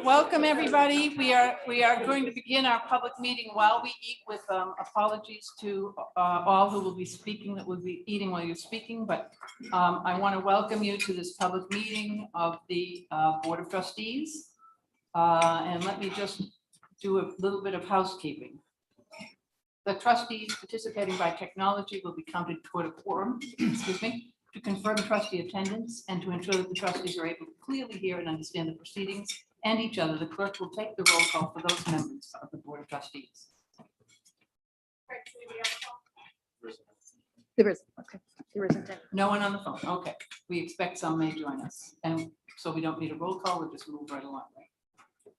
Welcome, everybody. We are going to begin our public meeting while we eat, with apologies to all who will be speaking, that will be eating while you're speaking. But I want to welcome you to this public meeting of the Board of Trustees. And let me just do a little bit of housekeeping. The trustees participating by technology will be counted toward a quorum, excuse me, to confirm trustee attendance and to ensure that the trustees are able to clearly hear and understand the proceedings and each other. The clerk will take the roll call for those members of the Board of Trustees. There isn't any. No one on the phone. Okay. We expect some may join us. And so we don't need a roll call. We'll just move right along.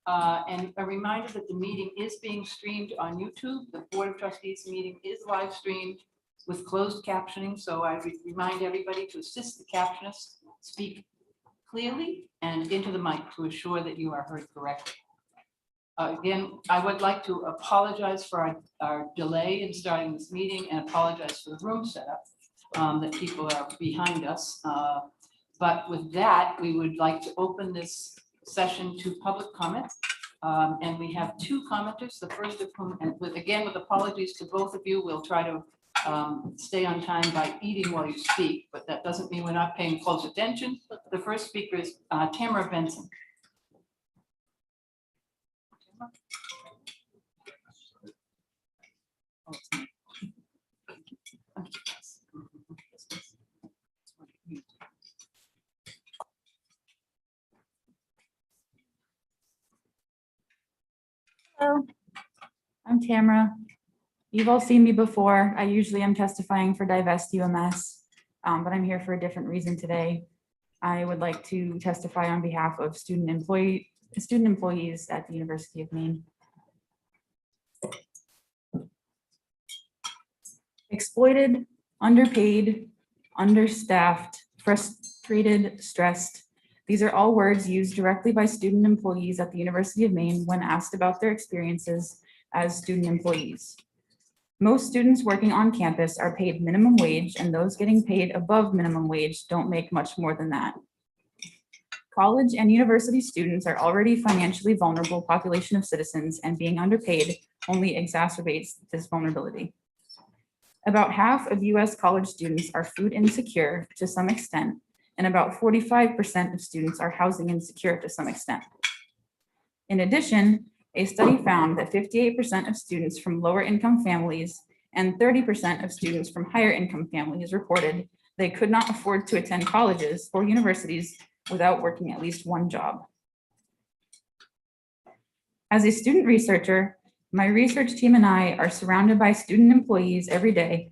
And a reminder that the meeting is being streamed on YouTube. The Board of Trustees meeting is live streamed with closed captioning. So I would remind everybody to assist the captionist, speak clearly and into the mic to assure that you are heard correctly. Again, I would like to apologize for our delay in starting this meeting and apologize for the room setup, that people are behind us. But with that, we would like to open this session to public comment. And we have two commenters, the first of whom, and with apologies to both of you, we'll try to stay on time by eating while you speak, but that doesn't mean we're not paying close attention. The first speaker is Tamara Benson. Hello, I'm Tamara. You've all seen me before. I usually am testifying for Divest UMS, but I'm here for a different reason today. I would like to testify on behalf of student employees at the University of Maine. Exploited, underpaid, understaffed, frustrated, stressed. These are all words used directly by student employees at the University of Maine when asked about their experiences as student employees. Most students working on campus are paid minimum wage, and those getting paid above minimum wage don't make much more than that. College and university students are already financially vulnerable population of citizens, and being underpaid only exacerbates this vulnerability. About half of US college students are food insecure to some extent, and about 45% of students are housing insecure to some extent. In addition, a study found that 58% of students from lower income families and 30% of students from higher income families reported they could not afford to attend colleges or universities without working at least one job. As a student researcher, my research team and I are surrounded by student employees every day,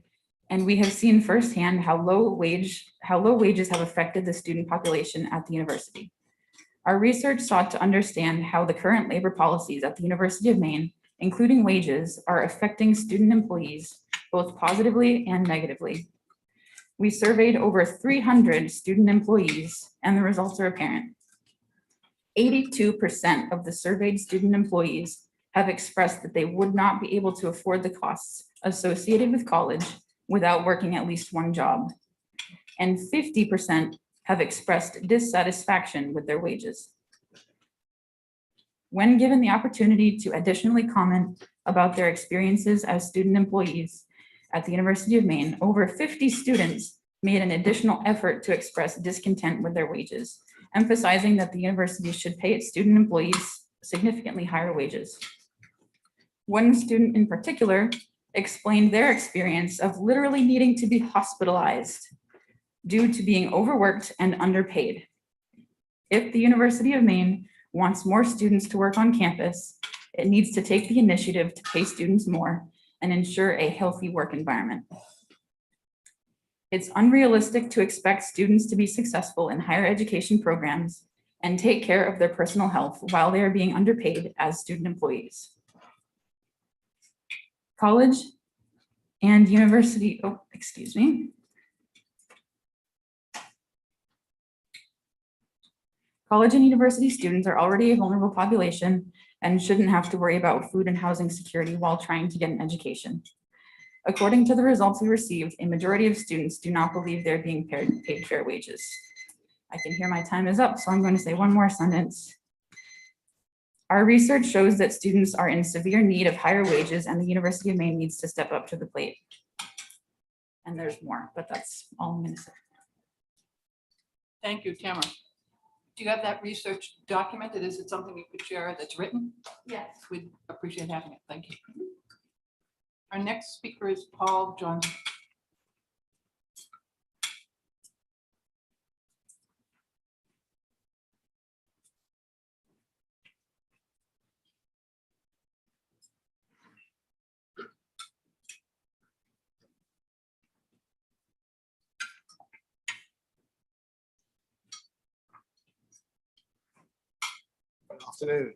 and we have seen firsthand how low wages have affected the student population at the university. Our research sought to understand how the current labor policies at the University of Maine, including wages, are affecting student employees both positively and negatively. We surveyed over 300 student employees, and the results are apparent. 82% of the surveyed student employees have expressed that they would not be able to afford the costs associated with college without working at least one job. And 50% have expressed dissatisfaction with their wages. When given the opportunity to additionally comment about their experiences as student employees at the University of Maine, over 50 students made an additional effort to express discontent with their wages, emphasizing that the university should pay its student employees significantly higher wages. One student in particular explained their experience of literally needing to be hospitalized due to being overworked and underpaid. If the University of Maine wants more students to work on campus, it needs to take the initiative to pay students more and ensure a healthy work environment. It's unrealistic to expect students to be successful in higher education programs and take care of their personal health while they are being underpaid as student employees. College and university, College and university students are already a vulnerable population and shouldn't have to worry about food and housing security while trying to get an education. According to the results we received, a majority of students do not believe they're being paid fair wages. I can hear my time is up, so I'm going to say one more sentence. Our research shows that students are in severe need of higher wages and the University of Maine needs to step up to the plate. And there's more, but that's all I'm gonna say. Thank you, Tamara. Do you have that research documented? Is it something you could share that's written? Yes. We'd appreciate having it. Thank you. Our next speaker is Paul Johnson. Good afternoon.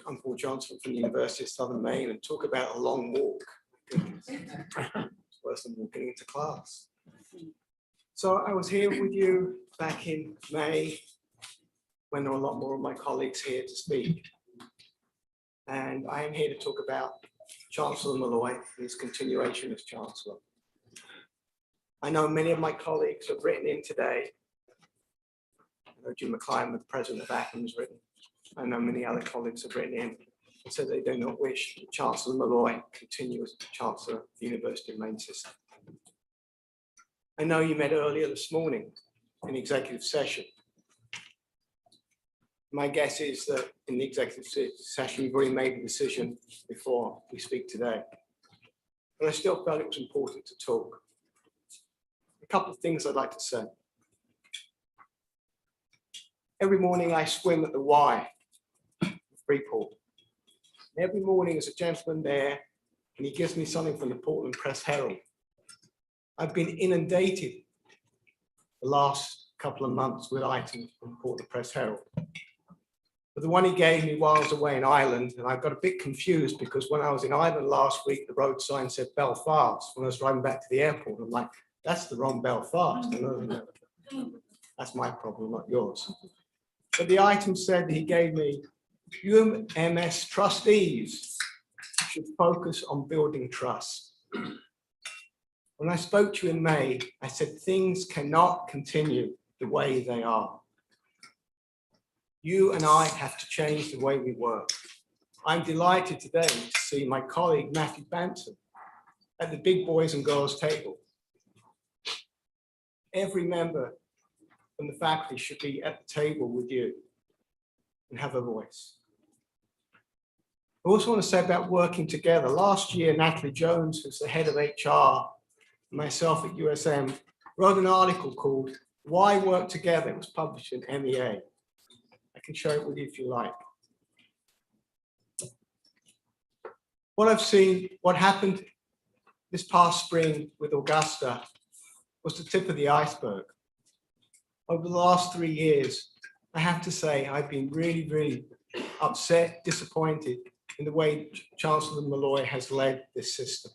I'm Paul Johnson from the University of Southern Maine and talk about a long walk. Goodness. It's worse than walking into class. So I was here with you back in May when there were a lot more of my colleagues here to speak. And I am here to talk about Chancellor Malloy and his continuation as Chancellor. I know many of my colleagues have written in today. I know Jim McClymon, the president of ACM, has written. I know many other colleagues have written in and said they do not wish Chancellor Malloy continue as Chancellor of the University of Maine system. I know you met earlier this morning in executive session. My guess is that in the executive session, you've already made a decision before we speak today. But I still felt it was important to talk. A couple of things I'd like to say. Every morning I swim at the Y, Freeport. Every morning there's a gentleman there and he gives me something from the Portland Press Herald. I've been inundated the last couple of months with items from Portland Press Herald. But the one he gave me while I was away in Ireland, and I got a bit confused because when I was in Ireland last week, the road sign said Belfast. When I was driving back to the airport, I'm like, that's the wrong Belfast. That's my problem, not yours. But the item said that he gave me UMS trustees should focus on building trust. When I spoke to you in May, I said things cannot continue the way they are. You and I have to change the way we work. I'm delighted today to see my colleague Matthew Banton at the big boys and girls table. Every member from the faculty should be at the table with you and have a voice. I also want to say about working together. Last year, Natalie Jones, who's the head of HR, and myself at USM, wrote an article called Why Work Together. It was published in MEA. I can show it with you if you like. What I've seen, what happened this past spring with Augusta was the tip of the iceberg. Over the last 3 years, I have to say I've been really, really upset, disappointed in the way Chancellor Malloy has led this system.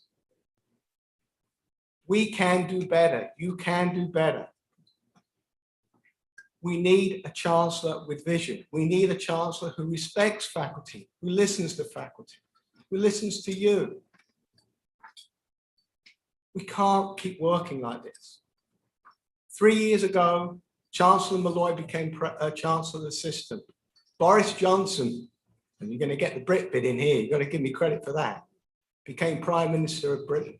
We can do better. You can do better. We need a chancellor with vision. We need a chancellor who respects faculty, who listens to faculty, who listens to you. We can't keep working like this. 3 years ago, Chancellor Malloy became Chancellor of the system. Boris Johnson, and you're going to get the Brit bit in here, you've got to give me credit for that, became Prime Minister of Britain.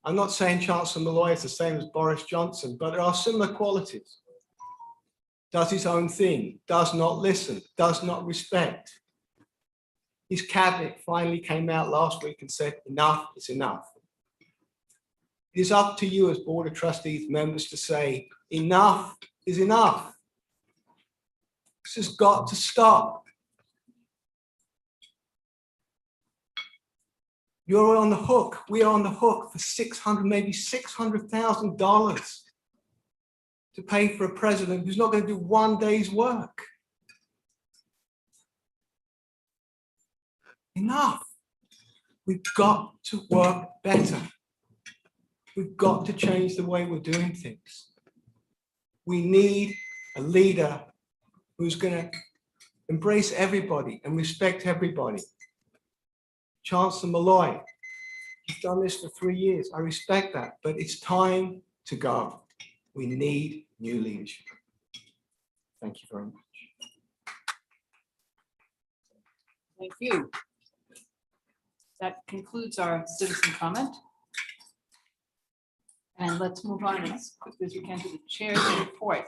I'm not saying Chancellor Malloy is the same as Boris Johnson, but there are similar qualities. Does his own thing, does not listen, does not respect. His cabinet finally came out last week and said, enough is enough. It is up to you as Board of Trustees members to say, enough is enough. This has got to stop. You're on the hook. We are on the hook for $600,000, maybe $600,000 to pay for a president who's not going to do 1 day's work. Enough. We've got to work better. We've got to change the way we're doing things. We need a leader who's going to embrace everybody and respect everybody. Chancellor Malloy, you've done this for 3 years. I respect that, but it's time to go. We need new leadership. Thank you very much. Thank you. That concludes our citizen comment. And let's move on as quickly as we can to the chair's report.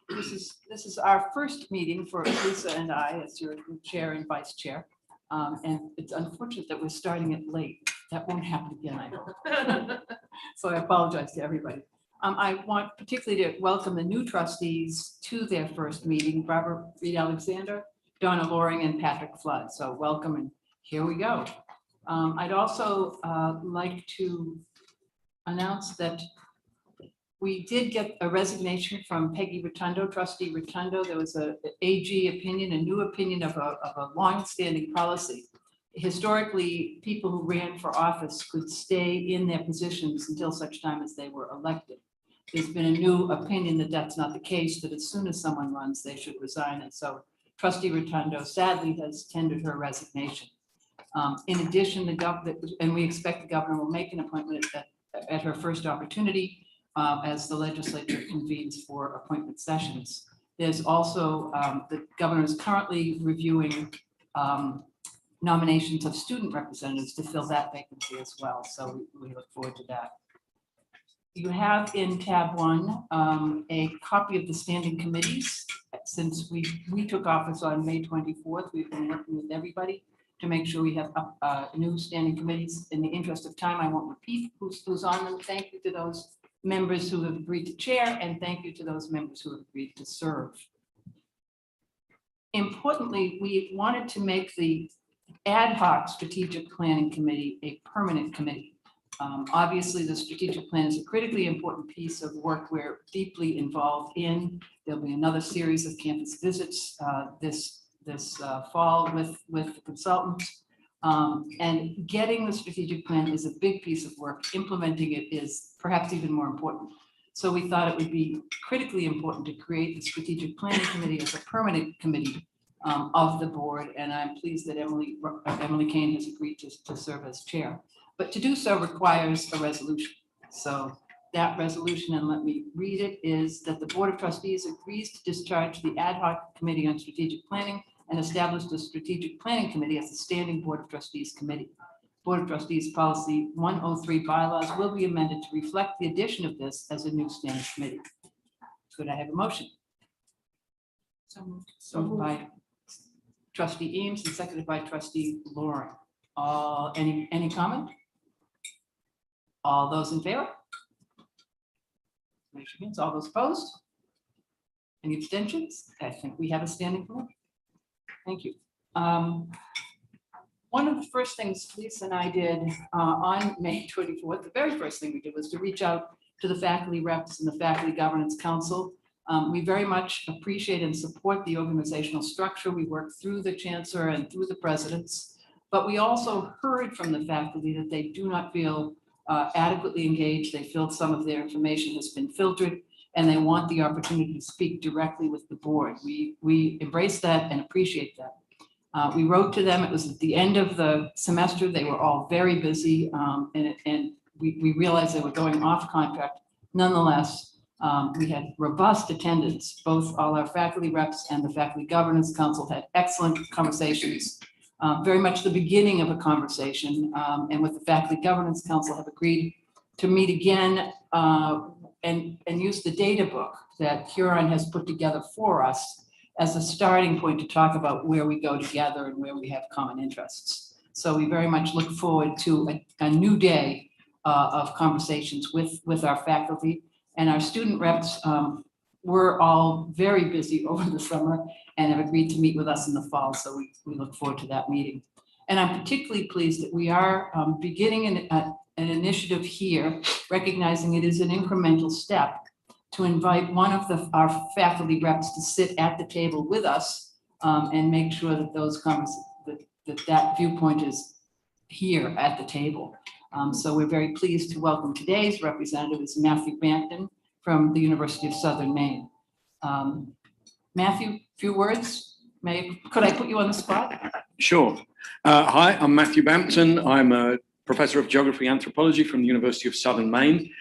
This is our first meeting for Lisa and I as your chair and vice chair. And it's unfortunate that we're starting it late. That won't happen again, I hope. So I apologize to everybody. I want particularly to welcome the new trustees to their first meeting, Barbara Reed-Alexander, Donna Loring, and Patrick Flood. So welcome, and here we go. I'd also like to announce that we did get a resignation from Peggy Rotundo, trustee Rotundo. There was a AG opinion, a new opinion of a long-standing policy. Historically, people who ran for office could stay in their positions until such time as they were elected. There's been a new opinion that that's not the case, that as soon as someone runs, they should resign. And so trustee Rotundo sadly has tendered her resignation. In addition, the governor, and we expect the governor will make an appointment at her first opportunity as the legislature convenes for appointment sessions. There's also, the governor is currently reviewing nominations of student representatives to fill that vacancy as well. So we look forward to that. You have in tab 1 a copy of the standing committees. Since we took office on May 24th, we've been working with everybody to make sure we have new standing committees. In the interest of time, I won't repeat who's on them. Thank you to those members who have agreed to chair, and thank you to those members who have agreed to serve. Importantly, we wanted to make the ad hoc strategic planning committee a permanent committee. Obviously, the strategic plan is a critically important piece of work we're deeply involved in. There'll be another series of campus visits this fall with the consultants. And getting the strategic plan is a big piece of work. Implementing it is perhaps even more important. So we thought it would be critically important to create the strategic planning committee as a permanent committee of the board. And I'm pleased that Emily Kane has agreed to serve as chair. But to do so requires a resolution. So that resolution, and let me read it, is that the Board of Trustees agrees to discharge the ad hoc committee on strategic planning and establish the strategic planning committee as a standing Board of Trustees committee. Board of Trustees policy 103 bylaws will be amended to reflect the addition of this as a new standing committee. Could I have a motion? So moved by trustee Eames and seconded by trustee Loring. Any comment? All those in favor? Raise your hands. All those opposed? Any abstentions? I think we have a standing committee. Thank you. One of the first things Lisa and I did on May 24th, the very first thing we did was to reach out to the faculty reps and the Faculty Governance Council. We very much appreciate and support the organizational structure. We work through the chancellor and through the presidents, but we also heard from the faculty that they do not feel adequately engaged. They feel some of their information has been filtered, and they want the opportunity to speak directly with the board. We embrace that and appreciate that. We wrote to them. It was at the end of the semester. They were all very busy, and we realized they were going off contract. Nonetheless, we had robust attendance. Both all our faculty reps and the Faculty Governance Council had excellent conversations. Very much the beginning of a conversation, and with the Faculty Governance Council have agreed to meet again and use the data book that Huron has put together for us as a starting point to talk about where we go together and where we have common interests. So we very much look forward to a new day of conversations with our faculty, and our student reps. We're all very busy over the summer and have agreed to meet with us in the fall. So we look forward to that meeting. And I'm particularly pleased that we are beginning an initiative here, recognizing it is an incremental step to invite one of our faculty reps to sit at the table with us and make sure that those that viewpoint is here at the table. So we're very pleased to welcome today's representative is Matthew Bampton from the University of Southern Maine. Matthew, few words. Could I put you on the spot? Sure. Hi, I'm Matthew Bampton. I'm a professor of geography and anthropology from the University of Southern Maine.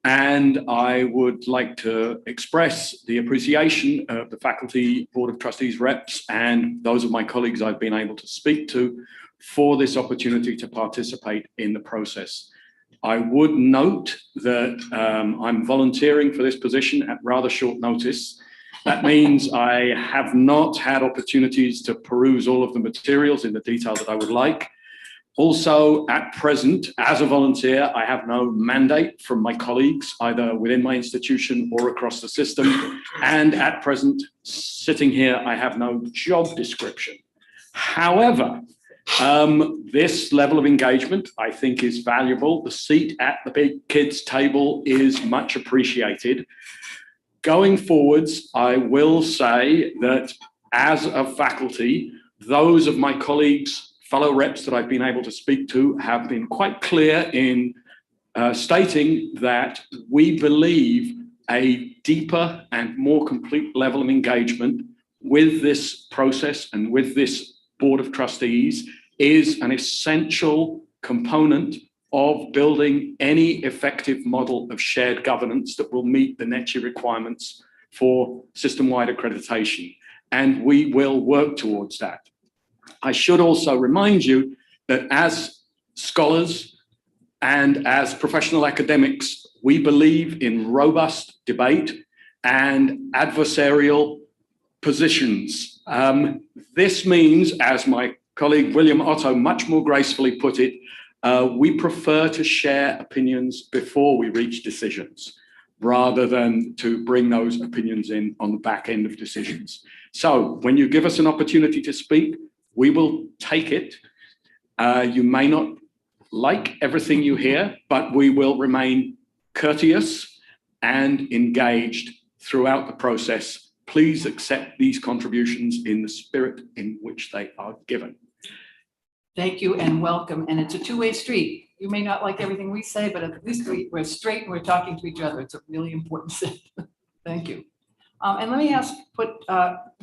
and I would like to express the appreciation of the Faculty Board of Trustees reps and those of my colleagues I've been able to speak to for this opportunity to participate in the process. I would note that I'm volunteering for this position at rather short notice. That means I have not had opportunities to peruse all of the materials in the detail that I would like. Also, at present, as a volunteer, I have no mandate from my colleagues, either within my institution or across the system. And at present, sitting here, I have no job description. However, this level of engagement, I think, is valuable. The seat at the big kids table is much appreciated. Going forwards, I will say that as a faculty, those of my colleagues, fellow reps that I've been able to speak to have been quite clear in stating that we believe a deeper and more complete level of engagement with this process and with this Board of Trustees is an essential component of building any effective model of shared governance that will meet the NETCHI requirements for system-wide accreditation. And we will work towards that. I should also remind you that as scholars and as professional academics, we believe in robust debate and adversarial positions. This means, as my colleague William Otto much more gracefully put it, we prefer to share opinions before we reach decisions, rather than to bring those opinions in on the back end of decisions. So when you give us an opportunity to speak, we will take it. You may not like everything you hear, but we will remain courteous and engaged throughout the process. Please accept these contributions in the spirit in which they are given. Thank you and welcome. And it's a two-way street. You may not like everything we say, but at least we're straight and we're talking to each other. It's a really important thing. Thank you. And let me put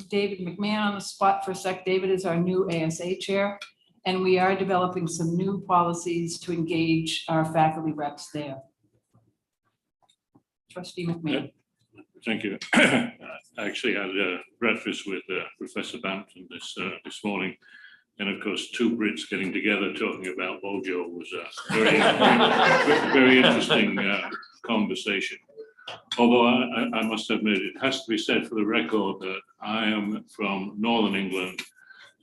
David McMahon on the spot for a sec. David is our new ASA chair, and we are developing some new policies to engage our faculty reps there. Trustee McMahon. Thank you. I actually had breakfast with Professor Bampton this morning. And of course, two Brits getting together talking about Bojo was a very interesting conversation. Although I must admit, it has to be said for the record that I am from Northern England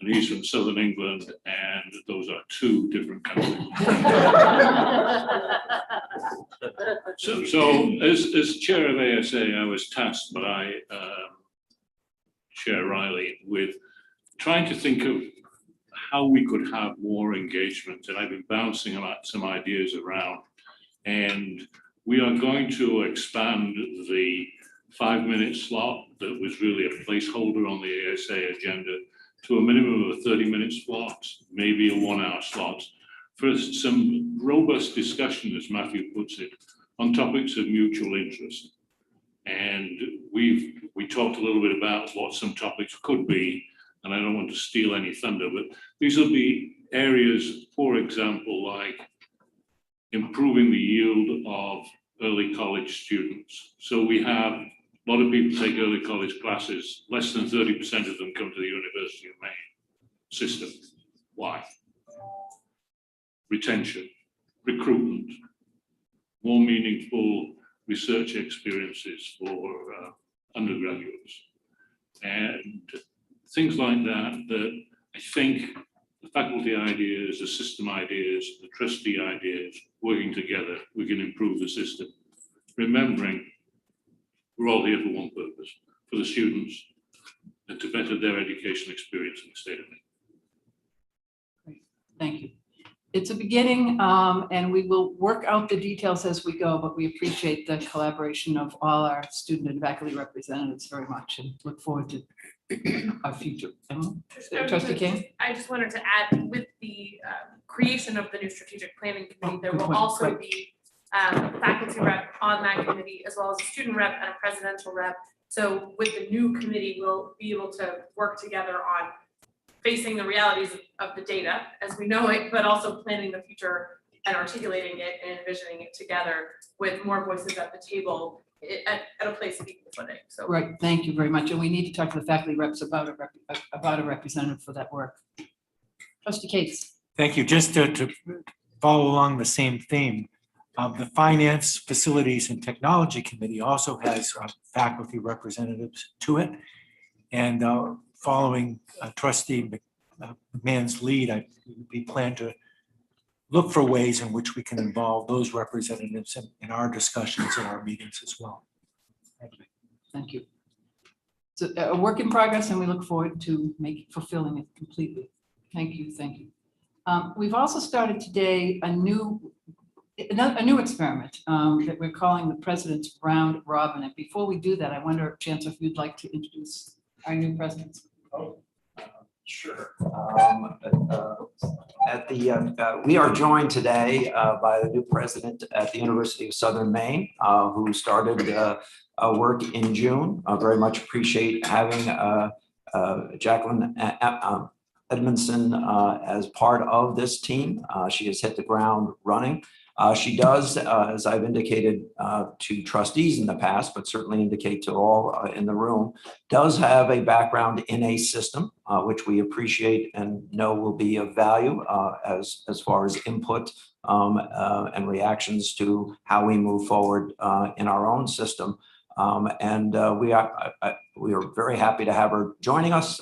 and he's from Southern England, and those are two different countries. So as chair of ASA, I was tasked by Chair Riley with trying to think of how we could have more engagement, and I've been bouncing some ideas around, and we are going to expand the 5-minute slot that was really a placeholder on the ASA agenda to a minimum of a 30-minute slot, maybe a 1-hour slot, for some robust discussion, as Matthew puts it, on topics of mutual interest. And we talked a little bit about what some topics could be, and I don't want to steal any thunder, but these will be areas, for example, like improving the yield of early college students. So we have a lot of people take early college classes, less than 30% of them come to the University of Maine system. Why? Retention, recruitment, more meaningful research experiences for undergraduates, and things like that, that I think the faculty ideas, the system ideas, the trustee ideas, working together, we can improve the system. Remembering we're all here for one purpose, for the students, and to better their education experience in the state of Maine. Thank you. It's a beginning, and we will work out the details as we go, but we appreciate the collaboration of all our student and faculty representatives very much and look forward to our future. Trustee King? I just wanted to add, with the creation of the new strategic planning committee, there good will point. also Right. be faculty rep on that committee, as well as a student rep and a presidential rep. So with the new committee, we'll be able to work together on facing the realities of the data as we know it, but also planning the future and articulating it and envisioning it together with more voices at the table at a place of equal footing. So Right, thank you very much. And we need to talk to the faculty reps about a representative for that work. Trustee Cates. Thank you. Just to follow along the same theme, the Finance, Facilities, and Technology Committee also has faculty representatives to it. And following Trustee McMahon's lead, we plan to look for ways in which we can involve those representatives in our discussions and our meetings as well. Thank you. Thank you. It's a work in progress, and we look forward to fulfilling it completely. Thank you, thank you. We've also started today a new experiment that we're calling the President's Round Robin. And before we do that, I wonder, Chancellor, if you'd like to introduce our new presidents. Oh, sure. We are joined today by the new president at the University of Southern Maine, who started work in June. I very much appreciate having Jacqueline Edmondson as part of this team. She has hit the ground running. She does, as I've indicated to trustees in the past, but certainly indicate to all in the room, does have a background in a system, which we appreciate and know will be of value as far as input and reactions to how we move forward in our own system. We are very happy to have her joining us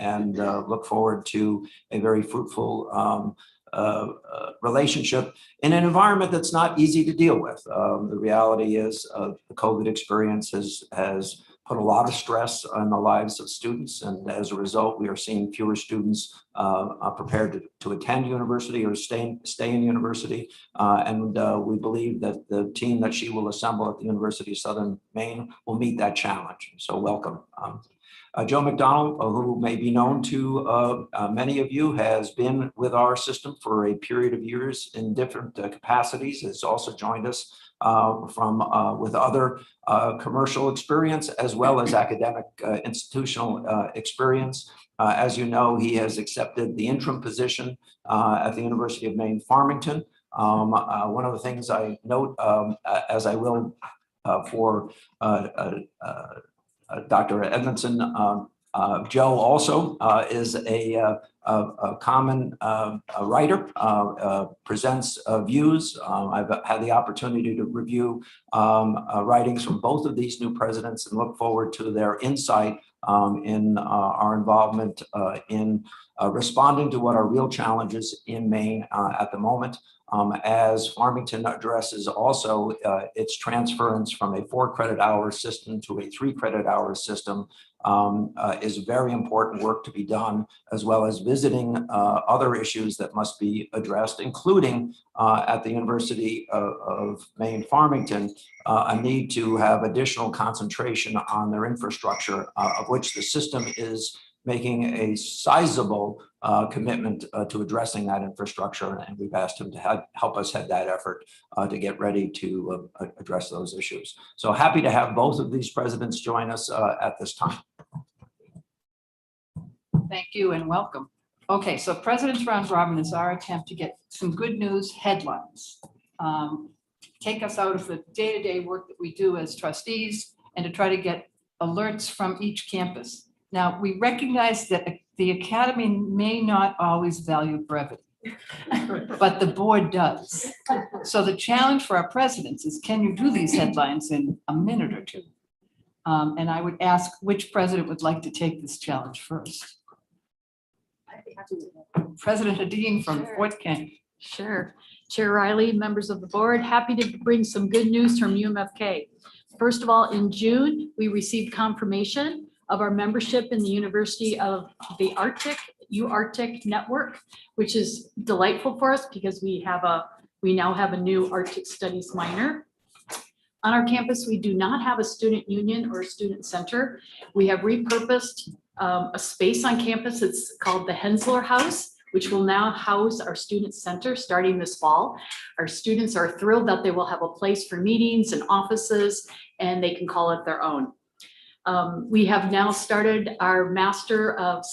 and look forward to a very fruitful relationship in an environment that's not easy to deal with. The reality is the COVID experience has put a lot of stress on the lives of students, and as a result, we are seeing fewer students prepared to attend university or stay in university. We believe that the team that she will assemble at the University of Southern Maine will meet that challenge. So welcome. Joe McDonald, who may be known to many of you, has been with our system for a period of years in different capacities, has also joined us with other commercial experience as well as academic institutional experience. As you know, he has accepted the interim position at the University of Maine, Farmington. One of the things I note, as I will for Dr. Edmondson, Joe also is a common writer, presents views. I've had the opportunity to review writings from both of these new presidents and look forward to their insight in our involvement in responding to what are real challenges in Maine at the moment. As Farmington addresses also its transference from a 4 credit hour system to a 3 credit hour system is very important work to be done, as well as visiting other issues that must be addressed, including at the University of Maine, Farmington, a need to have additional concentration on their infrastructure, of which the system is making a sizable commitment to addressing that infrastructure, and we've asked him to help us head that effort to get ready to address those issues. So happy to have both of these presidents join us at this time. Thank you and welcome. Okay, so President's Round Robin is our attempt to get some good news headlines. Take us out of the day-to-day work that we do as trustees and to try to get alerts from each campus. Now, we recognize that the academy may not always value brevity, but the board does. So the challenge for our presidents is, can you do these headlines in a minute or two? And I would ask which president would like to take this challenge first. President Hadeen from Fort Kent. Sure. Chair Riley, members of the board, happy to bring some good news from UMFK. First of all, in June, we received confirmation of our membership in the University of the Arctic, UArctic network, which is delightful for us because we now have a new Arctic Studies minor. On our campus, we do not have a student union or a student center. We have repurposed a space on campus. It's called the Hensler House, which will now house our student center starting this fall. Our students are thrilled that they will have a place for meetings and offices, and they can call it their own. We have now started our Master of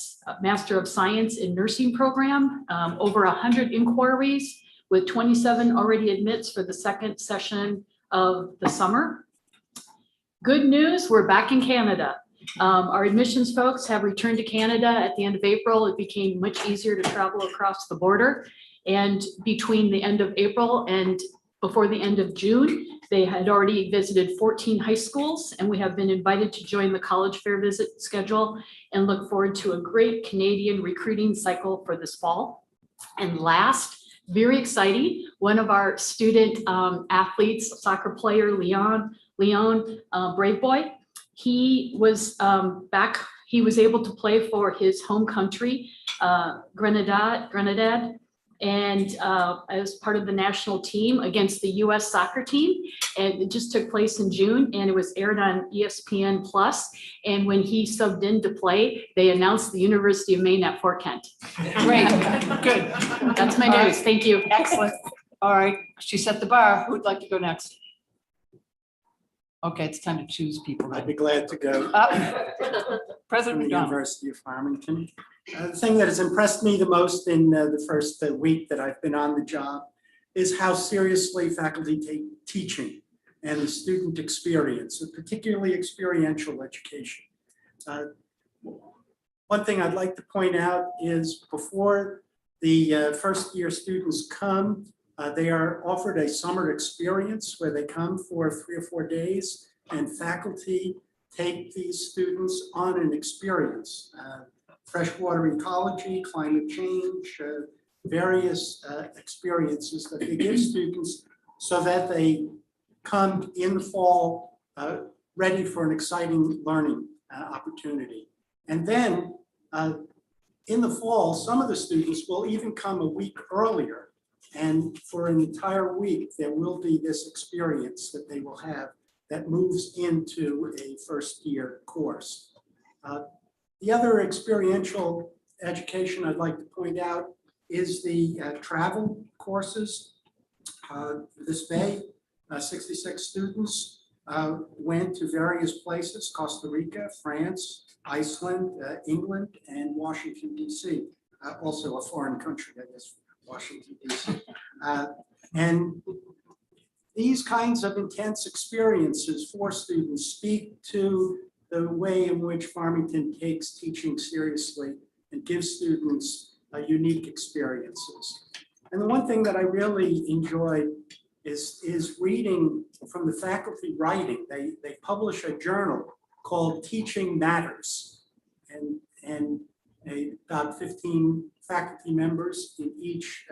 Science in Nursing program, over 100 inquiries with 27 already admits for the second session of the summer. Good news, we're back in Canada. Our admissions folks have returned to Canada at the end of April. It became much easier to travel across the border. And between the end of April and before the end of June, they had already visited 14 high schools, and we have been invited to join the college fair visit schedule and look forward to a great Canadian recruiting cycle for this fall. And last, very exciting, one of our student athletes, soccer player, Leon Brave Boy, he was he was able to play for his home country, Grenadad, and as part of the national team against the US soccer team. And it just took place in June, and it was aired on ESPN Plus. And when he subbed in to play, they announced the University of Maine at Fort Kent. Great, good. That's my All right. news. Thank you. Excellent. All right, she set the bar. Who'd like to go next? Okay, it's time to choose people. I'd be glad to go. President From the McDonald. University of Farmington. The thing that has impressed me the most in the first week that I've been on the job is how seriously faculty take teaching and the student experience, and particularly experiential education. One thing I'd like to point out is before the first year students come, they are offered a summer experience where they come for 3 or 4 days, and faculty take these students on an experience. Freshwater ecology, climate change, various experiences that they give students so that they come in the fall ready for an exciting learning opportunity. And then in the fall, some of the students will even come a week earlier. And for an entire week, there will be this experience that they will have that moves into a first year course. The other experiential education I'd like to point out is the travel courses. This May, 66 students went to various places: Costa Rica, France, Iceland, England, and Washington, D.C. Also a foreign country, I guess, Washington, D.C. And these kinds of intense experiences for students speak to the way in which Farmington takes teaching seriously and gives students unique experiences. And the one thing that I really enjoyed is reading from the faculty writing. They publish a journal called Teaching Matters, and about 15 faculty members in each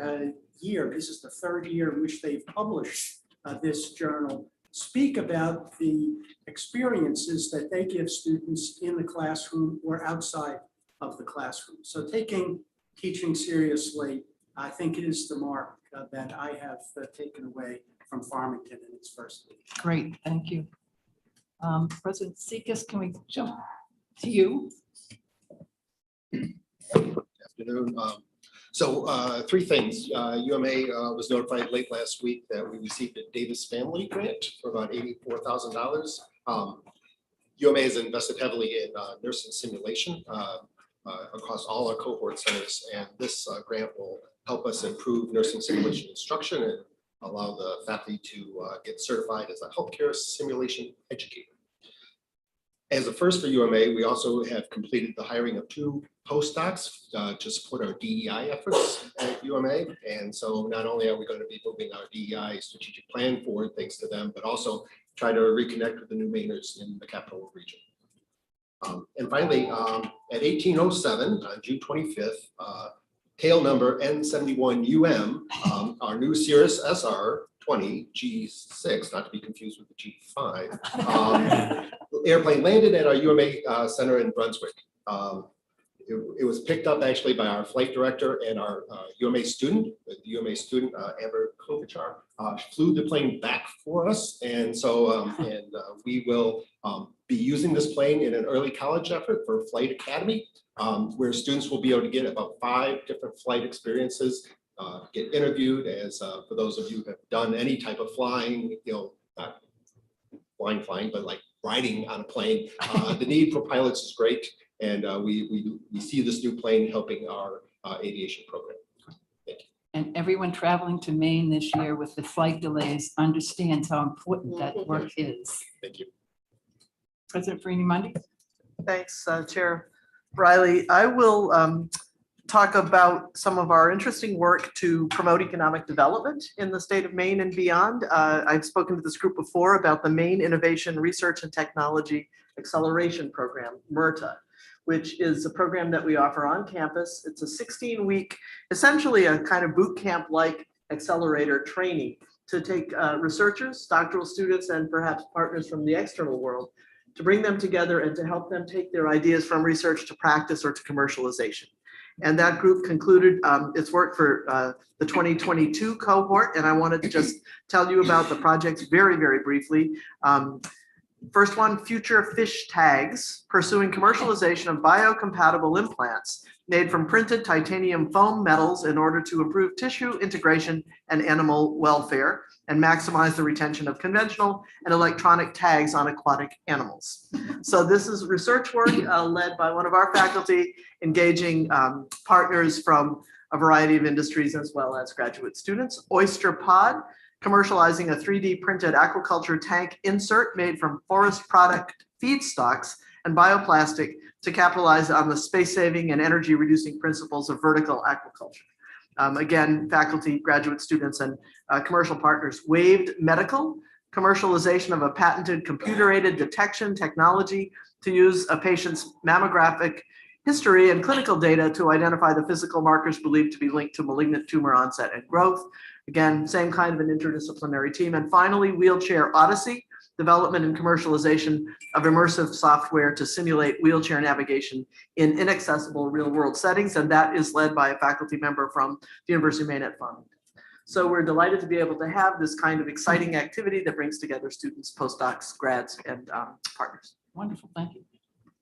year. This is the 3rd year in which they've published this journal, speak about the experiences that they give students in the classroom or outside of the classroom. So taking teaching seriously, I think, is the mark that I have taken away from Farmington in its first week. Great, thank you. President Sekas, can we jump to you? Afternoon. So 3 things. UMA was notified late last week that we received a Davis Family Grant for about $84,000. UMA has invested heavily in nursing simulation across all our cohort centers, and this grant will help us improve nursing simulation instruction and allow the faculty to get certified as a healthcare simulation educator. As a first for UMA, we also have completed the hiring of 2 postdocs to support our DEI efforts at UMA. And so not only are we going to be moving our DEI strategic plan forward thanks to them, but also try to reconnect with the new Mainers in the capital region. And finally, at 1807 on June 25th, tail number N71UM, our new Cirrus SR-20 G6, not to be confused with the G5, airplane landed at our UMA center in Brunswick. It was picked up actually by our flight director and our UMA student. The UMA student, Amber Klobuchar, flew the plane back for us. And so we will be using this plane in an early college effort for Flight Academy, where students will be able to get about 5 different flight experiences, get interviewed as for those of you who have done any type of flying, not flying, but like riding on a plane. The need for pilots is great. And we see this new plane helping our aviation program. Thank you. And everyone traveling to Maine this year with the flight delays understands how important that work is. Thank you. President Farini-Mundy? Thanks, Chair Riley. I will talk about some of our interesting work to promote economic development in the state of Maine and beyond. I've spoken to this group before about the Maine Innovation Research and Technology Acceleration Program, MIRTA, which is a program that we offer on campus. It's a 16-week, essentially a kind of boot camp-like accelerator training to take researchers, doctoral students, and perhaps partners from the external world to bring them together and to help them take their ideas from research to practice or to commercialization. And that group concluded its work for the 2022 cohort. And I wanted to just tell you about the projects very, very briefly. First one, future fish tags, pursuing commercialization of biocompatible implants made from printed titanium foam metals in order to improve tissue integration and animal welfare and maximize the retention of conventional and electronic tags on aquatic animals. So this is research work led by one of our faculty, engaging partners from a variety of industries as well as graduate students. Oyster Pod, commercializing a 3D printed aquaculture tank insert made from forest product feedstocks and bioplastic to capitalize on the space saving and energy reducing principles of vertical aquaculture. Again, faculty, graduate students, and commercial partners. Waved Medical, commercialization of a patented computer-aided detection technology to use a patient's mammographic history and clinical data to identify the physical markers believed to be linked to malignant tumor onset and growth. Again, same kind of an interdisciplinary team. And finally, Wheelchair Odyssey, development and commercialization of immersive software to simulate wheelchair navigation in inaccessible real-world settings. And that is led by a faculty member from the University of Maine at Farmington. So we're delighted to be able to have this kind of exciting activity that brings together students, postdocs, grads, and partners. Wonderful, thank you.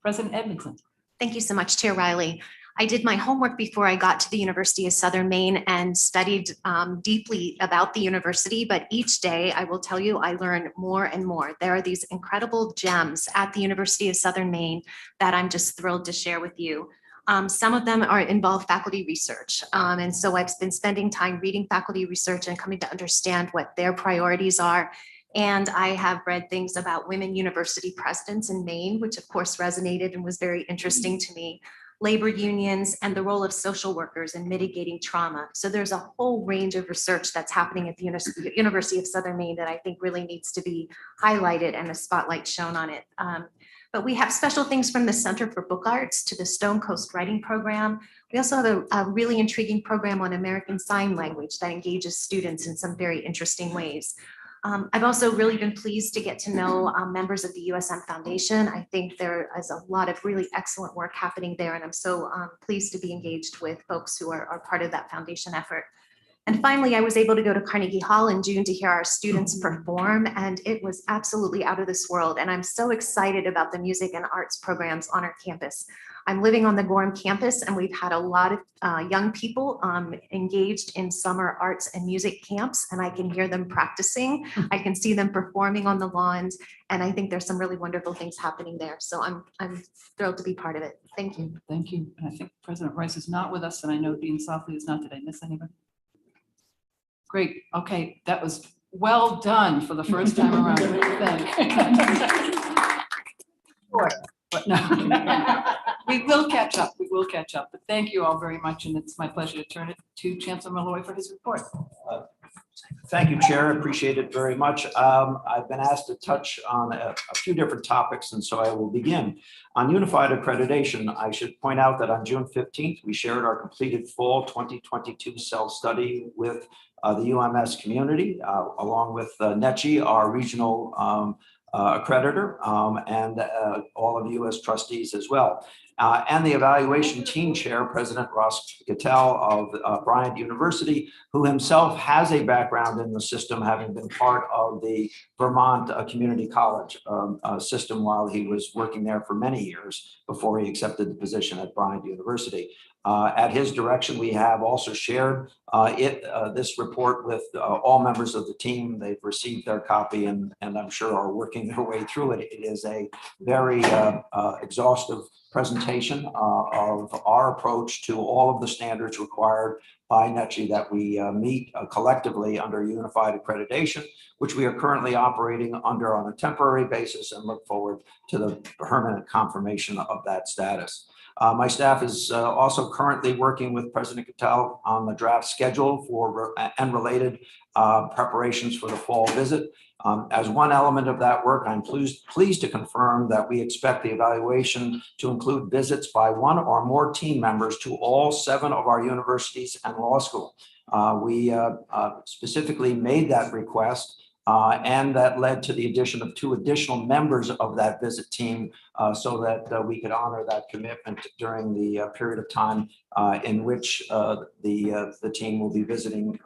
President Edmondson. Thank you so much, Chair Riley. I did my homework before I got to the University of Southern Maine and studied deeply about the university, but each day I will tell you I learn more and more. There are these incredible gems at the University of Southern Maine that I'm just thrilled to share with you. Some of them involve faculty research. And so I've been spending time reading faculty research and coming to understand what their priorities are. And I have read things about women university presidents in Maine, which of course resonated and was very interesting to me. Labor unions and the role of social workers in mitigating trauma. So there's a whole range of research that's happening at the University of Southern Maine that I think really needs to be highlighted and a spotlight shown on it. But we have special things from the Center for Book Arts to the Stone Coast Writing Program. We also have a really intriguing program on American Sign Language that engages students in some very interesting ways. I've also really been pleased to get to know members of the USM Foundation. I think there is a lot of really excellent work happening there, and I'm so pleased to be engaged with folks who are part of that foundation effort. And finally, I was able to go to Carnegie Hall in June to hear our students perform, and it was absolutely out of this world. And I'm so excited about the music and arts programs on our campus. I'm living on the Gorham campus, and we've had a lot of young people engaged in summer arts and music camps, and I can hear them practicing. I can see them performing on the lawns, and I think there's some really wonderful things happening there. So I'm thrilled to be part of it. Thank you. Thank you. And I think President Rice is not with us, and I know Dean Softley is not. Did I miss anybody? Great. Okay, that was well done for the first time around. What do you think? But no, we will catch up. We will catch up. But thank you all very much, and it's my pleasure to turn it to Chancellor Malloy for his report. Thank you, Chair. I appreciate it very much. I've been asked to touch on a few different topics, and so I will begin. On unified accreditation, I should point out that on June 15th, we shared our completed fall 2022 self-study with the UMS community, along with NECHI, our regional accreditor, and all of you as trustees as well. And the evaluation team chair, President Ross Gattell of Bryant University, who himself has a background in the system, having been part of the Vermont Community College system while he was working there for many years before he accepted the position at Bryant University. At his direction, we have also shared this report with all members of the team. They've received their copy and I'm sure are working their way through it. It is a very exhaustive presentation of our approach to all of the standards required by NETCHI that we meet collectively under unified accreditation, which we are currently operating under on a temporary basis and look forward to the permanent confirmation of that status. My staff is also currently working with President Cattell on the draft schedule for and related preparations for the fall visit. As one element of that work, I'm pleased to confirm that we expect the evaluation to include visits by one or more team members to all 7 of our universities and law school. We specifically made that request and that led to the addition of 2 additional members of that visit team so that we could honor that commitment during the period of time in which the team will be visiting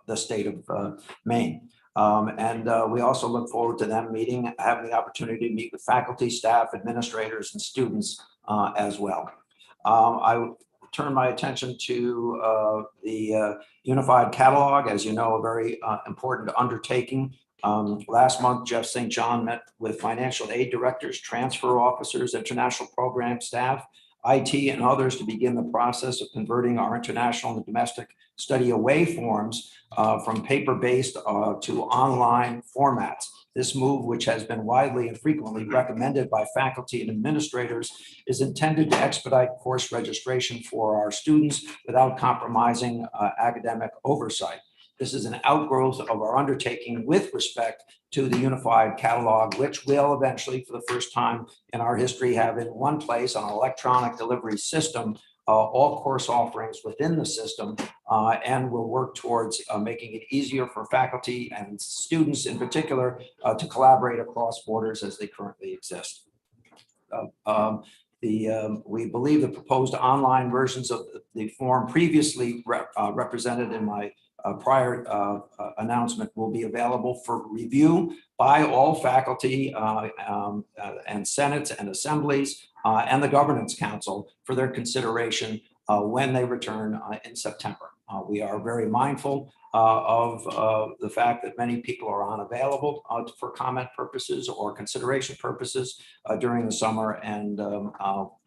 the state of Maine. We also look forward to them having the opportunity to meet with faculty, staff, administrators, and students as well. I turn my attention to the Unified Catalog, as you know, a very important undertaking. Last month, Jeff St. John met with financial aid directors, transfer officers, international program staff, IT, and others to begin the process of converting our international and domestic study away forms from paper-based to online formats. This move, which has been widely and frequently recommended by faculty and administrators, is intended to expedite course registration for our students without compromising academic oversight. This is an outgrowth of our undertaking with respect to the Unified Catalog, which will eventually, for the first time in our history, have in one place on an electronic delivery system all course offerings within the system, and will work towards making it easier for faculty and students in particular to collaborate across borders as they currently exist. We believe the proposed online versions of the form previously represented in my prior announcement will be available for review by all faculty and senates and assemblies and the Governance Council for their consideration when they return in September. We are very mindful of the fact that many people are unavailable for comment purposes or consideration purposes during the summer, and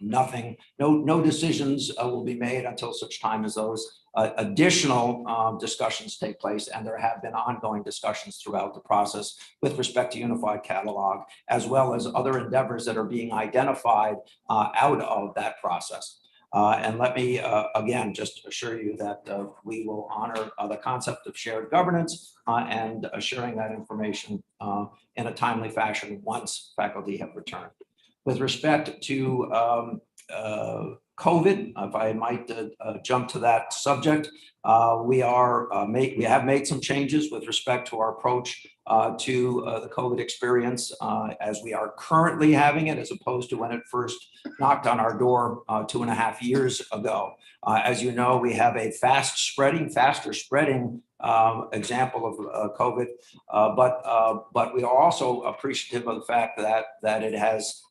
no decisions will be made until such time as those additional discussions take place, and there have been ongoing discussions throughout the process with respect to Unified Catalog, as well as other endeavors that are being identified out of that process. And let me again just assure you that we will honor the concept of shared governance and sharing that information in a timely fashion once faculty have returned. With respect to COVID, if I might jump to that subject, we have made some changes with respect to our approach to the COVID experience as we are currently having it, as opposed to when it first knocked on our door 2.5 years ago. As you know, we have a faster spreading example of COVID, but we are also appreciative of the fact that it has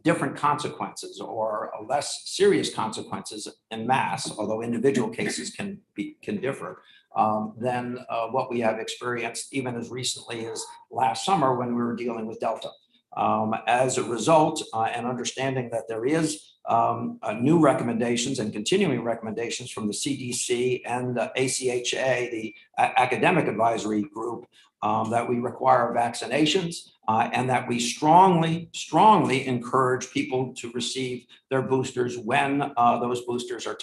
different consequences or less serious consequences en masse, although individual cases can differ, than what we have experienced even as recently as last summer when we were dealing with Delta. As a result, and understanding that there is new recommendations and continuing recommendations from the CDC and the ACHA, the Academic Advisory Group, that we require vaccinations and that we strongly encourage people to receive their boosters when those boosters are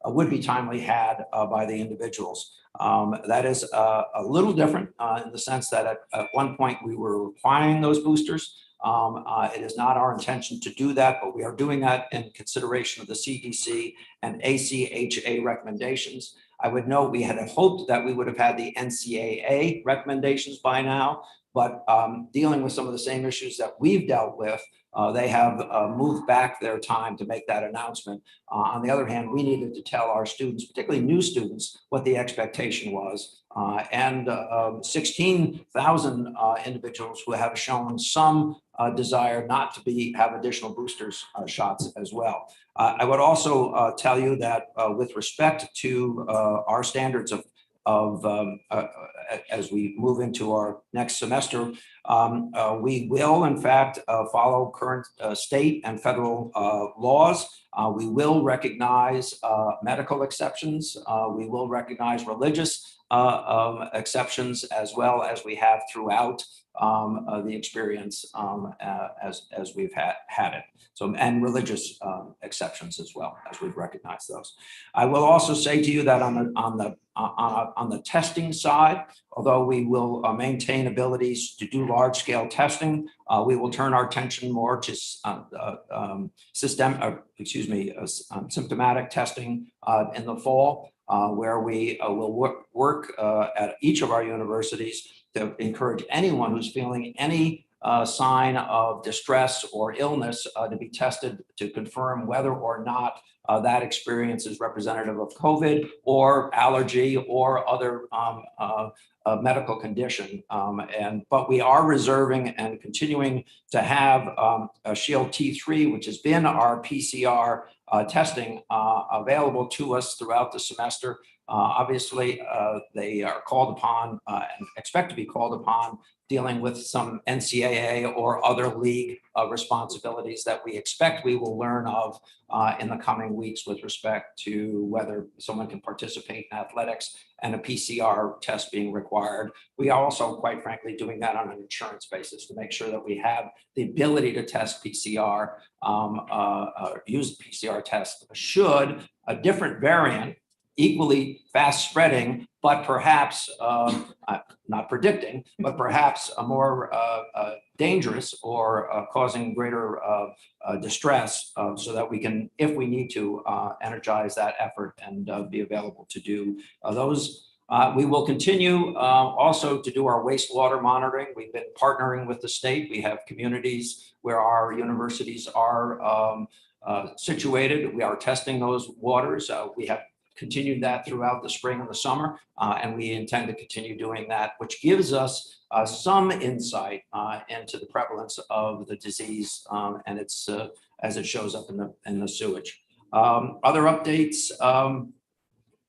would be timely had by the individuals. That is a little different in the sense that at one point we were requiring those boosters. It is not our intention to do that, but we are doing that in consideration of the CDC and ACHA recommendations. I would note we had hoped that we would have had the NCAA recommendations by now, but dealing with some of the same issues that we've dealt with, they have moved back their time to make that announcement. On the other hand, we needed to tell our students, particularly new students, what the expectation was. And 16,000 individuals who have shown some desire not to have additional boosters shots as well. I would also tell you that with respect to our standards as we move into our next semester, we will in fact follow current state and federal laws. We will recognize medical exceptions. We will recognize religious exceptions as well as we have throughout the experience as we've had it. So, and religious exceptions as well as we've recognized those. I will also say to you that on the testing side, although we will maintain abilities to do large scale testing, we will turn our attention more to symptomatic testing in the fall, where we will work at each of our universities to encourage anyone who's feeling any sign of distress or illness to be tested to confirm whether or not that experience is representative of COVID or allergy or other medical condition. But we are reserving and continuing to have a Shield T3, which has been our PCR testing available to us throughout the semester. Obviously, they are called upon and expect to be called upon dealing with some NCAA or other league responsibilities that we expect we will learn of in the coming weeks with respect to whether someone can participate in athletics and a PCR test being required. We are also, quite frankly, doing that on an insurance basis to make sure that we have the ability to test PCR, use the PCR test should a different variant, equally fast spreading, but perhaps not predicting, but perhaps a more dangerous or causing greater distress, so that we can, if we need to, energize that effort and be available to do those. We will continue also to do our wastewater monitoring. We've been partnering with the state. We have communities where our universities are situated. We are testing those waters. We have continued that throughout the spring and the summer, and we intend to continue doing that, which gives us some insight into the prevalence of the disease and its as it shows up in the sewage. Other updates.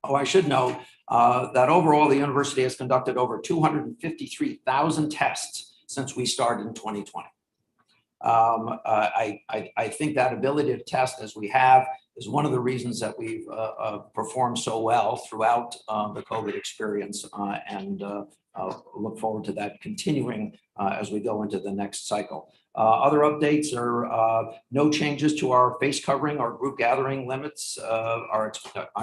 I should note that overall the university has conducted over 253,000 tests since we started in 2020. I think that ability to test as we have is one of the reasons that we've performed so well throughout the COVID experience, and look forward to that continuing as we go into the next cycle. Other updates are no changes to our face covering or group gathering limits are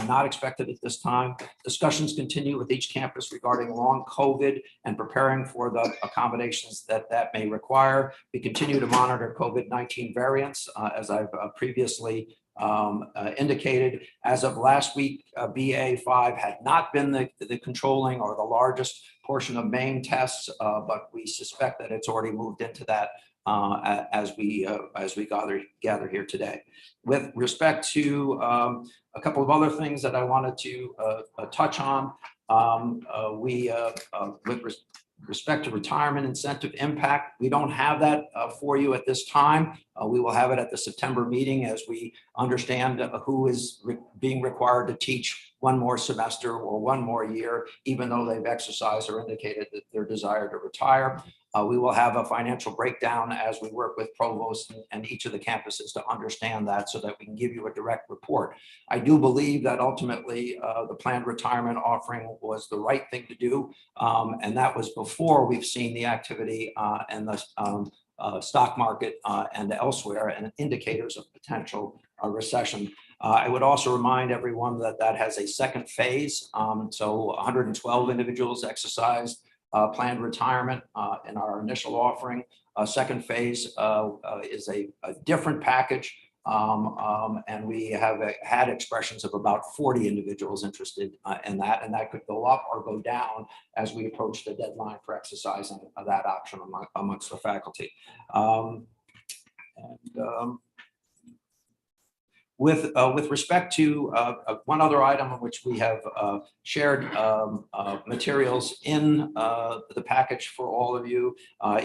not expected at this time. Discussions continue with each campus regarding long COVID and preparing for the accommodations that may require. We continue to monitor COVID-19 variants, as I've previously indicated. As of last week, BA.5 had not been the controlling or the largest portion of main tests, but we suspect that it's already moved into that as we gather here today. With respect to a couple of other things that I wanted to touch on, with respect to retirement incentive impact, we don't have that for you at this time. We will have it at the September meeting as we understand who is being required to teach one more semester or one more year, even though they've exercised or indicated that their desire to retire. We will have a financial breakdown as we work with provosts and each of the campuses to understand that so that we can give you a direct report. I do believe that ultimately the planned retirement offering was the right thing to do. And that was before we've seen the activity and the stock market and elsewhere and indicators of potential recession. I would also remind everyone that that has a second phase. So 112 individuals exercised planned retirement in our initial offering. Second phase is a different package, and we have had expressions of about 40 individuals interested in that, and that could go up or go down as we approach the deadline for exercising that option amongst the faculty. With respect to one other item on which we have shared materials in the package for all of you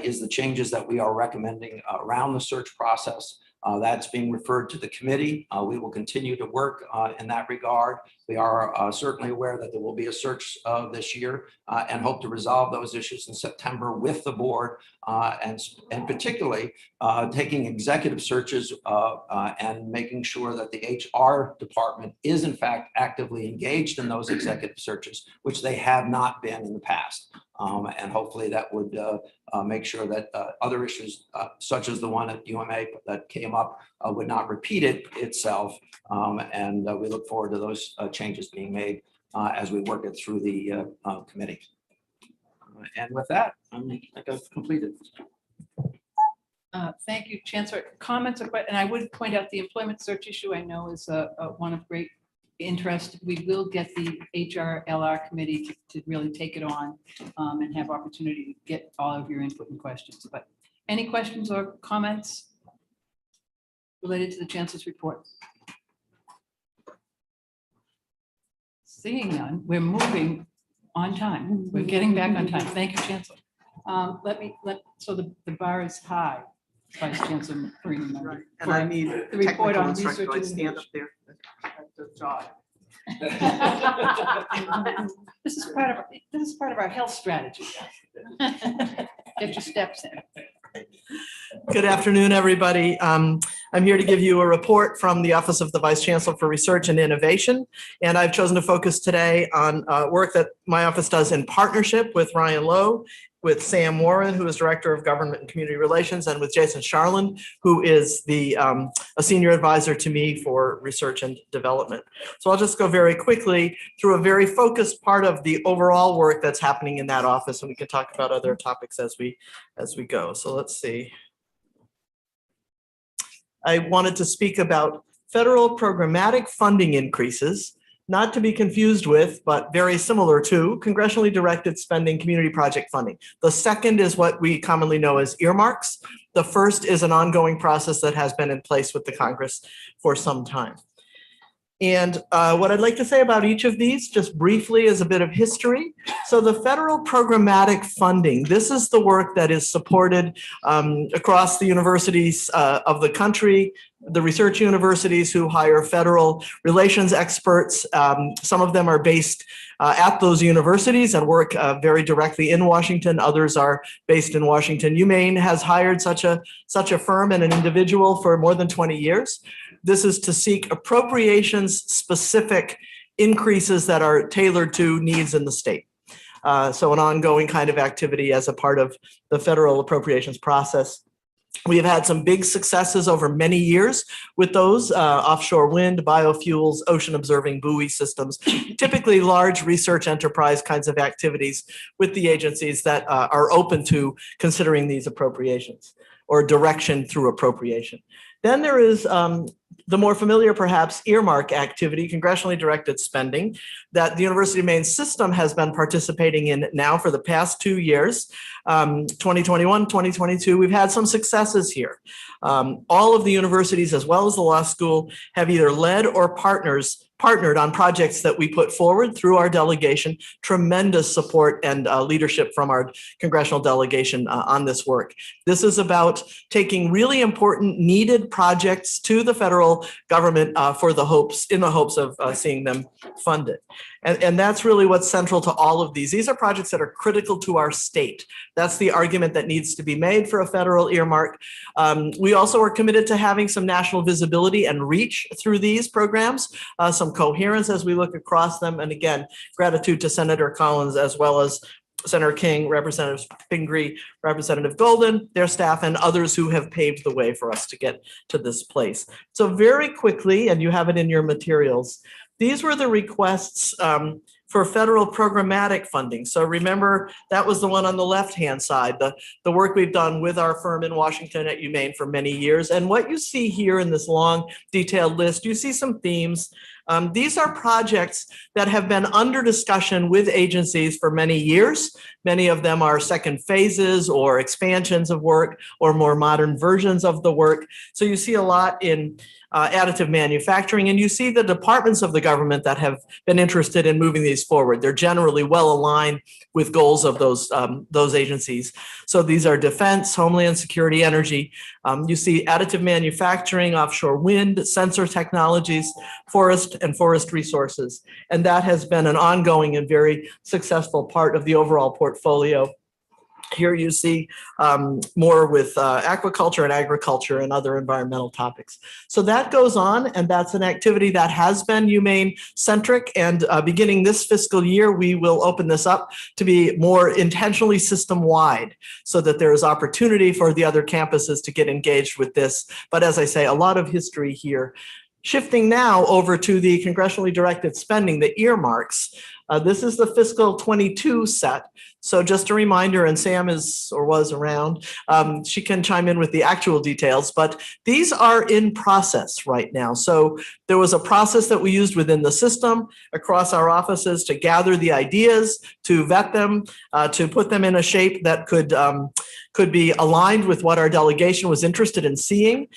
is the changes that we are recommending around the search process. That's being referred to the committee. We will continue to work in that regard. We are certainly aware that there will be a search this year and hope to resolve those issues in September with the board and particularly taking executive searches and making sure that the HR department is in fact actively engaged in those executive searches, which they have not been in the past. And hopefully that would make sure that other issues such as the one at UMA that came up would not repeat itself. And we look forward to those changes being made as we work it through the committee. And with that, I think I've completed. Thank you, Chancellor. Comments, and I would point out the employment search issue I know is one of great interest. We will get the HRLR committee to really take it on and have opportunity to get all of your input and questions. But any questions or comments related to the Chancellor's report? Seeing none, we're moving on time. We're getting back on time. Thank you, Chancellor. So the bar is high, Vice Chancellor Marina. Right. And I need the report technical on instruction. research Do I and stand up there? Good job. This is part of our health strategy. Get your steps in. Good afternoon, everybody. I'm here to give you a report from the Office of the Vice Chancellor for Research and Innovation. And I've chosen to focus today on work that my office does in partnership with Ryan Lowe, with Sam Warren, who is Director of Government and Community Relations, and with Jason Charlin, who is a senior advisor to me for research and development. So I'll just go very quickly through a very focused part of the overall work that's happening in that office, and we can talk about other topics as we go. So let's see. I wanted to speak about federal programmatic funding increases, not to be confused with, but very similar to congressionally directed spending community project funding. The second is what we commonly know as earmarks. The first is an ongoing process that has been in place with the Congress for some time. And what I'd like to say about each of these, just briefly, is a bit of history. So the federal programmatic funding, this is the work that is supported across the universities of the country, the research universities who hire federal relations experts. Some of them are based at those universities and work very directly in Washington. Others are based in Washington. UMaine has hired such a firm and an individual for more than 20 years. This is to seek appropriations specific increases that are tailored to needs in the state. So an ongoing kind of activity as a part of the federal appropriations process. We have had some big successes over many years with those offshore wind, biofuels, ocean observing buoy systems, typically large research enterprise kinds of activities with the agencies that are open to considering these appropriations or direction through appropriation. Then there is the more familiar, perhaps, earmark activity, congressionally directed spending, that the University of Maine system has been participating in now for the past 2 years, 2021, 2022. We've had some successes here. All of the universities, as well as the law school, have either led or partnered on projects that we put forward through our delegation. Tremendous support and leadership from our congressional delegation on this work. This is about taking really important needed projects to the federal government in the hopes of seeing them funded. And that's really what's central to all of these. These are projects that are critical to our state. That's the argument that needs to be made for a federal earmark. We also are committed to having some national visibility and reach through these programs, some coherence as we look across them. And again, gratitude to Senator Collins as well as Senator King, Representative Pingree, Representative Golden, their staff, and others who have paved the way for us to get to this place. So very quickly, and you have it in your materials, these were the requests for federal programmatic funding. So remember, that was the one on the left-hand side, the work we've done with our firm in Washington at UMaine for many years. And what you see here in this long, detailed list, you see some themes. These are projects that have been under discussion with agencies for many years. Many of them are second phases or expansions of work or more modern versions of the work. So you see a lot in additive manufacturing, and you see the departments of the government that have been interested in moving these forward. They're generally well aligned with goals of those agencies. So these are defense, homeland security, energy. You see additive manufacturing, offshore wind, sensor technologies, forest and forest resources. And that has been an ongoing and very successful part of the overall portfolio. Here you see more with aquaculture and agriculture and other environmental topics. So that goes on, and that's an activity that has been UMaine centric. And beginning this fiscal year, we will open this up to be more intentionally system wide so that there is opportunity for the other campuses to get engaged with this. But as I say, a lot of history here. Shifting now over to the congressionally directed spending, the earmarks. This is the fiscal 22 set. So just a reminder, and Sam is or was around, she can chime in with the actual details, but these are in process right now. So there was a process that we used within the system across our offices to gather the ideas, to vet them, to put them in a shape that could be aligned with what our delegation was interested in seeing.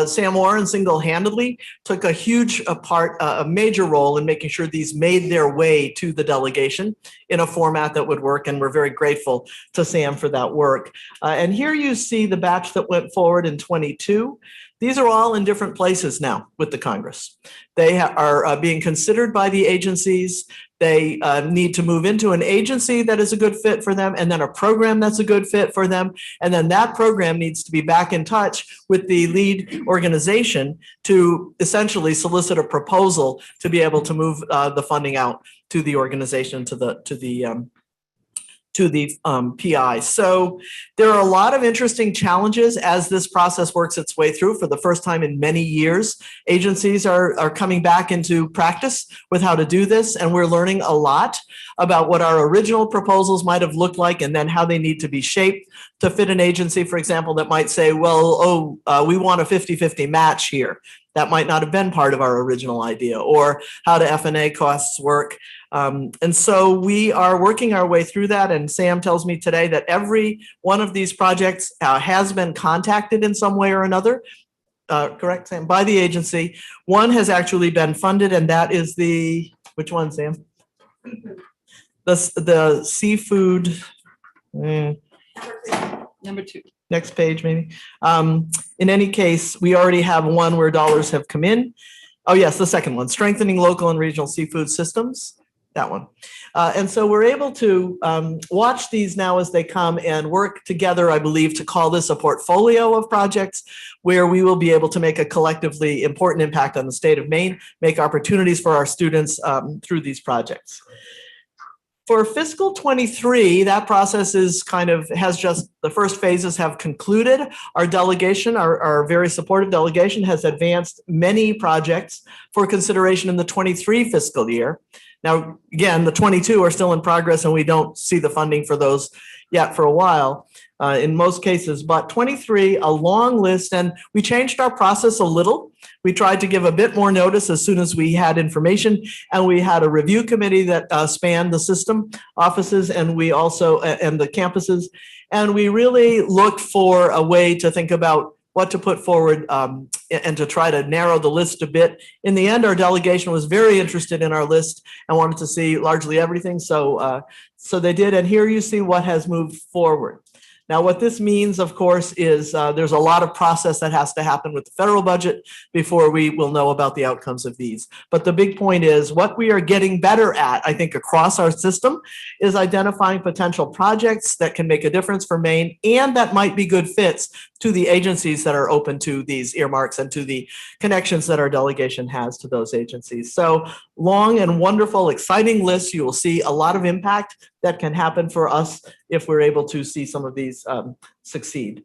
Sam Warren single-handedly took a huge a major role in making sure these made their way to the delegation in a format that would work, and we're very grateful to Sam for that work. And here you see the batch that went forward in 22. These are all in different places now with the Congress. They are being considered by the agencies. They need to move into an agency that is a good fit for them, and then a program that's a good fit for them. And then that program needs to be back in touch with the lead organization to essentially solicit a proposal to be able to move the funding out to the organization, to the PI. So there are a lot of interesting challenges as this process works its way through. For the first time in many years, agencies are coming back into practice with how to do this, and we're learning a lot about what our original proposals might have looked like and then how they need to be shaped to fit an agency, for example, that might say, well, we want a 50-50 match here. That might not have been part of our original idea, or how do F&A costs work. And so we are working our way through that. And Sam tells me today that every one of these projects has been contacted in some way or another, correct, Sam, by the agency. One has actually been funded, and that is which one, Sam? The seafood. Number 2. Next page, maybe. In any case, we already have one where dollars have come in. Oh, yes, the second one, strengthening local and regional seafood systems, that one. And so we're able to watch these now as they come and work together, I believe, to call this a portfolio of projects where we will be able to make a collectively important impact on the state of Maine, make opportunities for our students through these projects. For fiscal 23, that process is the first phases have concluded. Our delegation, our very supportive delegation, has advanced many projects for consideration in the 23 fiscal year. Now, again, the 22 are still in progress, and we don't see the funding for those yet for a while in most cases, but 23, a long list, and we changed our process a little. We tried to give a bit more notice as soon as we had information, and we had a review committee that spanned the system offices, and we also, and the campuses, and we really looked for a way to think about what to put forward and to try to narrow the list a bit. In the end, our delegation was very interested in our list and wanted to see largely everything. So they did. And here you see what has moved forward. Now, what this means, of course, is there's a lot of process that has to happen with the federal budget before we will know about the outcomes of these. But the big point is what we are getting better at, I think, across our system is identifying potential projects that can make a difference for Maine and that might be good fits to the agencies that are open to these earmarks and to the connections that our delegation has to those agencies. So long and wonderful, exciting list. You will see a lot of impact that can happen for us if we're able to see some of these succeed.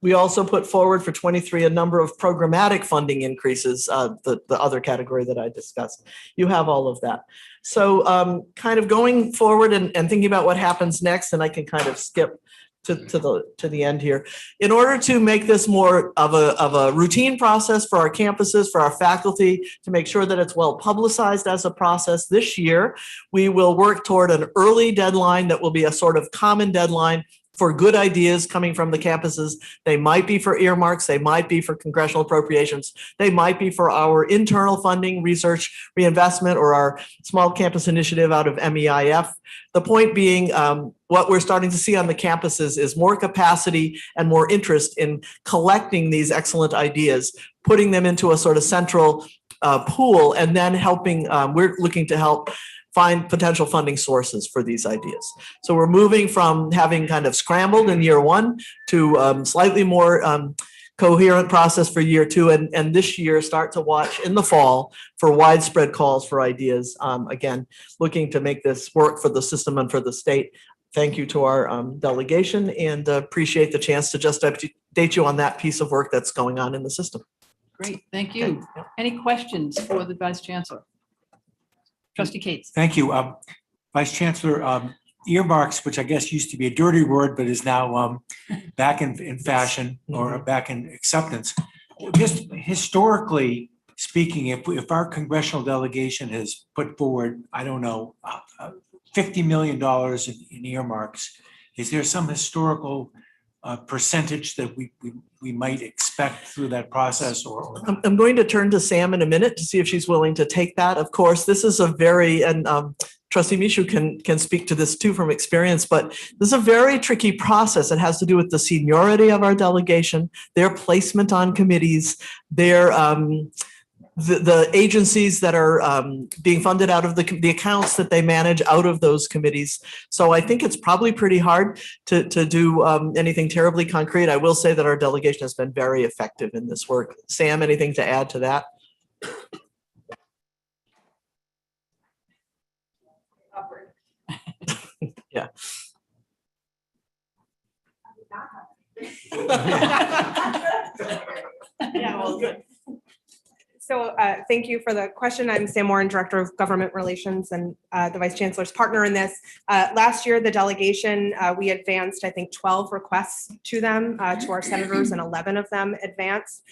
We also put forward for 23 a number of programmatic funding increases, the other category that I discussed. You have all of that. So kind of going forward and thinking about what happens next, and I can kind of skip to the end here. In order to make this more of a routine process for our campuses, for our faculty, to make sure that it's well publicized as a process this year, we will work toward an early deadline that will be a sort of common deadline for good ideas coming from the campuses. They might be for earmarks, they might be for congressional appropriations, they might be for our internal funding, research, reinvestment, or our small campus initiative out of MEIF. The point being, what we're starting to see on the campuses is more capacity and more interest in collecting these excellent ideas, putting them into a sort of central pool, and then helping, we're looking to help find potential funding sources for these ideas. So we're moving from having kind of scrambled in year one to slightly more coherent process for year two, and this year start to watch in the fall for widespread calls for ideas. Again, looking to make this work for the system and for the state. Thank you to our delegation, and appreciate the chance to just update you on that piece of work that's going on in the system. Great, thank you. Any questions for the Vice Chancellor? Trustee Cates. Thank you. Vice Chancellor, earmarks, which I guess used to be a dirty word, but is now back in fashion or back in acceptance. Just historically speaking, if our congressional delegation has put forward, I don't know, $50 million in earmarks, is there some historical percentage that we might expect through that process? Or I'm going to turn to Sam in a minute to see if she's willing to take that. Of course, this is a very, and Trustee Mishu can speak to this too from experience, but this is a very tricky process. It has to do with the seniority of our delegation, their placement on committees, their the agencies that are being funded out of the accounts that they manage out of those committees. So I think it's probably pretty hard to do anything terribly concrete. I will say that our delegation has been very effective in this work. Sam, anything to add to that? Yeah. Yeah, well, good. So thank you for the question. I'm Sam Warren, Director of Government Relations and the Vice Chancellor's partner in this. Last year, the delegation, we advanced, I think, 12 requests to them, to our senators, and 11 of them advanced,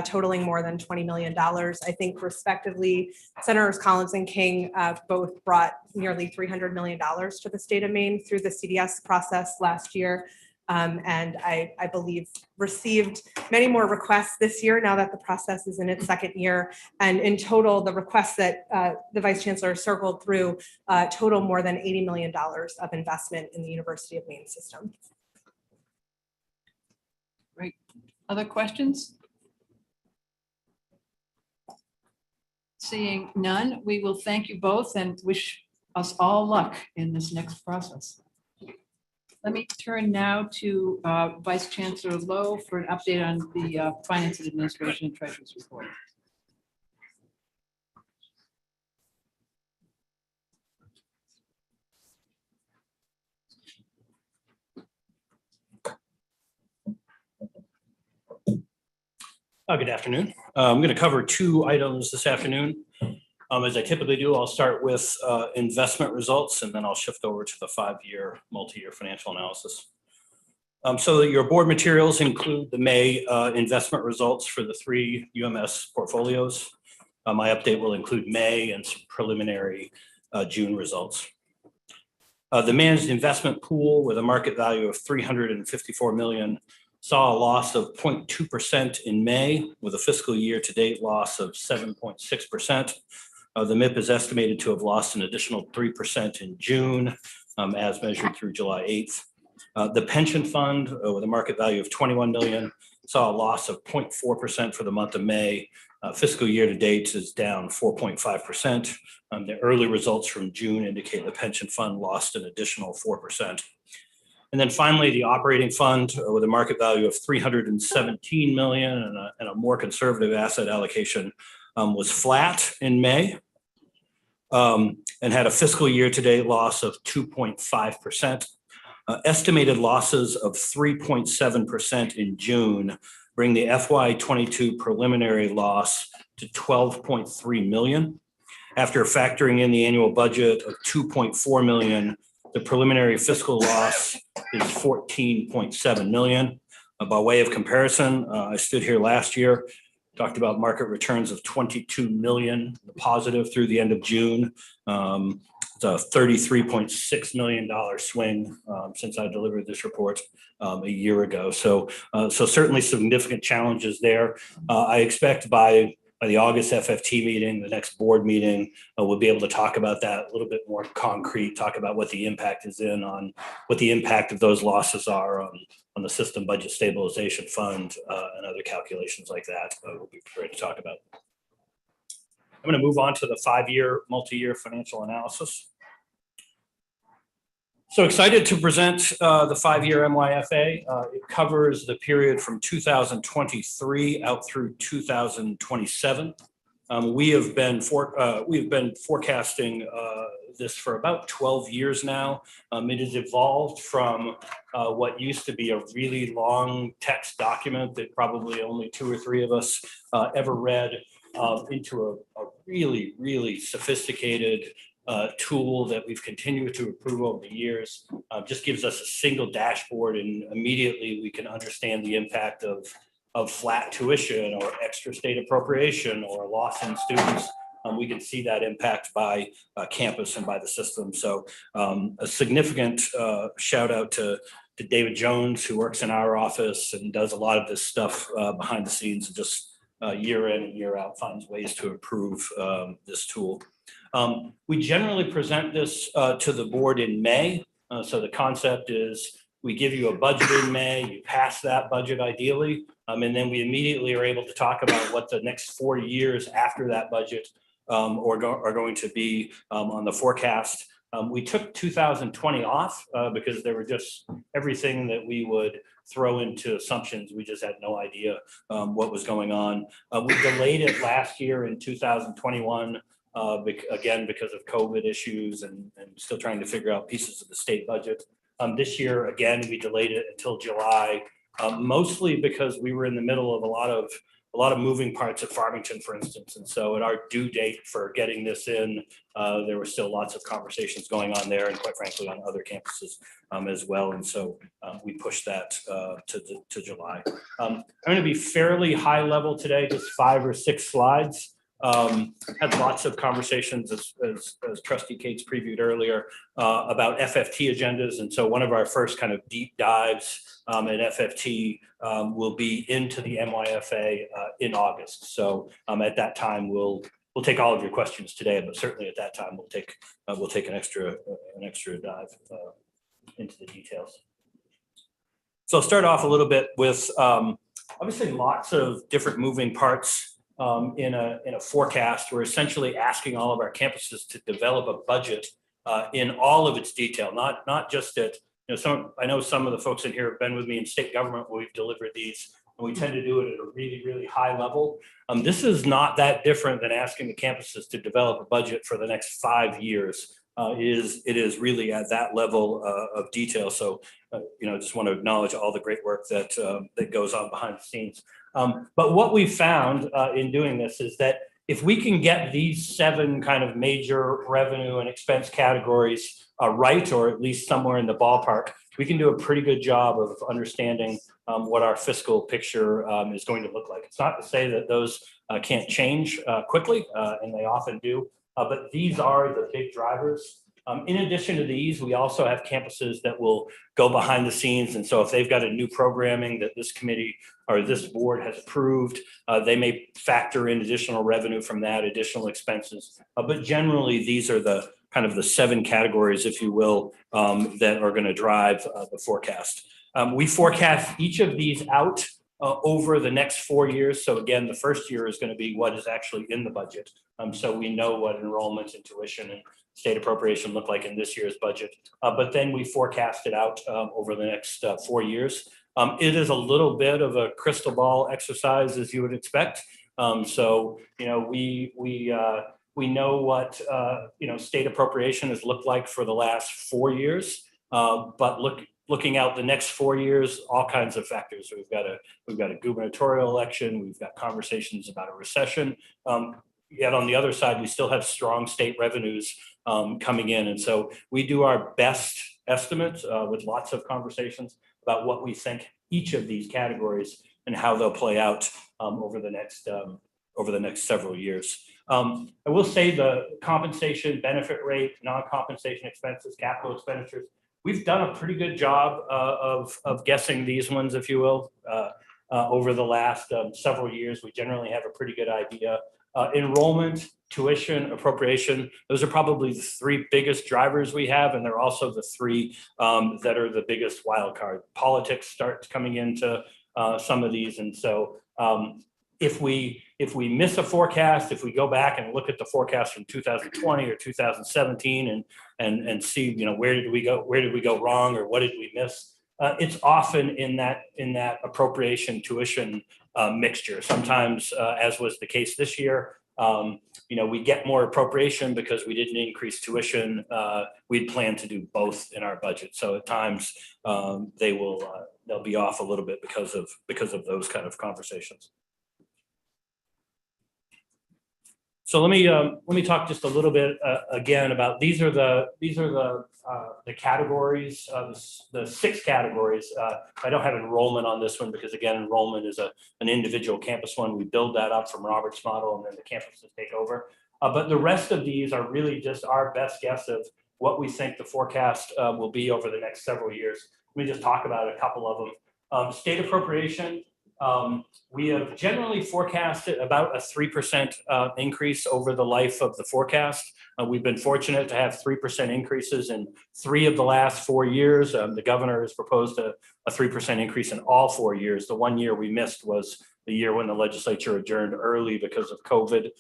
totaling more than $20 million. I think respectively, Senators Collins and King both brought nearly $300 million to the state of Maine through the CDS process last year. And I believe received many more requests this year now that the process is in its second year. And in total, the requests that the Vice Chancellor circled through total more than $80 million of investment in the University of Maine system. Great. Other questions? Seeing none, we will thank you both and wish us all luck in this next process. Let me turn now to Vice Chancellor Lowe for an update on the Finance and Administration and Treasurer's report. Good afternoon. I'm going to cover two items this afternoon. As I typically do, I'll start with investment results, and then I'll shift over to the 5-year, multi-year financial analysis. So your board materials include the May investment results for the 3 UMS portfolios. My update will include May and some preliminary June results. The managed investment pool with a market value of $354 million saw a loss of 0.2% in May, with a fiscal year to date loss of 7.6%. The MIP is estimated to have lost an additional 3% in June, as measured through July 8th. The pension fund with a market value of $21 million saw a loss of 0.4% for the month of May. Fiscal year to date is down 4.5%. The early results from June indicate the pension fund lost an additional 4%. And then finally, the operating fund with a market value of $317 million and a more conservative asset allocation was flat in May and had a fiscal year to date loss of 2.5%. Estimated losses of 3.7% in June bring the FY22 preliminary loss to $12.3 million. After factoring in the annual budget of $2.4 million, The preliminary fiscal loss is 14.7 million. By way of comparison, I stood here last year, talked about market returns of 22 million positive through the end of June. It's a $33.6 million swing since I delivered this report a year ago. So certainly significant challenges there. I expect by the August FFT meeting, the next board meeting, we'll be able to talk about that a little bit more concrete, talk about what the impact is on what the impact of those losses are on the system budget stabilization fund and other calculations like that. We'll be prepared to talk about. I'm going to move on to the 5-year multi-year financial analysis. So excited to present the 5-year MYFA. It covers the period from 2023 out through 2027. We have been forecasting this for about 12 years now. It has evolved from what used to be a really long text document that probably only 2 or 3 of us ever read into a really, really sophisticated tool that we've continued to improve over the years. Just gives us a single dashboard, and immediately we can understand the impact of flat tuition or extra state appropriation or loss in students. We can see that impact by campus and by the system. So a significant shout out to David Jones, who works in our office and does a lot of this stuff behind the scenes, and just year in and year out finds ways to improve this tool. We generally present this to the board in May. So the concept is we give you a budget in May, you pass that budget ideally, and then we immediately are able to talk about what the next 4 years after that budget are going to be on the forecast. We took 2020 off because there were just everything that we would throw into assumptions. We just had no idea what was going on. We delayed it last year in 2021. Again, because of COVID issues and still trying to figure out pieces of the state budget. This year, again, we delayed it until July, mostly because we were in the middle of a lot of moving parts at Farmington, for instance. And so at our due date for getting this in, there were still lots of conversations going on there, and quite frankly on other campuses as well. And so we pushed that to July. I'm going to be fairly high level today, just 5 or 6 slides. Had lots of conversations as Trustee Cates previewed earlier about FFT agendas. And so one of our first kind of deep dives at FFT will be into the MYFA in August. So at that time, we'll take all of your questions today, but certainly at that time, we'll take an extra dive into the details. So I'll start off a little bit with obviously lots of different moving parts in a forecast. We're essentially asking all of our campuses to develop a budget in all of its detail, not just at, I know some of the folks in here have been with me in state government where we've delivered these, and we tend to do it at a really, really high level. This is not that different than asking the campuses to develop a budget for the next 5 years. It is really at that level of detail. So, just want to acknowledge all the great work that goes on behind the scenes. But what we found in doing this is that if we can get these 7 kind of major revenue and expense categories right, or at least somewhere in the ballpark, we can do a pretty good job of understanding what our fiscal picture is going to look like. It's not to say that those can't change quickly, and they often do, but these are the big drivers. In addition to these, we also have campuses that will go behind the scenes. And so if they've got a new programming that this committee or this board has approved, they may factor in additional revenue from that, additional expenses. But generally, these are the kind of the 7 categories, if you will, that are going to drive the forecast. We forecast each of these out over the next 4 years. So again, the first year is going to be what is actually in the budget. So we know what enrollment and tuition and state appropriation look like in this year's budget. But then we forecast it out over the next 4 years. It is a little bit of a crystal ball exercise, as you would expect. So, we know what, state appropriation has looked like for the last 4 years, but looking out the next 4 years, all kinds of factors. So we've got a gubernatorial election. We've got conversations about a recession. yet on the other side, we still have strong state revenues coming in. And so we do our best estimates with lots of conversations about what we think each of these categories and how they'll play out over the next several years. I will say the compensation benefit rate, non-compensation expenses, capital expenditures, we've done a pretty good job of guessing these ones, if you will, over the last several years. We generally have a pretty good idea. Enrollment, tuition, appropriation, those are probably the three biggest drivers we have, and they're also the three that are the biggest wild card. Politics starts coming into some of these, and so if we miss a forecast, if we go back and look at the forecast from 2020 or 2017 and see, you know, where did we go wrong, or what did we miss? It's often in that appropriation tuition mixture. Sometimes, as was the case this year, you know, we get more appropriation because we didn't increase tuition. We'd planned to do both in our budget. So at times they'll be off a little bit because of those kind of conversations. So let me talk just a little bit again about these are the categories, the 6 categories. I don't have enrollment on this one because again, enrollment is an individual campus one. We build that up from Robert's model and then the campuses take over. But the rest of these are really just our best guess of what we think the forecast will be over the next several years. Let me just talk about a couple of them. State appropriation. We have generally forecasted about a 3% increase over the life of the forecast. We've been fortunate to have 3% increases in 3 of the last 4 years. The governor has proposed a 3% increase in all 4 years. The 1 year we missed was the year when the legislature adjourned early because of COVID.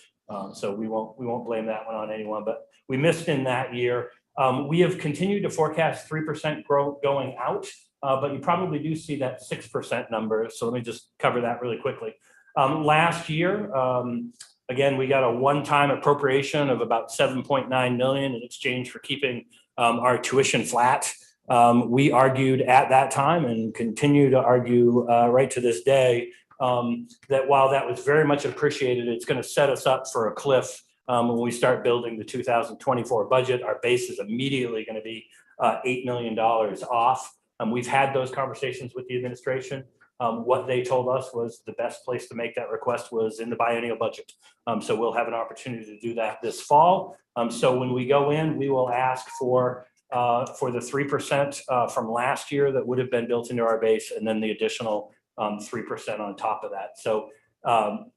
So we won't blame that one on anyone, but we missed in that year. We have continued to forecast 3% growth going out. But you probably do see that 6% number. So let me just cover that really quickly. Last year, again, we got a one-time appropriation of about $7.9 million in exchange for keeping our tuition flat. We argued at that time and continue to argue right to this day that while that was very much appreciated, it's going to set us up for a cliff when we start building the 2024 budget. Our base is immediately going to be $8 million off. We've had those conversations with the administration. What they told us was the best place to make that request was in the biennial budget. So we'll have an opportunity to do that this fall. So when we go in, we will ask for the 3% from last year that would have been built into our base, and then the additional 3% on top of that. So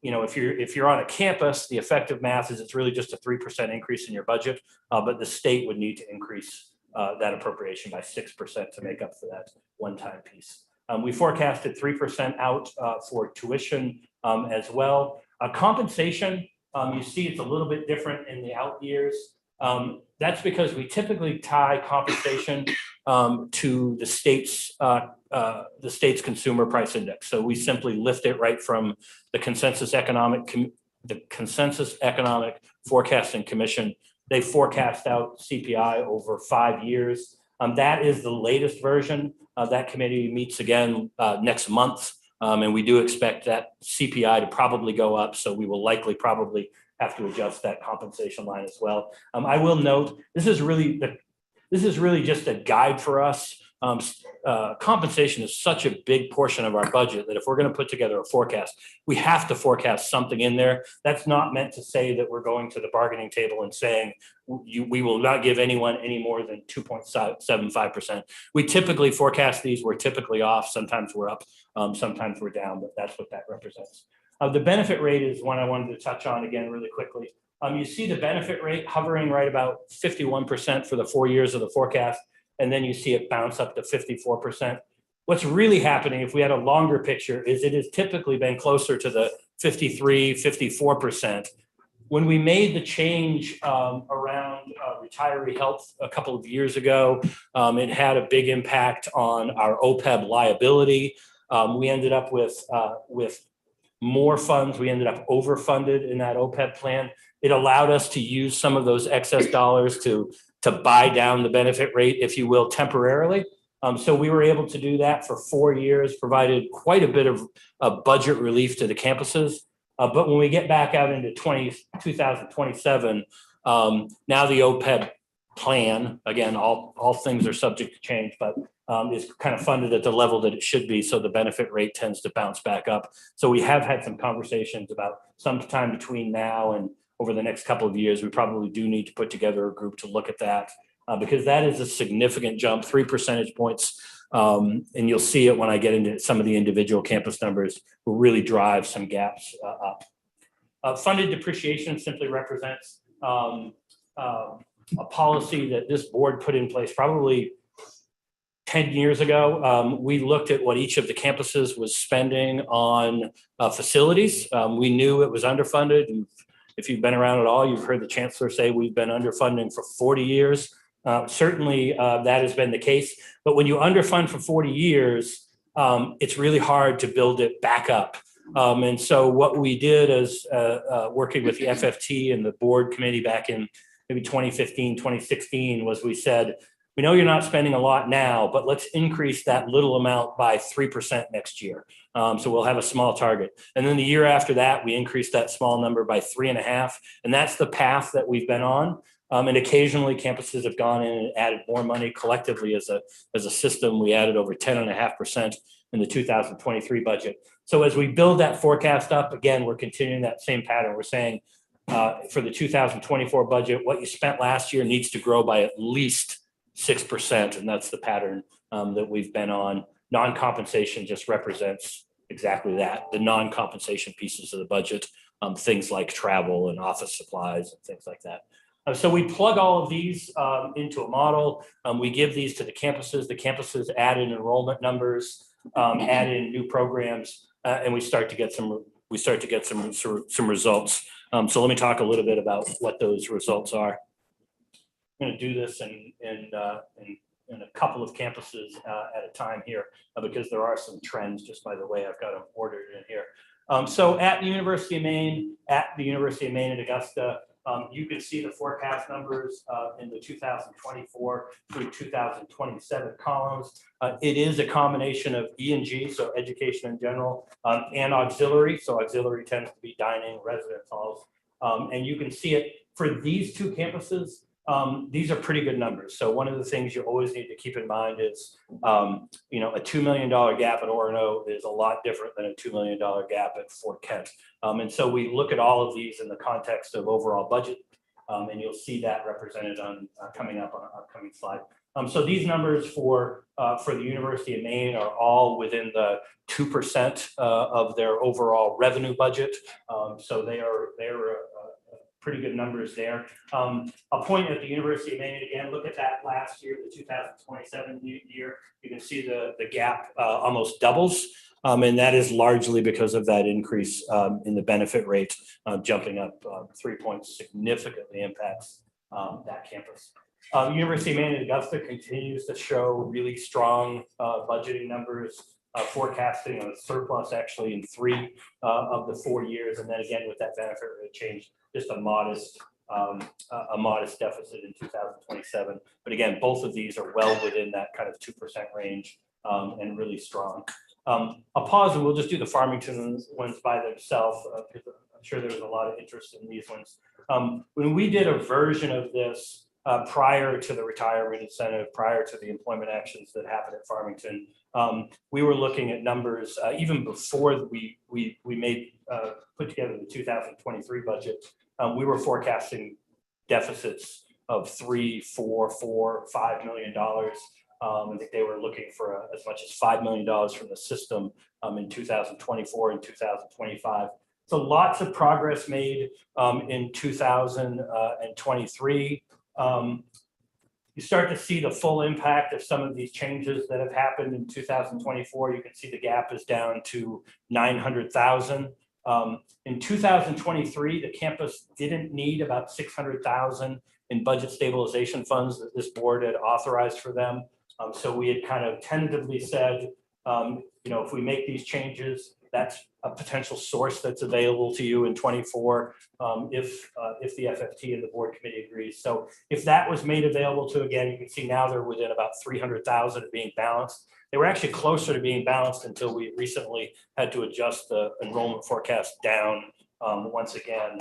you know, if you're on a campus, the effective math is it's really just a 3% increase in your budget, but the state would need to increase that appropriation by 6% to make up for that one-time piece. We forecasted 3% out for tuition as well. Compensation, you see it's a little bit different in the out years. That's because we typically tie compensation to the state's consumer price index. So we simply lift it right from the Consensus Economic Forecasting Commission. They forecast out CPI over 5 years. That is the latest version. That committee meets again next month, and we do expect that CPI to probably go up. So we will likely probably have to adjust that compensation line as well. I will note this is really just a guide for us. Compensation is such a big portion of our budget that if we're going to put together a forecast, we have to forecast something in there. That's not meant to say that we're going to the bargaining table and saying we will not give anyone any more than 2.75%. We typically forecast these. We're typically off. Sometimes we're up, sometimes we're down, but that's what that represents. The benefit rate is one I wanted to touch on again really quickly. You see the benefit rate hovering right about 51% for the 4 years of the forecast, and then you see it bounce up to 54%. What's really happening, if we had a longer picture, is it has typically been closer to the 53, 54%. When we made the change around retiree health a couple of years ago, it had a big impact on our OPEB liability. We ended up with more funds. We ended up overfunded in that OPEB plan. It allowed us to use some of those excess dollars to buy down the benefit rate, if you will, temporarily. So we were able to do that for 4 years, provided quite a bit of budget relief to the campuses. But when we get back out into 2027, now the OPEB plan, again, all things are subject to change, but is kind of funded at the level that it should be. So the benefit rate tends to bounce back up. So we have had some conversations about sometime between now and over the next couple of years, we probably do need to put together a group to look at that because that is a significant jump, 3 percentage points. And you'll see it when I get into some of the individual campus numbers will really drive some gaps up. Funded depreciation simply represents a policy that this board put in place probably 10 years ago. We looked at what each of the campuses was spending on facilities. We knew it was underfunded. If you've been around at all, you've heard the chancellor say we've been underfunding for 40 years. Certainly that has been the case. But when you underfund for 40 years, it's really hard to build it back up. And so what we did as working with the FFT and the board committee back in maybe 2015, 2016 was we said, we know you're not spending a lot now, but let's increase that little amount by 3% next year. So we'll have a small target. And then the year after that, we increased that small number by 3.5. And that's the path that we've been on. And occasionally campuses have gone in and added more money collectively as a system. We added over 10.5% in the 2023 budget. So as we build that forecast up, again, we're continuing that same pattern. We're saying for the 2024 budget, what you spent last year needs to grow by at least 6%. And that's the pattern that we've been on. Non-compensation just represents exactly that, the non-compensation pieces of the budget, things like travel and office supplies and things like that. So we plug all of these into a model. We give these to the campuses. The campuses add in enrollment numbers, add in new programs, and we start to get some results. So let me talk a little bit about what those results are. I'm going to do this in a couple of campuses at a time here because there are some trends just by the way I've got them ordered in here. So at the University of Maine at Augusta, you can see the forecast numbers in the 2024 through 2027 columns. It is a combination of E&G, so education in general, and auxiliary. So auxiliary tends to be dining, residence halls. And you can see it for these two campuses. These are pretty good numbers. So one of the things you always need to keep in mind is, a $2 million gap at Orono is a lot different than a $2 million gap at Fort Kent. And so we look at all of these in the context of overall budget, and you'll see that represented on coming up on an upcoming slide. So these numbers for the University of Maine are all within the 2% of their overall revenue budget. So they're pretty good numbers there. I'll point at the University of Maine again, look at that last year, the 2027 year. You can see the gap almost doubles. And that is largely because of that increase in the benefit rate jumping up 3 points significantly impacts that campus. University of Maine at Augusta continues to show really strong budgeting numbers, forecasting a surplus actually in 3 of the 4 years. And then again, with that benefit rate change, just a modest deficit in 2027. But again, both of these are well within that kind of 2% range and really strong. I'll pause and we'll just do the Farmington ones by themselves because I'm sure there was a lot of interest in these ones. When we did a version of this prior to the retirement incentive, prior to the employment actions that happened at Farmington, we were looking at numbers even before we put together the 2023 budget. We were forecasting deficits of $3, $4, $5 million. I think they were looking for as much as $5 million from the system in 2024 and 2025. So lots of progress made in 2023. You start to see the full impact of some of these changes that have happened in 2024. You can see the gap is down to 900,000. In 2023, the campus didn't need about 600,000 in budget stabilization funds that this board had authorized for them. So we had kind of tentatively said, if we make these changes, that's a potential source that's available to you in 24 if the FFT and the board committee agrees. So if that was made available to, again, you can see now they're within about 300,000 of being balanced. They were actually closer to being balanced until we recently had to adjust the enrollment forecast down once again.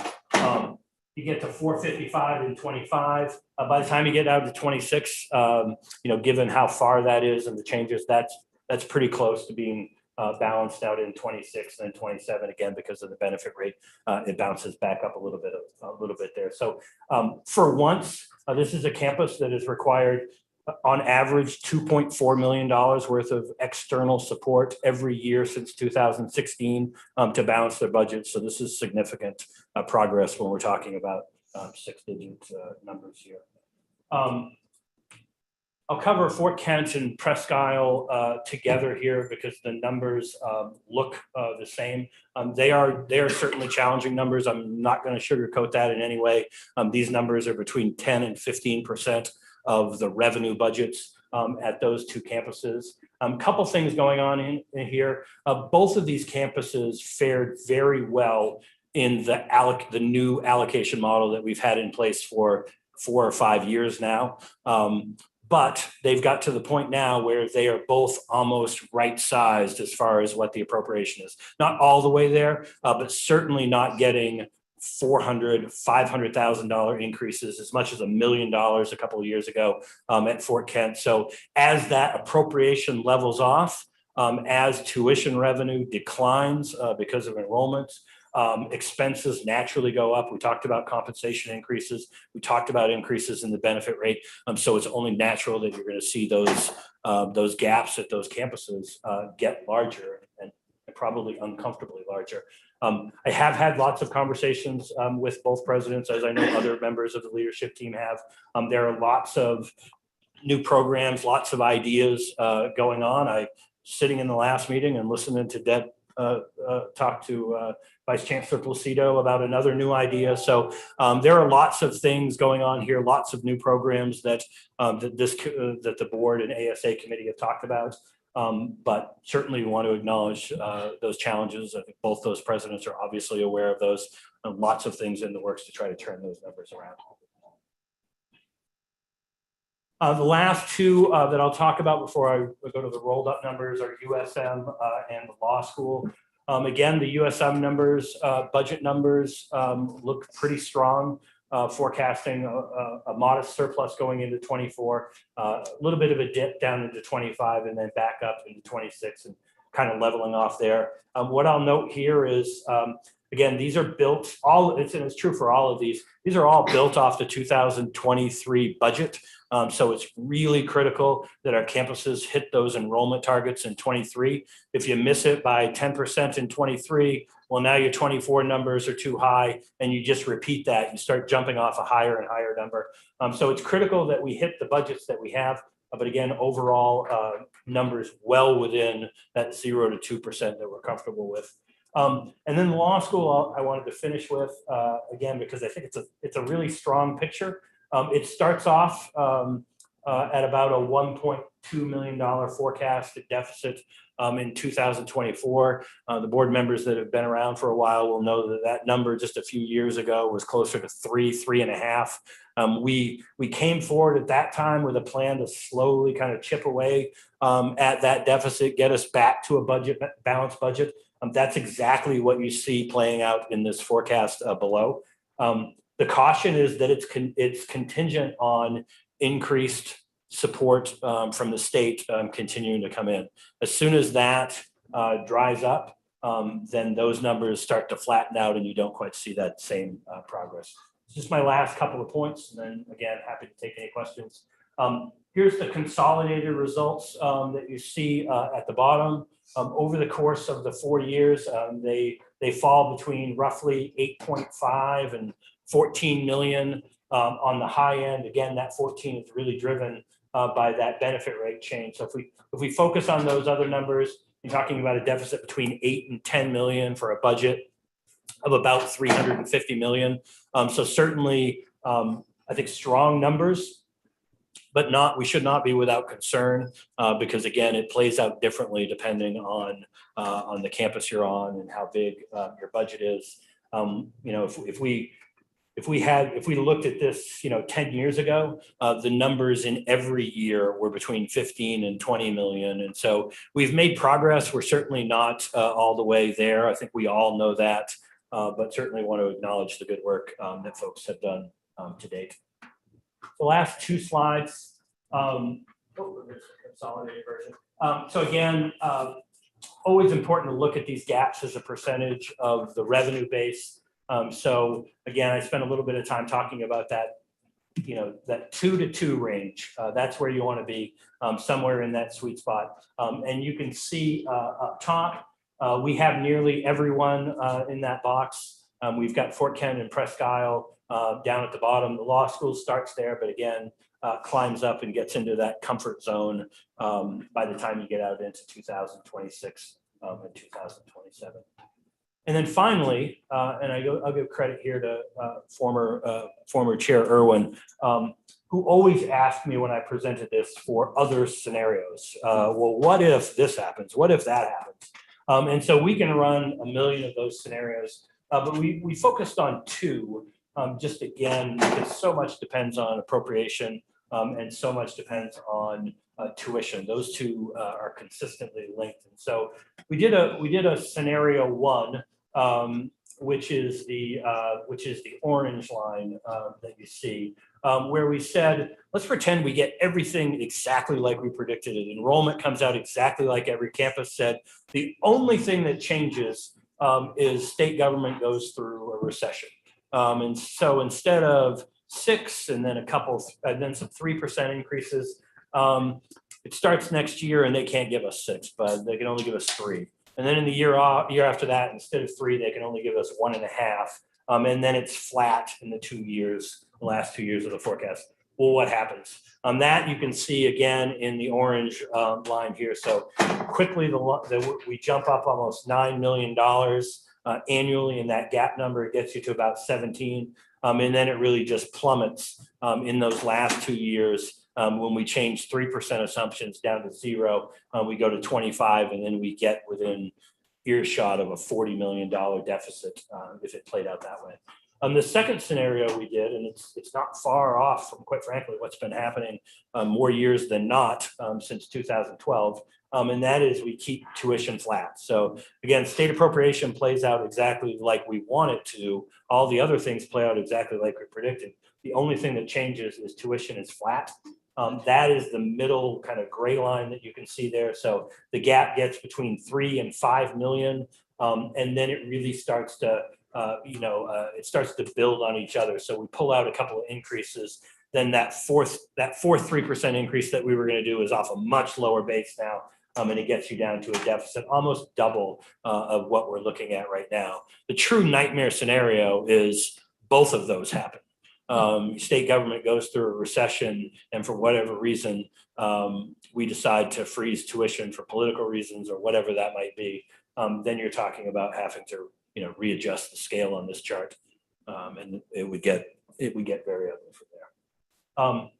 You get to 455 and 25. By the time you get out to 26, given how far that is and the changes, that's pretty close to being balanced out in 26 and then 27 again because of the benefit rate. It bounces back up a little bit there. So for once, this is a campus that has required on average $2.4 million worth of external support every year since 2016 to balance their budget. So this is significant progress when we're talking about 6-digit numbers here. I'll cover Fort Kent and Presque Isle together here because the numbers look the same. They are certainly challenging numbers. I'm not going to sugarcoat that in any way. These numbers are between 10 and 15% of the revenue budgets at those two campuses. Couple things going on in here. Both of these campuses fared very well in the new allocation model that we've had in place for 4 or 5 years now. But they've got to the point now where they are both almost right-sized as far as what the appropriation is. Not all the way there, but certainly not getting $400,000, $500,000 increases, as much as $1 million a couple of years ago at Fort Kent. So as that appropriation levels off, as tuition revenue declines because of enrollments, expenses naturally go up. We talked about compensation increases. We talked about increases in the benefit rate. So it's only natural that you're going to see those gaps at those campuses get larger and probably uncomfortably larger. I have had lots of conversations with both presidents, as I know other members of the leadership team have. There are lots of new programs, lots of ideas going on. Sitting in the last meeting and listening to Deb talk to Vice Chancellor Placido about another new idea. So there are lots of things going on here, lots of new programs that the board and ASA committee have talked about. But certainly we want to acknowledge those challenges. I think both those presidents are obviously aware of those. Lots of things in the works to try to turn those numbers around. The last two that I'll talk about before I go to the rolled up numbers are USM and the law school. Again, the USM numbers, budget numbers look pretty strong, forecasting a modest surplus going into 24, a little bit of a dip down into 25 and then back up into 26 and kind of leveling off there. What I'll note here is, again, these are built, it's true for all of these are all built off the 2023 budget. So it's really critical that our campuses hit those enrollment targets in 23. If you miss it by 10% in 23, well, now your 24 numbers are too high and you just repeat that. You start jumping off a higher and higher number. So it's critical that we hit the budgets that we have. But again, overall numbers well within that 0 to 2% that we're comfortable with. And then the law school I wanted to finish with, again, because I think it's a really strong picture. It starts off at about a $1.2 million forecasted deficit in 2024. The board members that have been around for a while will know that number just a few years ago was closer to 3.5. We came forward at that time with a plan to slowly kind of chip away at that deficit, get us back to a balanced budget. That's exactly what you see playing out in this forecast below. The caution is that it's contingent on increased support from the state continuing to come in. As soon as that dries up, then those numbers start to flatten out and you don't quite see that same progress. It's just my last couple of points, and then again, happy to take any questions. Here's the consolidated results that you see at the bottom. Over the course of the 4 years, they fall between roughly 8.5 and 14 million on the high end. Again, that 14 is really driven by that benefit rate change. So if we focus on those other numbers, you're talking about a deficit between 8 and 10 million for a budget of about 350 million. So certainly, I think strong numbers, but we should not be without concern because again, it plays out differently depending on the campus you're on and how big your budget is. If we looked at this, 10 years ago, the numbers in every year were between 15 and 20 million. And so we've made progress. We're certainly not all the way there. I think we all know that. but certainly want to acknowledge the good work that folks have done to date. The last two slides. There's a consolidated version. So again, always important to look at these gaps as a percentage of the revenue base. So again, I spent a little bit of time talking about that, that 2 to 2 range. That's where you want to be, somewhere in that sweet spot. And you can see up top, we have nearly everyone in that box. We've got Fort Kent and Presque Isle down at the bottom. The law school starts there, but again, climbs up and gets into that comfort zone by the time you get out into 2026 and 2027. And then finally, and I'll give credit here to former Chair Irwin, who always asked me when I presented this for other scenarios. Well, what if this happens? What if that happens? And so we can run a million of those scenarios, but we focused on 2, just again, because so much depends on appropriation and so much depends on tuition. Those 2 are consistently linked. And so we did a scenario 1, which is the orange line that you see, where we said, let's pretend we get everything exactly like we predicted it. Enrollment comes out exactly like every campus said. The only thing that changes is state government goes through a recession. And so instead of 6 and then and then some 3% increases, it starts next year and they can't give us 6, but they can only give us 3. And then in the year after that, instead of 3, they can only give us 1.5. And then it's flat in the last 2 years of the forecast. Well, what happens? That you can see again in the orange line here. So quickly, we jump up almost $9 million annually, and that gap number gets you to about 17. And then it really just plummets in those last 2 years. When we change 3% assumptions down to 0, we go to 25, and then we get within earshot of a $40 million deficit if it played out that way. The second scenario we did, and it's not far off from, quite frankly, what's been happening more years than not since 2012, and that is we keep tuition flat. So again, state appropriation plays out exactly like we want it to. All the other things play out exactly like we predicted. The only thing that changes is tuition is flat. That is the middle kind of gray line that you can see there. So the gap gets between 3 and 5 million, and then it really starts to it starts to build on each other. So we pull out a couple of increases, then that fourth 3% increase that we were going to do is off a much lower base now, and it gets you down to a deficit almost double of what we're looking at right now. The true nightmare scenario is both of those happen. State government goes through a recession, and for whatever reason, we decide to freeze tuition for political reasons or whatever that might be. Then you're talking about having to readjust the scale on this chart, and it would get very ugly from there.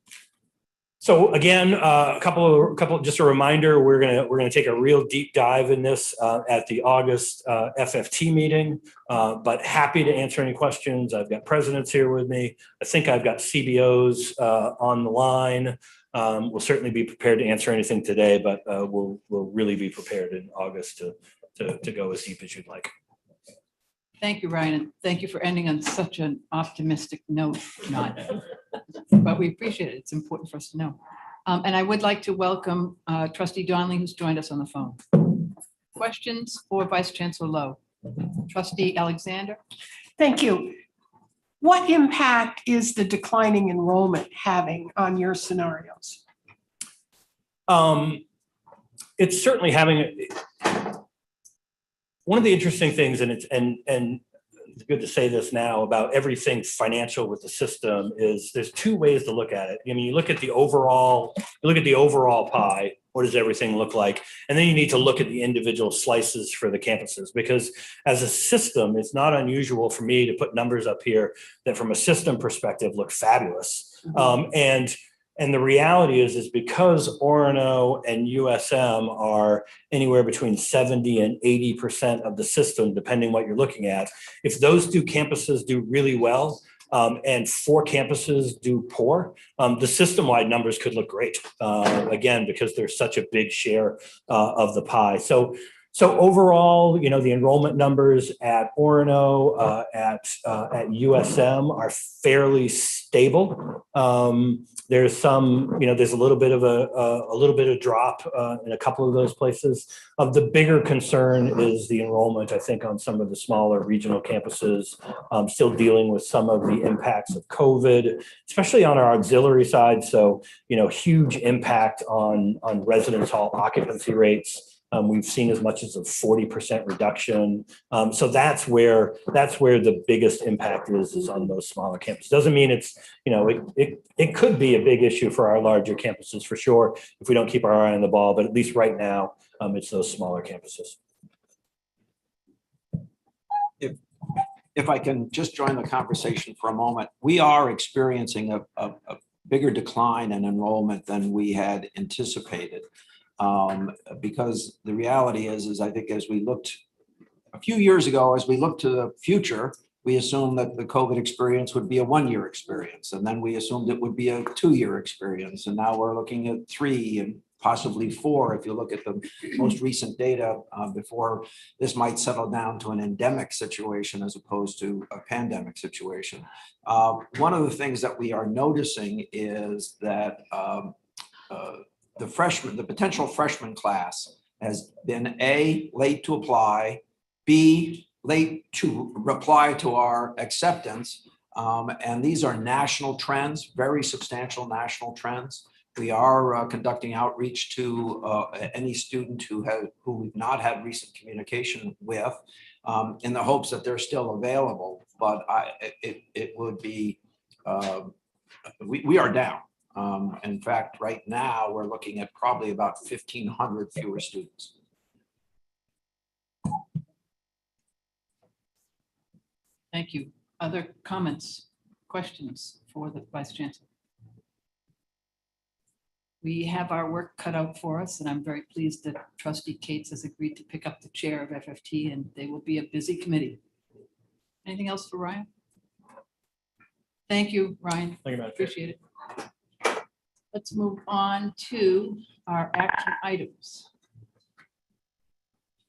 So again, a couple. Just a reminder, we're gonna take a real deep dive in this at the August FFT meeting. But happy to answer any questions. I've got presidents here with me. I think I've got CBOs on the line. We'll certainly be prepared to answer anything today, but we'll really be prepared in August to go as deep as you'd like. Thank you, Ryan, and thank you for ending on such an optimistic note. But we appreciate it. It's important for us to know. And I would like to welcome Trustee Donnelly, who's joined us on the phone. Questions for Vice Chancellor Lowe? Trustee Alexander? Thank you. What impact is the declining enrollment having on your scenarios? It's certainly having one of the interesting things, and it's good to say this now about everything financial with the system, is there's 2 ways to look at it. I mean, you look at the overall pie. What does everything look like? And then you need to look at the individual slices for the campuses, because as a system, it's not unusual for me to put numbers up here that from a system perspective look fabulous. And the reality is because Orono and USM are anywhere between 70 and 80% of the system, depending what you're looking at, if those 2 campuses do really well, and 4 campuses do poor, the system-wide numbers could look great, again, because there's such a big share of the pie. So So overall, the enrollment numbers at Orono, at USM are fairly stable. There's some, there's a little bit of drop in a couple of those places. The bigger concern is the enrollment, I think, on some of the smaller regional campuses, still dealing with some of the impacts of COVID, especially on our auxiliary side. So, huge impact on residence hall occupancy rates. We've seen as much as a 40% reduction. So that's where the biggest impact is on those smaller campuses. Doesn't mean it's, it could be a big issue for our larger campuses for sure if we don't keep our eye on the ball, but at least right now, it's those smaller campuses. If I can just join the conversation for a moment, we are experiencing a bigger decline in enrollment than we had anticipated. Because the reality is I think as we looked a few years ago, as we looked to the future, we assumed that the COVID experience would be a 1-year experience. And then we assumed it would be a 2-year experience. And now we're looking at 3 and possibly 4. If you look at the most recent data before this might settle down to an endemic situation as opposed to a pandemic situation. One of the things that we are noticing is that the potential freshman class has been A, late to apply, B, late to reply to our acceptance. And these are national trends, very substantial national trends. We are conducting outreach to any student who we've not had recent communication with in the hopes that they're still available. But it would be, we are down. In fact, right now, we're looking at probably about 1,500 fewer students. Thank you. Other comments, questions for the Vice Chancellor? We have our work cut out for us, and I'm very pleased that Trustee Cates has agreed to pick up the chair of FFT, and they will be a busy committee. Anything else for Ryan? Thank you, Ryan. Thank you, Madam Chair. Appreciate it. Let's move on to our action items.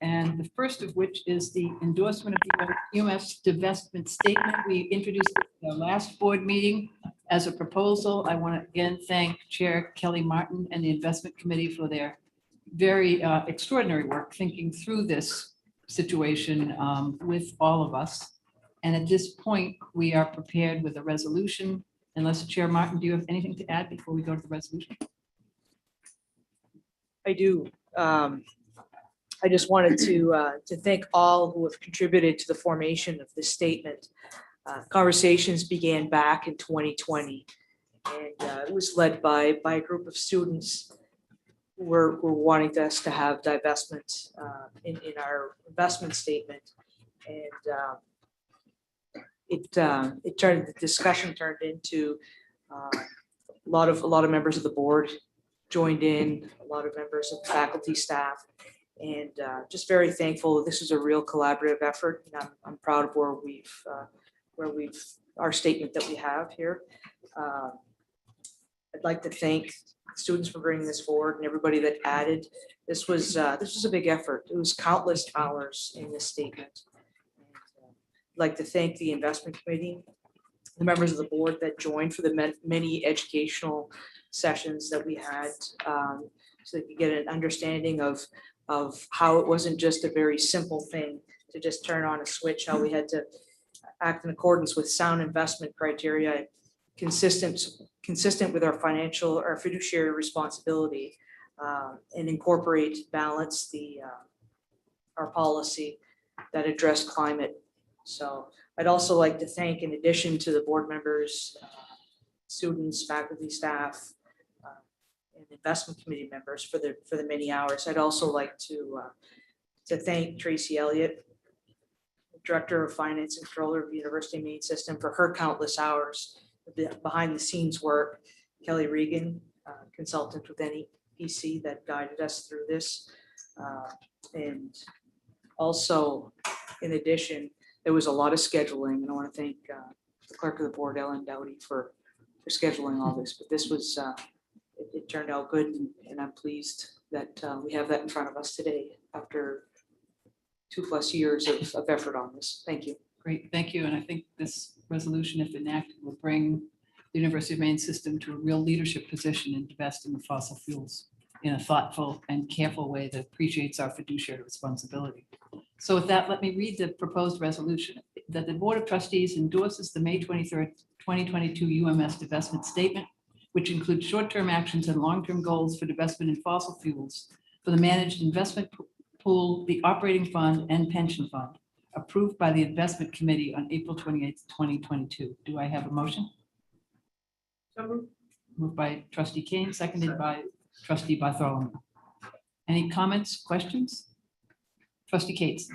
And the first of which is the endorsement of the UMS divestment statement. We introduced it at our last board meeting as a proposal. I want to again thank Chair Kelly Martin and the investment committee for their very extraordinary work thinking through this situation with all of us. And at this point, we are prepared with a resolution. Unless Chair Martin, do you have anything to add before we go to the resolution? I do. I just wanted to thank all who have contributed to the formation of this statement. Conversations began back in 2020, and it was led by a group of students who were wanting us to have divestment in our investment statement, and the discussion turned into a lot of members of the board joined in, a lot of members of faculty, staff, and just very thankful. This is a real collaborative effort, and I'm proud of where our statement that we have here. I'd like to thank students for bringing this forward and everybody that added. This was a big effort. It was countless hours in this statement. I'd like to thank the investment committee, the members of the board that joined for the many educational sessions that we had, so they could get an understanding of how it wasn't just a very simple thing to just turn on a switch, how we had to act in accordance with sound investment criteria, consistent with our fiduciary responsibility, and incorporate, balance our policy that addressed climate. So I'd also like to thank, in addition to the board members, students, faculty, staff, and investment committee members for the many hours. I'd also like to thank Tracy Elliott, Director of Finance and Controller of the University of Maine System, for her countless hours of behind the scenes work. Kelly Regan, consultant with NEPC, that guided us through this. And also, in addition, there was a lot of scheduling, and I want to thank the clerk of the board, Ellen Dowdy, for scheduling all this. But this was, it turned out good, and I'm pleased that we have that in front of us today after 2+ years of effort on this. Thank you. Great, thank you. And I think this resolution, if enacted, will bring the University of Maine system to a real leadership position in divesting of fossil fuels in a thoughtful and careful way that appreciates our fiduciary responsibility. So with that, let me read the proposed resolution that the Board of Trustees endorses the May 23rd, 2022 UMS divestment statement, which includes short-term actions and long-term goals for divestment in fossil fuels for the managed investment pool, the operating fund, and pension fund, approved by the Investment Committee on April 28th, 2022. Do I have a motion? Moved by Trustee Kane, seconded by Trustee Bartholomew. Any comments, questions? Trustee Cates.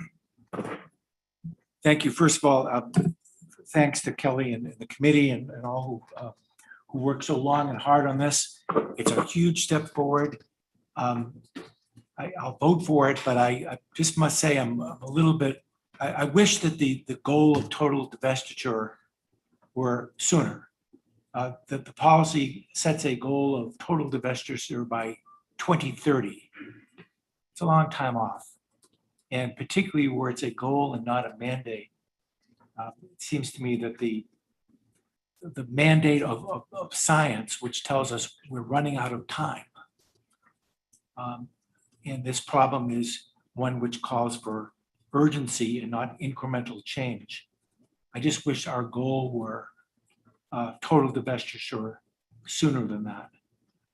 Thank you. First of all, thanks to Kelly and the committee and all who worked so long and hard on this. It's a huge step forward. I'll vote for it, but I just must say I'm a little bit, I wish that the goal of total divestiture were sooner. That the policy sets a goal of total divestiture by 2030. It's a long time off. And particularly where it's a goal and not a mandate. It seems to me that the mandate of science, which tells us we're running out of time. And this problem is one which calls for urgency and not incremental change. I just wish our goal were total divestiture sooner than that.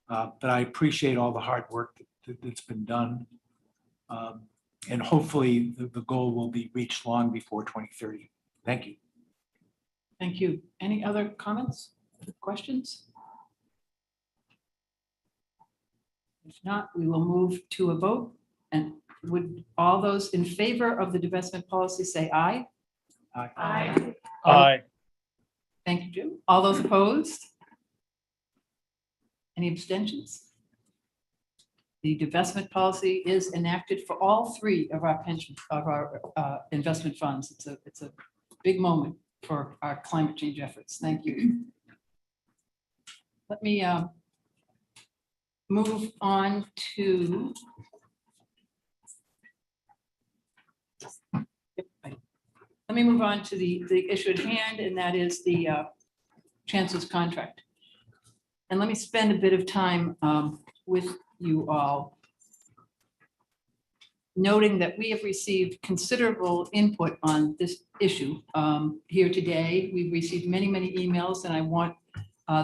But I appreciate all the hard work that's been done. And hopefully the goal will be reached long before 2030. Thank you. Thank you. Any other comments, questions? If not, we will move to a vote. And would all those in favor of the divestment policy say aye? Aye. Aye. Aye. Thank you, Jim. All those opposed? Any abstentions? The divestment policy is enacted for all three of our pension, of our investment funds. It's a big moment for our climate change efforts. Thank you. Let me move on to the issue at hand, and that is the Chancellor's contract. And let me spend a bit of time with you all, noting that we have received considerable input on this issue here today. We've received many, many emails, and I want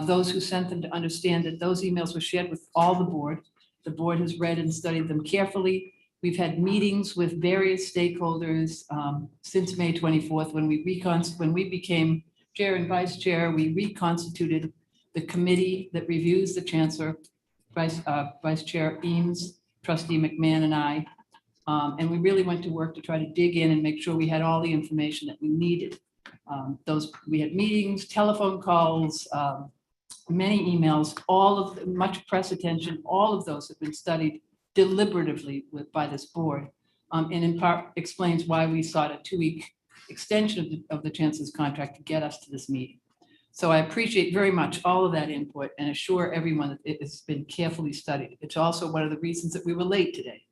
those who sent them to understand that those emails were shared with all the board. The board has read and studied them carefully. We've had meetings with various stakeholders since May 24th, when we became chair and vice chair. We reconstituted the committee that reviews the Chancellor, Vice Chair Eames, Trustee McMahon, and I. And we really went to work to try to dig in and make sure we had all the information that we needed. We had meetings, telephone calls, many emails, much press attention. All of those have been studied deliberatively by this board, and in part explains why we sought a 2-week extension of the Chancellor's contract to get us to this meeting. So I appreciate very much all of that input and assure everyone that it has been carefully studied. It's also one of the reasons that we were late today,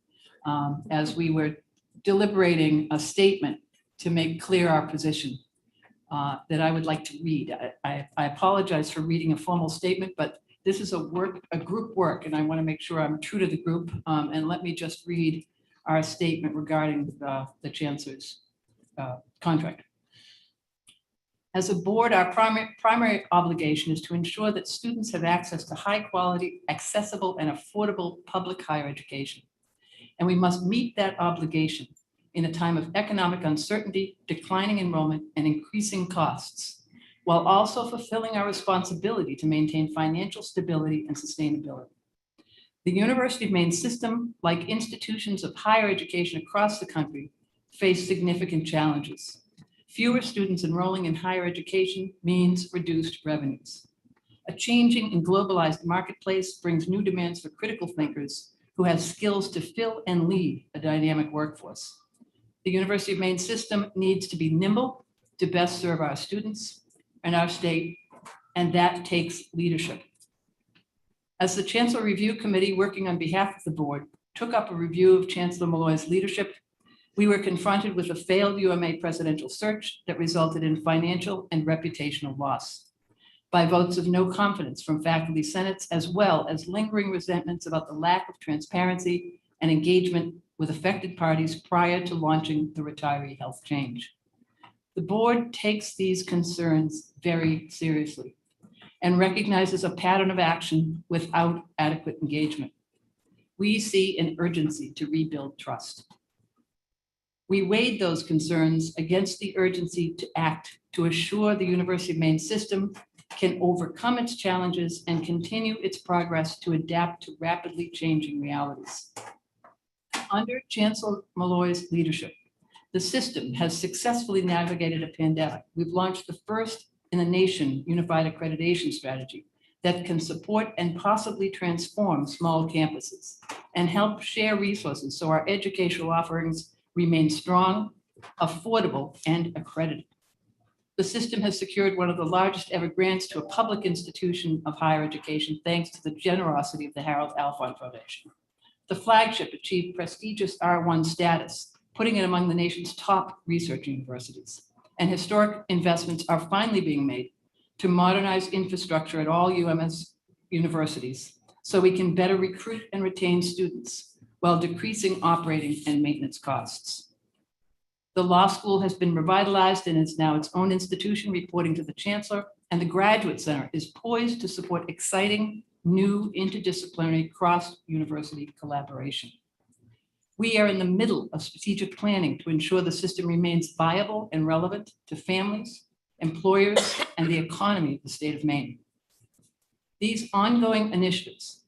as we were deliberating a statement to make clear our position that I would like to read. I apologize for reading a formal statement, but this is a group work, and I want to make sure I'm true to the group. And let me just read our statement regarding the Chancellor's contract. As a board, our primary obligation is to ensure that students have access to high quality, accessible, and affordable public higher education. And we must meet that obligation in a time of economic uncertainty, declining enrollment, and increasing costs, while also fulfilling our responsibility to maintain financial stability and sustainability. The University of Maine system, like institutions of higher education across the country, face significant challenges. Fewer students enrolling in higher education means reduced revenues. A changing and globalized marketplace brings new demands for critical thinkers who have skills to fill and lead a dynamic workforce. The University of Maine system needs to be nimble to best serve our students and our state, and that takes leadership. As the Chancellor Review Committee, working on behalf of the board, took up a review of Chancellor Malloy's leadership, We were confronted with a failed UMA presidential search that resulted in financial and reputational loss. By votes of no confidence from faculty senates, as well as lingering resentments about the lack of transparency and engagement with affected parties prior to launching the retiree health change. The board takes these concerns very seriously and recognizes a pattern of action without adequate engagement. We see an urgency to rebuild trust. We weighed those concerns against the urgency to act to assure the University of Maine system can overcome its challenges and continue its progress to adapt to rapidly changing realities. Under Chancellor Malloy's leadership, the system has successfully navigated a pandemic. We've launched the first in the nation unified accreditation strategy that can support and possibly transform small campuses and help share resources so our educational offerings remain strong, affordable, and accredited. The system has secured one of the largest ever grants to a public institution of higher education, thanks to the generosity of the Harold Alfond Foundation. The flagship achieved prestigious R1 status, putting it among the nation's top research universities. And historic investments are finally being made to modernize infrastructure at all UMS universities so we can better recruit and retain students while decreasing operating and maintenance costs. The law school has been revitalized and is now its own institution, reporting to the Chancellor, and the Graduate Center is poised to support exciting, new interdisciplinary cross-university collaboration. We are in the middle of strategic planning to ensure the system remains viable and relevant to families, employers, and the economy of the state of Maine. These ongoing initiatives,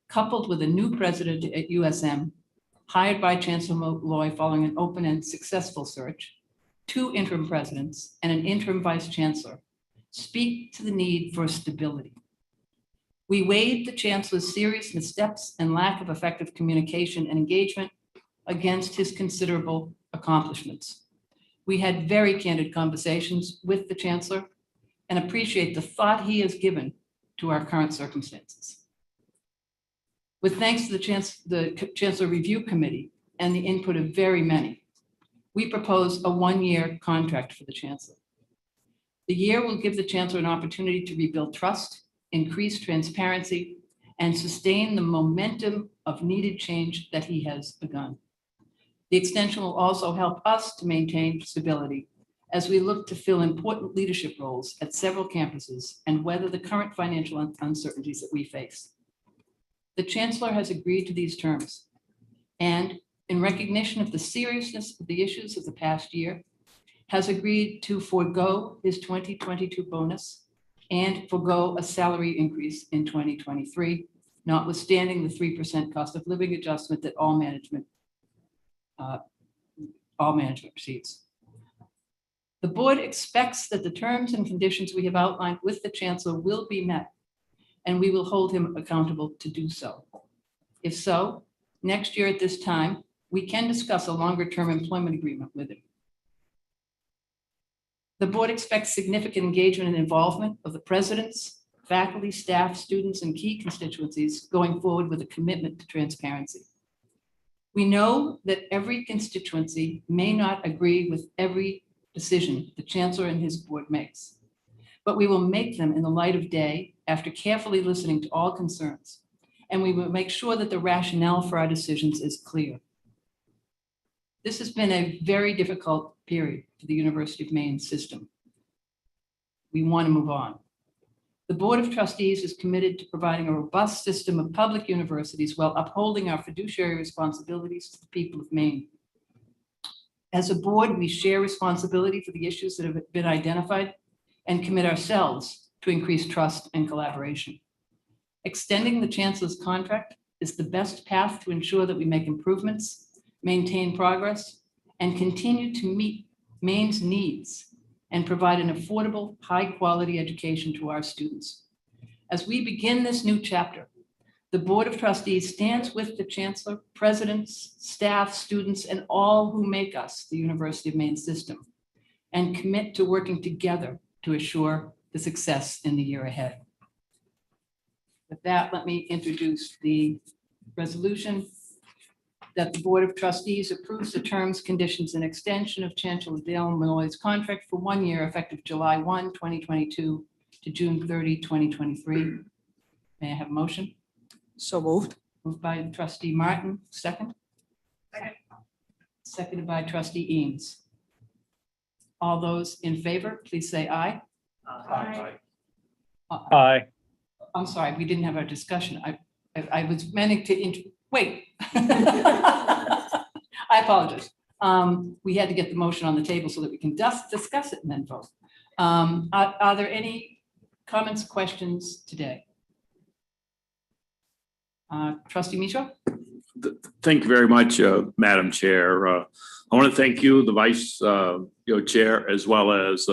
coupled with a new president at USM, hired by Chancellor Malloy following an open and successful search, 2 interim presidents, and an interim vice chancellor, speak to the need for stability. We weighed the Chancellor's serious missteps and lack of effective communication and engagement against his considerable accomplishments. We had very candid conversations with the Chancellor and appreciate the thought he has given to our current circumstances. With thanks to the Chancellor Review Committee and the input of very many, we propose a 1-year contract for the Chancellor. The year will give the Chancellor an opportunity to rebuild trust, increase transparency, and sustain the momentum of needed change that he has begun. The extension will also help us to maintain stability as we look to fill important leadership roles at several campuses and weather the current financial uncertainties that we face. The Chancellor has agreed to these terms, and in recognition of the seriousness of the issues of the past year, has agreed to forego his 2022 bonus and forego a salary increase in 2023, notwithstanding the 3% cost of living adjustment that all management receives. The board expects that the terms and conditions we have outlined with the Chancellor will be met, and we will hold him accountable to do so. If so, next year at this time, we can discuss a longer-term employment agreement with him. The board expects significant engagement and involvement of the presidents, faculty, staff, students, and key constituencies going forward with a commitment to transparency. We know that every constituency may not agree with every decision the Chancellor and his board makes, but we will make them in the light of day after carefully listening to all concerns, and we will make sure that the rationale for our decisions is clear. This has been a very difficult period for the University of Maine system. We want to move on. The Board of Trustees is committed to providing a robust system of public universities while upholding our fiduciary responsibilities to the people of Maine. As a board, we share responsibility for the issues that have been identified and commit ourselves to increase trust and collaboration. Extending the Chancellor's contract is the best path to ensure that we make improvements, maintain progress, and continue to meet Maine's needs and provide an affordable, high-quality education to our students. As we begin this new chapter, the Board of Trustees stands with the Chancellor, presidents, staff, students, and all who make us the University of Maine system, and commit to working together to assure the success in the year ahead. With that, let me introduce the resolution. that the Board of Trustees approves the terms, conditions, and extension of Chancellor Dale Malloy's contract for 1 year effective July 1, 2022 to June 30, 2023. May I have a motion? So moved. Moved by trustee Martin, second. Seconded by trustee Eames. All those in favor, please say aye. Aye. I'm sorry, we didn't have our discussion. I was meaning to, wait. I apologize. We had to get the motion on the table so that we can discuss it and then vote. Are there any comments, questions today? Trustee Micho? Thank you very much, Madam Chair. I want to thank you, the Vice Chair, as well as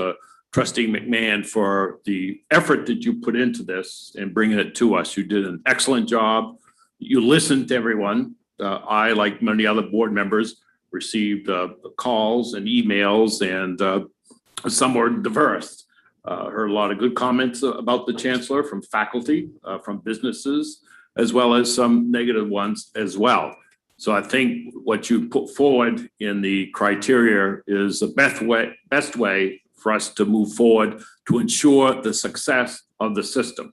Trustee McMahon for the effort that you put into this and bringing it to us. You did an excellent job. You listened to everyone. I, like many other board members, received calls and emails, and some were diverse. Heard a lot of good comments about the Chancellor from faculty, from businesses, as well as some negative ones as well. So I think what you put forward in the criteria is the best way for us to move forward to ensure the success of the system.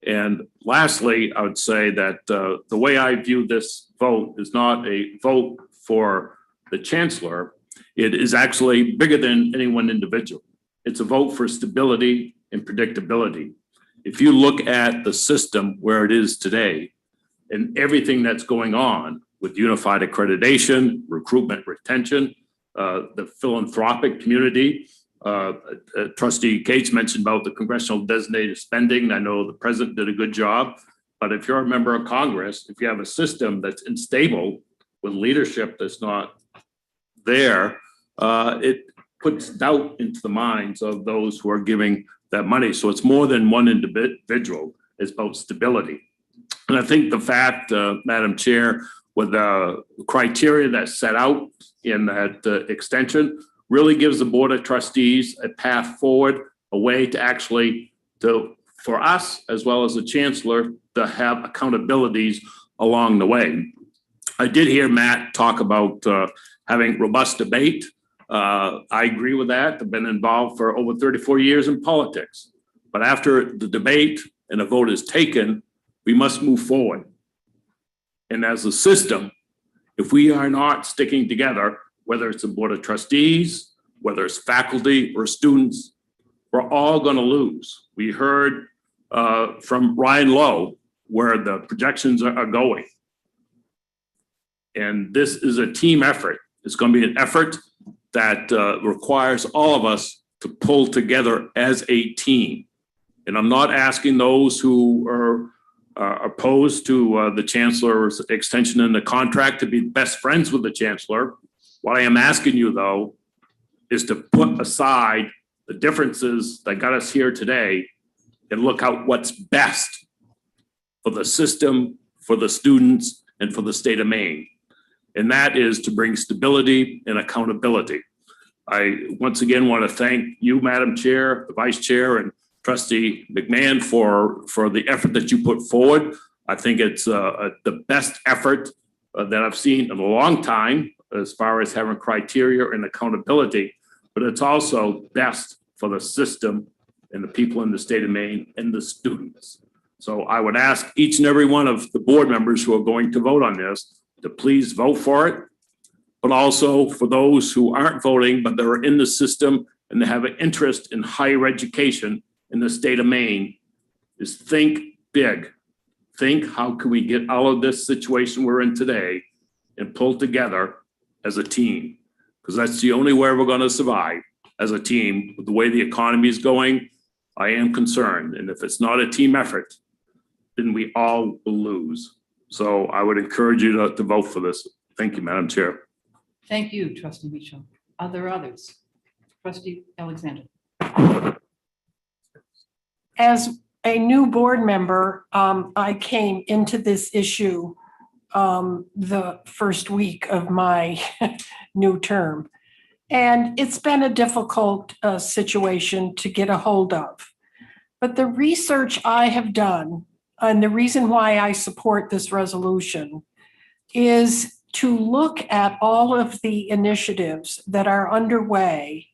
And lastly, I would say that the way I view this vote is not a vote for the Chancellor. It is actually bigger than any one individual. It's a vote for stability and predictability. If you look at the system where it is today and everything that's going on with unified accreditation, recruitment, retention, the philanthropic community, Trustee Cates mentioned about the congressional designated spending. I know the president did a good job, but if you're a member of Congress, if you have a system that's unstable with leadership that's not there, it puts doubt into the minds of those who are giving that money. So it's more than one individual, it's about stability. And I think the fact, Madam Chair, with the criteria that's set out in that extension really gives the Board of Trustees a path forward, a way to actually, for us, as well as the Chancellor, to have accountabilities along the way. I did hear Matt talk about having robust debate. I agree with that. I've been involved for over 34 years in politics. But after the debate and a vote is taken, we must move forward. And as a system, if we are not sticking together, whether it's the Board of Trustees, whether it's faculty or students, we're all going to lose. We heard from Ryan Lowe where the projections are going. And this is a team effort. It's going to be an effort that requires all of us to pull together as a team. And I'm not asking those who are opposed to the Chancellor's extension in the contract to be best friends with the Chancellor. What I am asking you, though, is to put aside the differences that got us here today and look out what's best for the system, for the students, and for the state of Maine. And that is to bring stability and accountability. I once again want to thank you, Madam Chair, the Vice Chair, and Trustee McMahon for the effort that you put forward. I think it's the best effort that I've seen in a long time as far as having criteria and accountability, but it's also best for the system and the people in the state of Maine and the students. So I would ask each and every one of the board members who are going to vote on this to please vote for it, but also for those who aren't voting, but they're in the system and they have an interest in higher education in the state of Maine, is think big. Think, how can we get out of this situation we're in today and pull together as a team? Because that's the only way we're going to survive as a team. With the way the economy is going, I am concerned. And if it's not a team effort, then we all will lose. So I would encourage you to vote for this. Thank you, Madam Chair. Thank you, Trustee Micho. Are there others? Trustee Alexander. As a new board member, I came into this issue the first week of my new term. And it's been a difficult situation to get a hold of. But the research I have done, and the reason why I support this resolution, is to look at all of the initiatives that are underway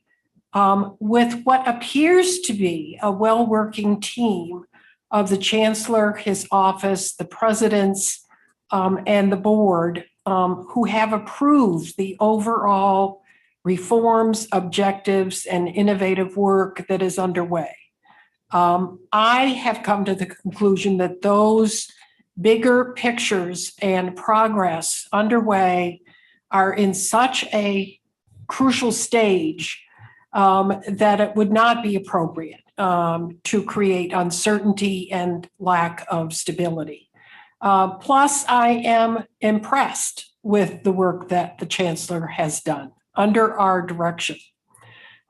with what appears to be a well-working team of the Chancellor, his office, the presidents, and the board who have approved the overall reforms, objectives, and innovative work that is underway. I have come to the conclusion that those bigger pictures and progress underway are in such a crucial stage that it would not be appropriate to create uncertainty and lack of stability. Plus, I am impressed with the work that the Chancellor has done under our direction,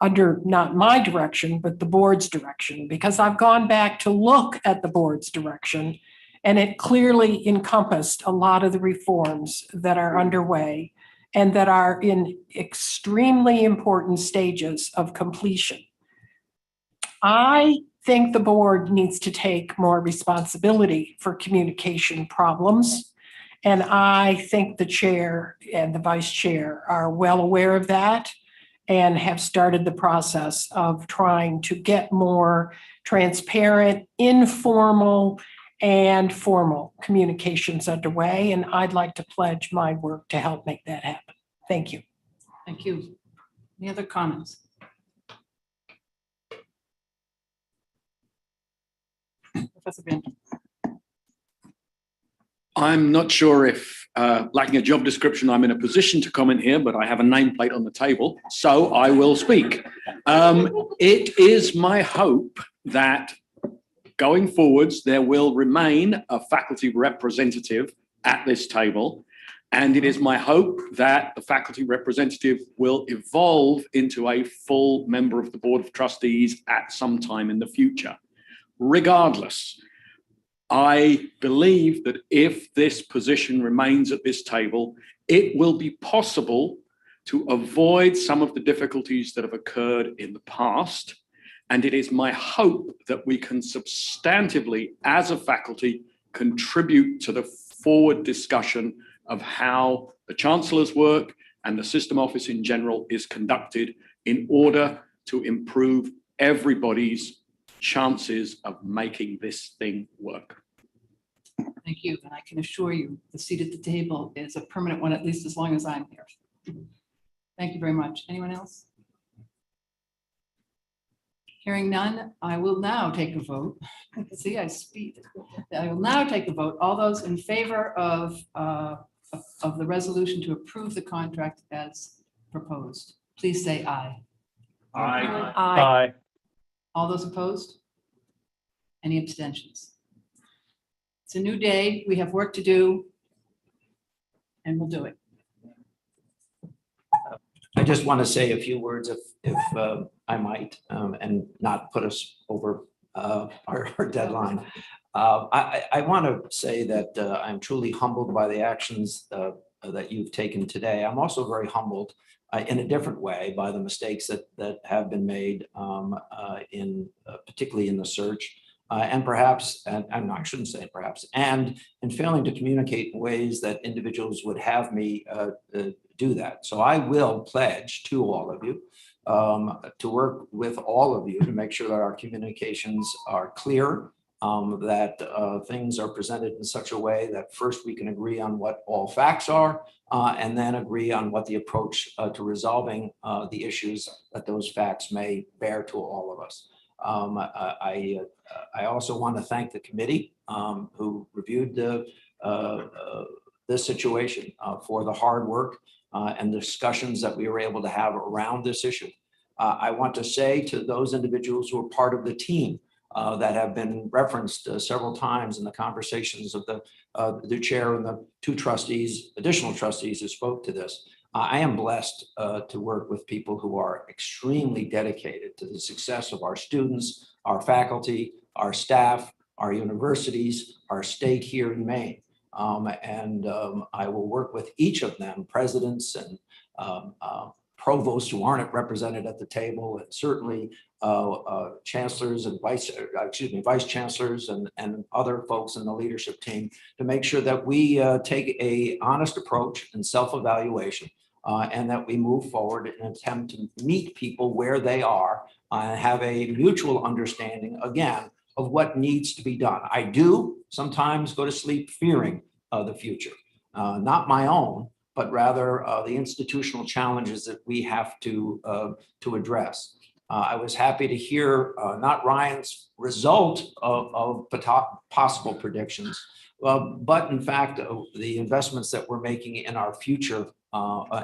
under not my direction, but the board's direction, because I've gone back to look at the board's direction, and it clearly encompassed a lot of the reforms that are underway and that are in extremely important stages of completion. I think the board needs to take more responsibility for communication problems. And I think the chair and the vice chair are well aware of that and have started the process of trying to get more transparent, informal, and formal communications underway. And I'd like to pledge my work to help make that happen. Thank you. Thank you. Any other comments? Professor Banton. I'm not sure if, lacking a job description, I'm in a position to comment here, but I have a nameplate on the table, so I will speak. It is my hope that going forwards, there will remain a faculty representative at this table. And it is my hope that the faculty representative will evolve into a full member of the Board of Trustees at some time in the future. Regardless, I believe that if this position remains at this table, it will be possible to avoid some of the difficulties that have occurred in the past. And it is my hope that we can substantively, as a faculty, contribute to the forward discussion of how the Chancellor's work and the system office in general is conducted in order to improve everybody's chances of making this thing work. Thank you. And I can assure you, the seat at the table is a permanent one, at least as long as I'm here. Thank you very much. Anyone else? Hearing none, I will now take a vote. See, I speed. I will now take a vote. All those in favor of the resolution to approve the contract as proposed, please say aye. Aye. Aye. All those opposed? Any abstentions? It's a new day. We have work to do, and we'll do it. I just want to say a few words if I might, and not put us over our deadline. I want to say that I'm truly humbled by the actions that you've taken today. I'm also very humbled in a different way by the mistakes that have been made particularly in the search. And perhaps, and I shouldn't say perhaps, and in failing to communicate in ways that individuals would have me do that. So I will pledge to all of you to work with all of you to make sure that our communications are clear, that things are presented in such a way that first we can agree on what all facts are, and then agree on what the approach to resolving the issues that those facts may bear to all of us. I also want to thank the committee who reviewed this situation for the hard work and the discussions that we were able to have around this issue. I want to say to those individuals who are part of the team that have been referenced several times in the conversations of the chair and the two trustees, additional trustees who spoke to this. I am blessed to work with people who are extremely dedicated to the success of our students, our faculty, our staff, our universities, our state here in Maine. I will work with each of them, presidents and provosts who aren't represented at the table, and certainly chancellors and vice chancellors and other folks in the leadership team to make sure that we take a honest approach and self-evaluation and that we move forward in an attempt to meet people where they are and have a mutual understanding, again, of what needs to be done. I do sometimes go to sleep fearing the future, not my own, but rather the institutional challenges that we have to address. I was happy to hear not Ryan's result of possible predictions, but in fact, the investments that we're making in our future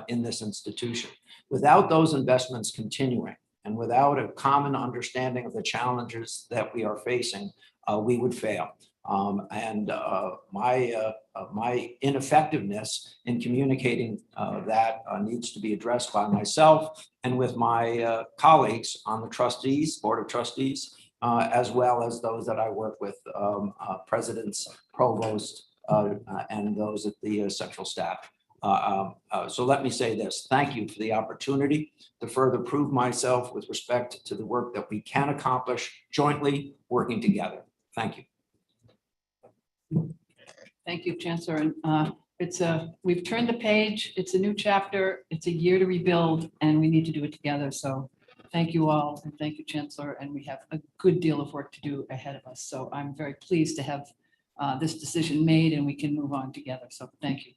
in this institution. Without those investments continuing and without a common understanding of the challenges that we are facing, we would fail. My ineffectiveness in communicating that needs to be addressed by myself and with my colleagues on the trustees, board of trustees, as well as those that I work with, presidents, provosts, and those at the central staff. So let me say this, thank you for the opportunity to further prove myself with respect to the work that we can accomplish jointly, working together. Thank you. Thank you, Chancellor. And we've turned the page. It's a new chapter. It's a year to rebuild, and we need to do it together. So thank you all, and thank you, Chancellor. And we have a good deal of work to do ahead of us. So I'm very pleased to have this decision made, and we can move on together. So thank you.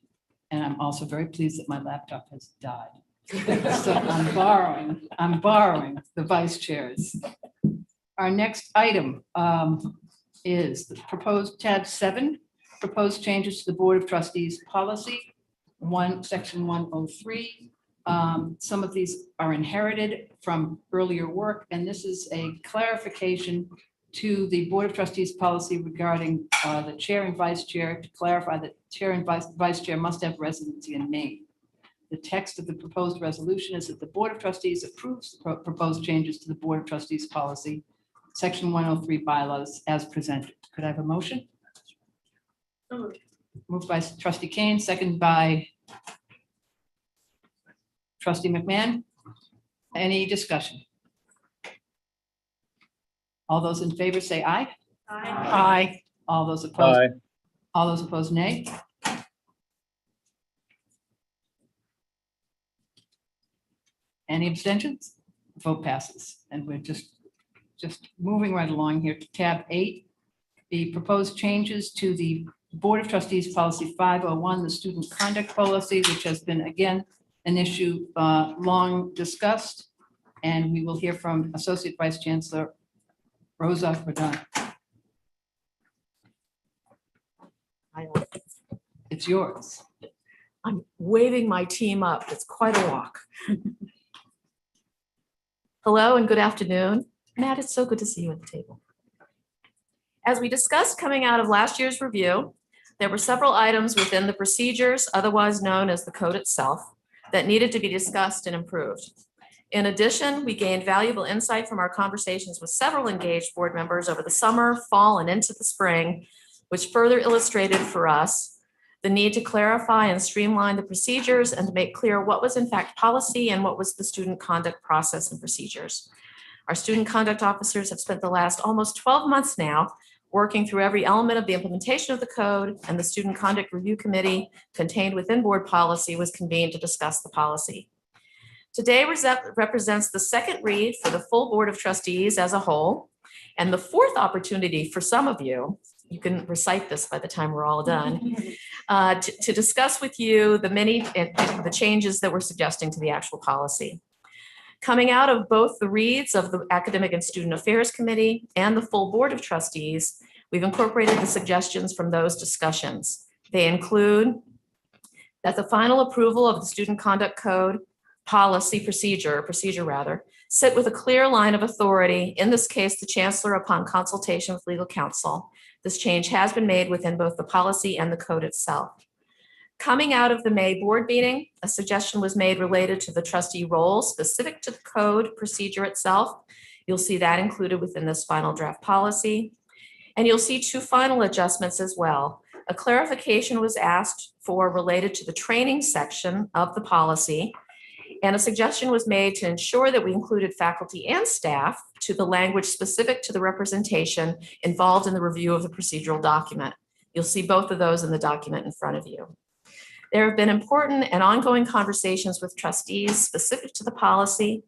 And I'm also very pleased that my laptop has died. So I'm borrowing the vice chairs. Our next item is the proposed tab 7, proposed changes to the Board of Trustees policy, section 103. Some of these are inherited from earlier work, and this is a clarification to the Board of Trustees policy regarding the chair and vice chair, to clarify that chair and vice chair must have residency in Maine. The text of the proposed resolution is that the Board of Trustees approves the proposed changes to the Board of Trustees policy, section 103 bylaws as presented. Could I have a motion? Moved by Trustee Kane, second by Trustee McMahon. Any discussion? All those in favor say aye. Aye. All those opposed? Aye. All those opposed, nay. Any abstentions? Vote passes. And we're just moving right along here to tab 8. The proposed changes to the Board of Trustees policy 501, the student conduct policy, which has been again an issue long discussed. And we will hear from Associate Vice Chancellor Rosa Verdun. It's yours. I'm waving my team up. It's quite a walk. Hello and good afternoon. Matt, it's so good to see you at the table. As we discussed coming out of last year's review, there were several items within the procedures, otherwise known as the code itself, that needed to be discussed and improved. In addition, we gained valuable insight from our conversations with several engaged board members over the summer, fall, and into the spring, which further illustrated for us the need to clarify and streamline the procedures and to make clear what was in fact policy and what was the student conduct process and procedures. Our student conduct officers have spent the last almost 12 months now working through every element of the implementation of the code, and the Student Conduct Review Committee contained within board policy was convened to discuss the policy. Today represents the second read for the full Board of Trustees as a whole, and the fourth opportunity for some of you, you can recite this by the time we're all done, to discuss with you the changes that we're suggesting to the actual policy. Coming out of both the reads of the Academic and Student Affairs Committee and the full Board of Trustees, we've incorporated the suggestions from those discussions. They include that the final approval of the Student Conduct Code procedure sit with a clear line of authority, in this case, the Chancellor upon consultation with legal counsel. This change has been made within both the policy and the code itself. Coming out of the May board meeting, a suggestion was made related to the trustee role specific to the code procedure itself. You'll see that included within this final draft policy. And you'll see two final adjustments as well. A clarification was asked for related to the training section of the policy. And a suggestion was made to ensure that we included faculty and staff to the language specific to the representation involved in the review of the procedural document. You'll see both of those in the document in front of you. There have been important and ongoing conversations with trustees specific to the policy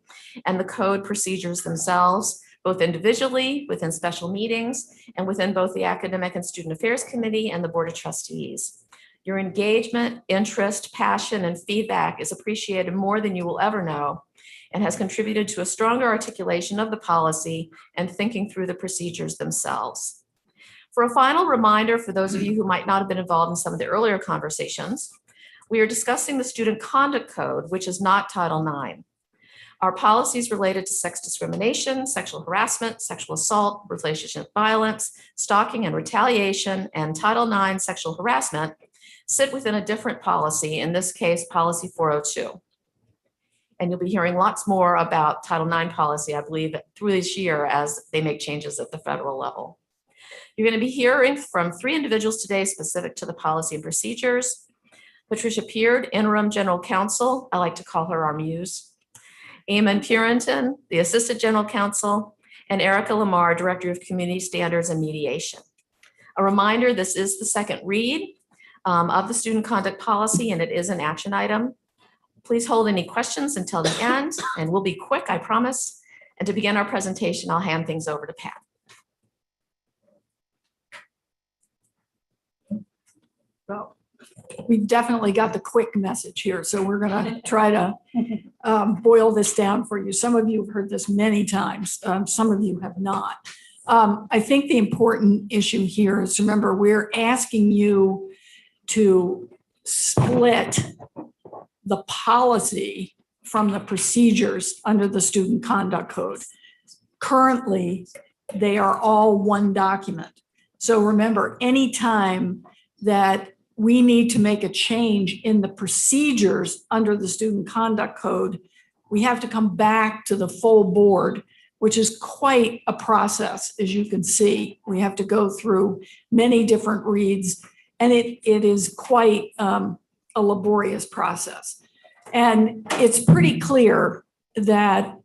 and the code procedures themselves, both individually, within special meetings, and within both the Academic and Student Affairs Committee and the Board of Trustees. Your engagement, interest, passion, and feedback is appreciated more than you will ever know and has contributed to a stronger articulation of the policy and thinking through the procedures themselves. For a final reminder for those of you who might not have been involved in some of the earlier conversations, we are discussing the Student Conduct Code, which is not Title IX. Our policies related to sex discrimination, sexual harassment, sexual assault, relationship violence, stalking and retaliation, and Title IX sexual harassment sit within a different policy, in this case, Policy 402. And you'll be hearing lots more about Title IX policy, I believe, through this year as they make changes at the federal level. You're going to be hearing from 3 individuals today specific to the policy and procedures. Patricia Peard, Interim General Counsel, I like to call her our muse. Eamon Purinton, the Assistant General Counsel, and Erica Lamar, Director of Community Standards and Mediation. A reminder, this is the second read of the student conduct policy, and it is an action item. Please hold any questions until the end, and we'll be quick, I promise. And to begin our presentation, I'll hand things over to Pat. Well, we've definitely got the quick message here, so we're going to try to boil this down for you. Some of you have heard this many times. Some of you have not. I think the important issue here is, remember, we're asking you to split the policy from the procedures under the Student Conduct Code. Currently, they are all one document. So remember, anytime that we need to make a change in the procedures under the Student Conduct Code, we have to come back to the full board, which is quite a process, as you can see. We have to go through many different reads, and it is quite a laborious process. And it's pretty clear that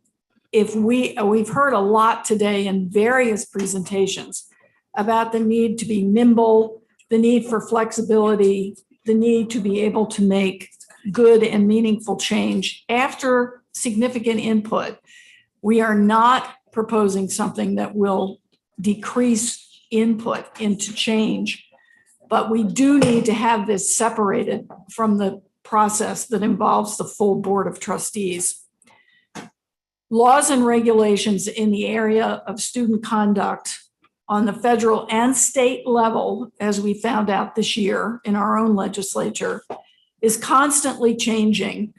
if we've heard a lot today in various presentations about the need to be nimble, the need for flexibility, the need to be able to make good and meaningful change after significant input. We are not proposing something that will decrease input into change, but we do need to have this separated from the process that involves the full Board of Trustees. Laws and regulations in the area of student conduct on the federal and state level, as we found out this year in our own legislature, is constantly changing.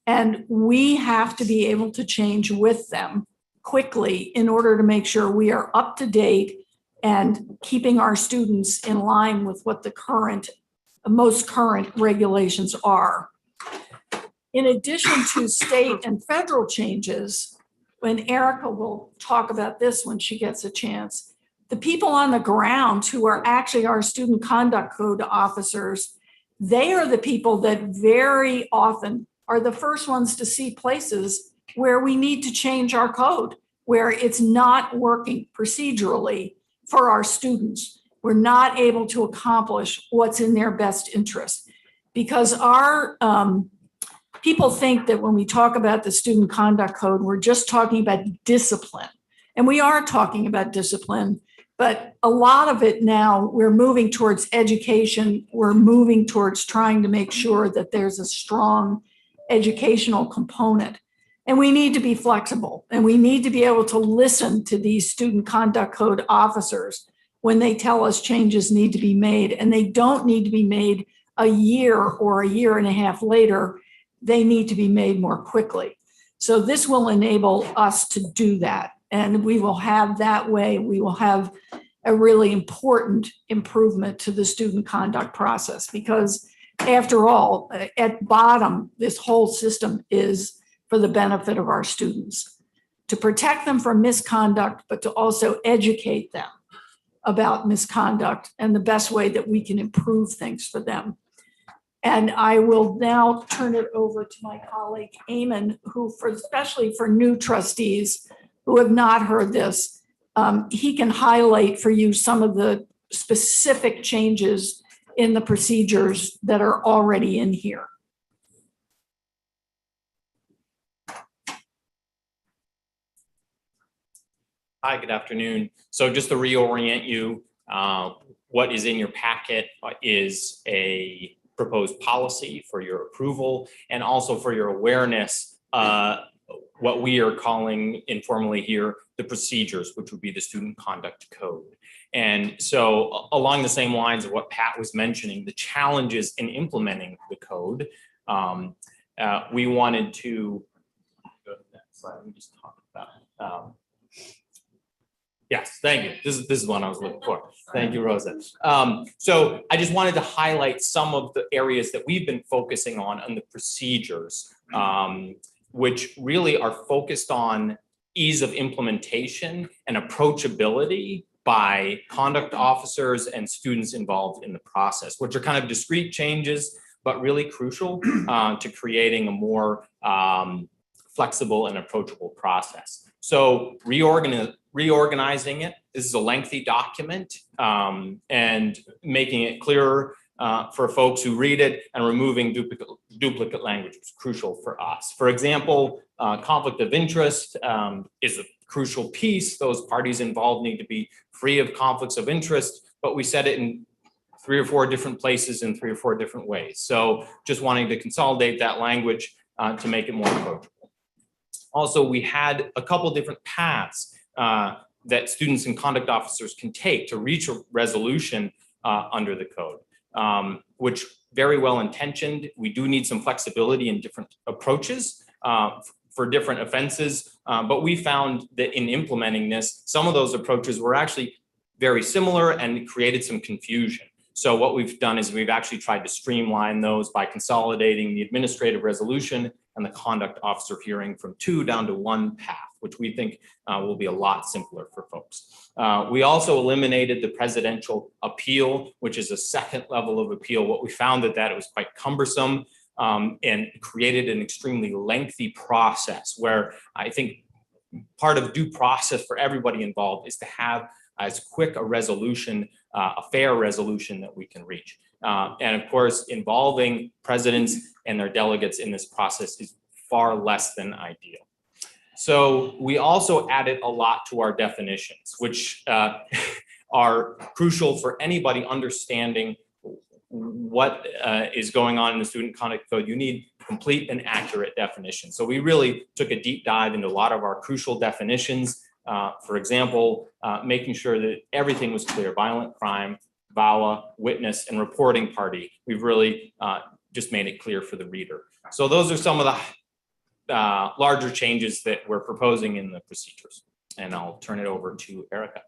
And we have to be able to change with them quickly in order to make sure we are up to date and keeping our students in line with what the most current regulations are. In addition to state and federal changes, when Erica will talk about this when she gets a chance, the people on the ground who are actually our student conduct code officers, they are the people that very often are the first ones to see places where we need to change our code, where it's not working procedurally for our students. We're not able to accomplish what's in their best interest. Because our people think that when we talk about the student conduct code, we're just talking about discipline. And we are talking about discipline, but a lot of it now, we're moving towards education. We're moving towards trying to make sure that there's a strong educational component. And we need to be flexible, and we need to be able to listen to these student conduct code officers when they tell us changes need to be made, and they don't need to be made a year or a year and a half later. They need to be made more quickly. So this will enable us to do that. And we will have that way, we will have a really important improvement to the student conduct process, because after all, at bottom, this whole system is for the benefit of our students, to protect them from misconduct, but to also educate them about misconduct and the best way that we can improve things for them. And I will now turn it over to my colleague Eamon, who especially for new trustees who have not heard this, he can highlight for you some of the specific changes in the procedures that are already in here. Hi, good afternoon. So just to reorient you, what is in your packet is a proposed policy for your approval and also for your awareness, what we are calling informally here, the procedures, which would be the student conduct code. And so along the same lines of what Pat was mentioning, the challenges in implementing the code, we wanted to, go to that slide, let me just talk about yes, thank you. This is one I was looking for. Thank you, Rosa. So I just wanted to highlight some of the areas that we've been focusing on the procedures, which really are focused on ease of implementation and approachability by conduct officers and students involved in the process, which are kind of discrete changes, but really crucial to creating a more flexible and approachable process. So reorganizing it, this is a lengthy document, and making it clearer for folks who read it and removing duplicate language is crucial for us. For example, conflict of interest is a crucial piece. Those parties involved need to be free of conflicts of interest, but we said it in 3 or 4 different places in 3 or 4 different ways. So just wanting to consolidate that language to make it more approachable. Also, we had a couple different paths that students and conduct officers can take to reach a resolution under the code, which very well intentioned. We do need some flexibility in different approaches for different offenses, but we found that in implementing this, some of those approaches were actually very similar and created some confusion. So what we've done is we've actually tried to streamline those by consolidating the administrative resolution and the conduct officer hearing from 2 down to 1 path, which we think will be a lot simpler for folks. We also eliminated the presidential appeal, which is a second level of appeal. What we found that it was quite cumbersome and created an extremely lengthy process where I think part of due process for everybody involved is to have as quick a resolution, a fair resolution that we can reach. And of course, involving presidents and their delegates in this process is far less than ideal. So we also added a lot to our definitions, which are crucial for anybody understanding what is going on in the student conduct code. You need complete and accurate definition. So we really took a deep dive into a lot of our crucial definitions. For example, making sure that everything was clear: violent crime, VAWA, witness, and reporting party. We've really just made it clear for the reader. So those are some of the larger changes that we're proposing in the procedures. And I'll turn it over to Erica.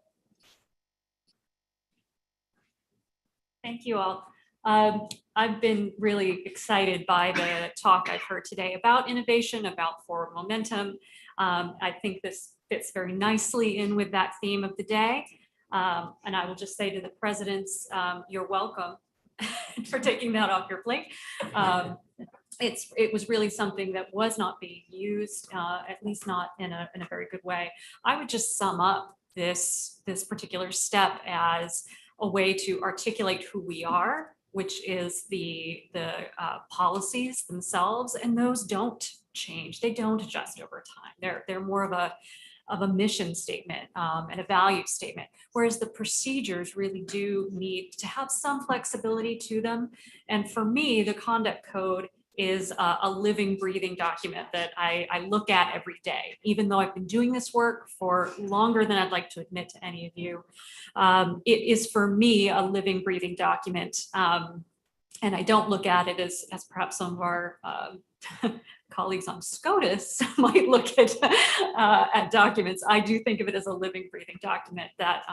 Thank you all. I've been really excited by the talk I've heard today about innovation, about forward momentum. I think this fits very nicely in with that theme of the day. And I will just say to the presidents, you're welcome for taking that off your plate. It was really something that was not being used, at least not in a very good way. I would just sum up this particular step as a way to articulate who we are, which is the policies themselves, and those don't change. They don't adjust over time. They're more of a mission statement and a value statement, whereas the procedures really do need to have some flexibility to them. And for me, the conduct code is a living, breathing document that I look at every day, even though I've been doing this work for longer than I'd like to admit to any of you. It is for me a living, breathing document. And I don't look at it as perhaps some of our colleagues on SCOTUS might look at documents. I do think of it as a living, breathing document that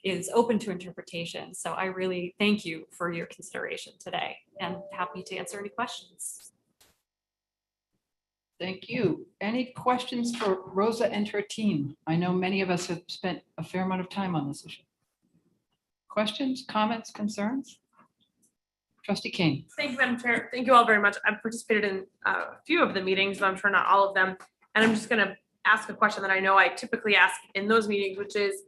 is open to interpretation. So I really thank you for your consideration today and happy to answer any questions. Thank you. Any questions for Rosa and her team? I know many of us have spent a fair amount of time on this issue. Questions, comments, concerns? Trustee King. Thank you, Madam Chair. Thank you all very much. I've participated in a few of the meetings, but I'm sure not all of them. And I'm just gonna ask a question that I know I typically ask in those meetings, which is,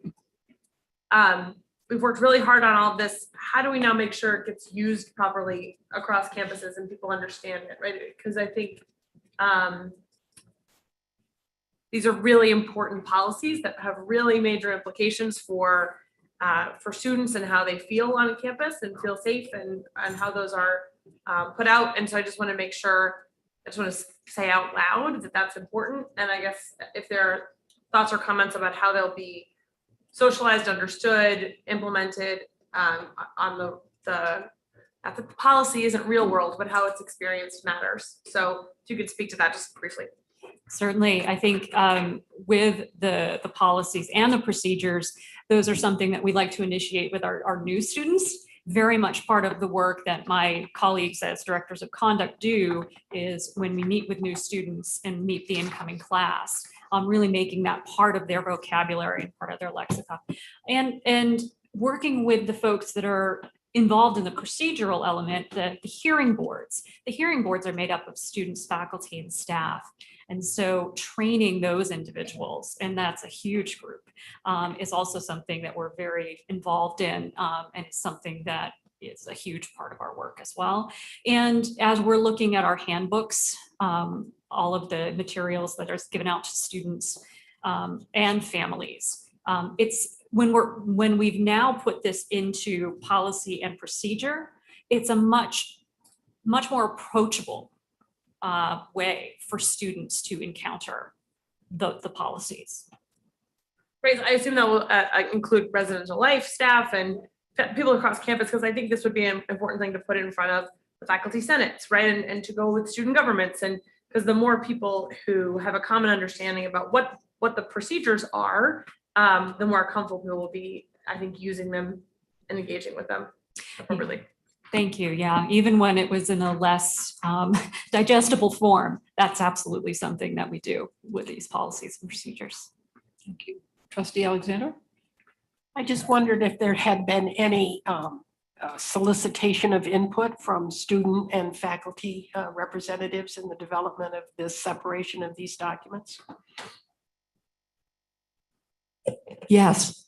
we've worked really hard on all of this. How do we now make sure it gets used properly across campuses and people understand it, right? Because I think these are really important policies that have really major implications for students and how they feel on campus and feel safe and how those are put out. And so I just want to make sure, I just want to say out loud that that's important. And I guess if there are thoughts or comments about how they'll be socialized, understood, implemented on the policy isn't real world, but how it's experienced matters. So if you could speak to that just briefly. Certainly, I think with the policies and the procedures, those are something that we like to initiate with our new students. Very much part of the work that my colleagues as directors of conduct do is when we meet with new students and meet the incoming class, really making that part of their vocabulary and part of their lexicon. And working with the folks that are involved in the procedural element, the hearing boards. The hearing boards are made up of students, faculty, and staff. And so training those individuals, and that's a huge group, is also something that we're very involved in, and it's something that is a huge part of our work as well. And as we're looking at our handbooks, all of the materials that are given out to students and families, it's when we've now put this into policy and procedure, it's a much more approachable way for students to encounter the policies. Great. I assume that will include residential life, staff, and people across campus, because I think this would be an important thing to put in front of the faculty senates, right? And to go with student governments, and because the more people who have a common understanding about what the procedures are, the more comfortable people will be, I think, using them and engaging with them appropriately. Thank you. Yeah, even when it was in a less digestible form, that's absolutely something that we do with these policies and procedures. Thank you. Trustee Alexander? I just wondered if there had been any solicitation of input from student and faculty representatives in the development of this separation of these documents. Yes.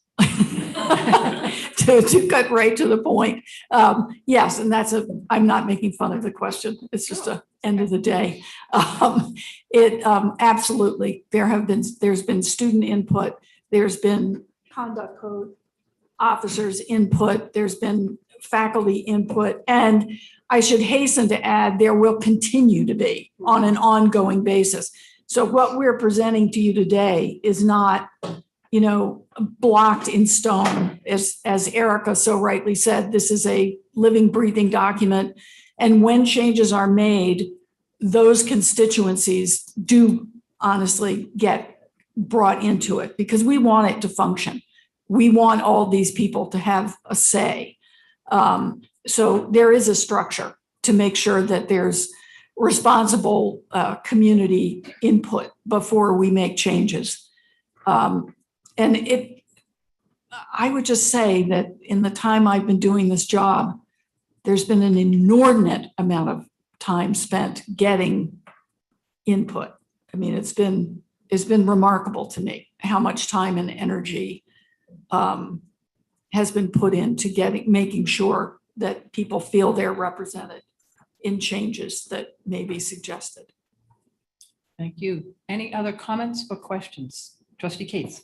to cut right to the point. Yes, and I'm not making fun of the question. It's just a end of the day. Absolutely, there's been student input. There's been conduct code officers input. There's been faculty input. And I should hasten to add, there will continue to be on an ongoing basis. So what we're presenting to you today is not, blocked in stone. As Erica so rightly said, this is a living, breathing document. And when changes are made, those constituencies do honestly get brought into it because we want it to function. We want all these people to have a say. So there is a structure to make sure that there's responsible community input before we make changes. I would just say that in the time I've been doing this job, there's been an inordinate amount of time spent getting input. I mean, it's been remarkable to me how much time and energy has been put into making sure that people feel they're represented in changes that may be suggested. Thank you. Any other comments or questions? Trustee Cates.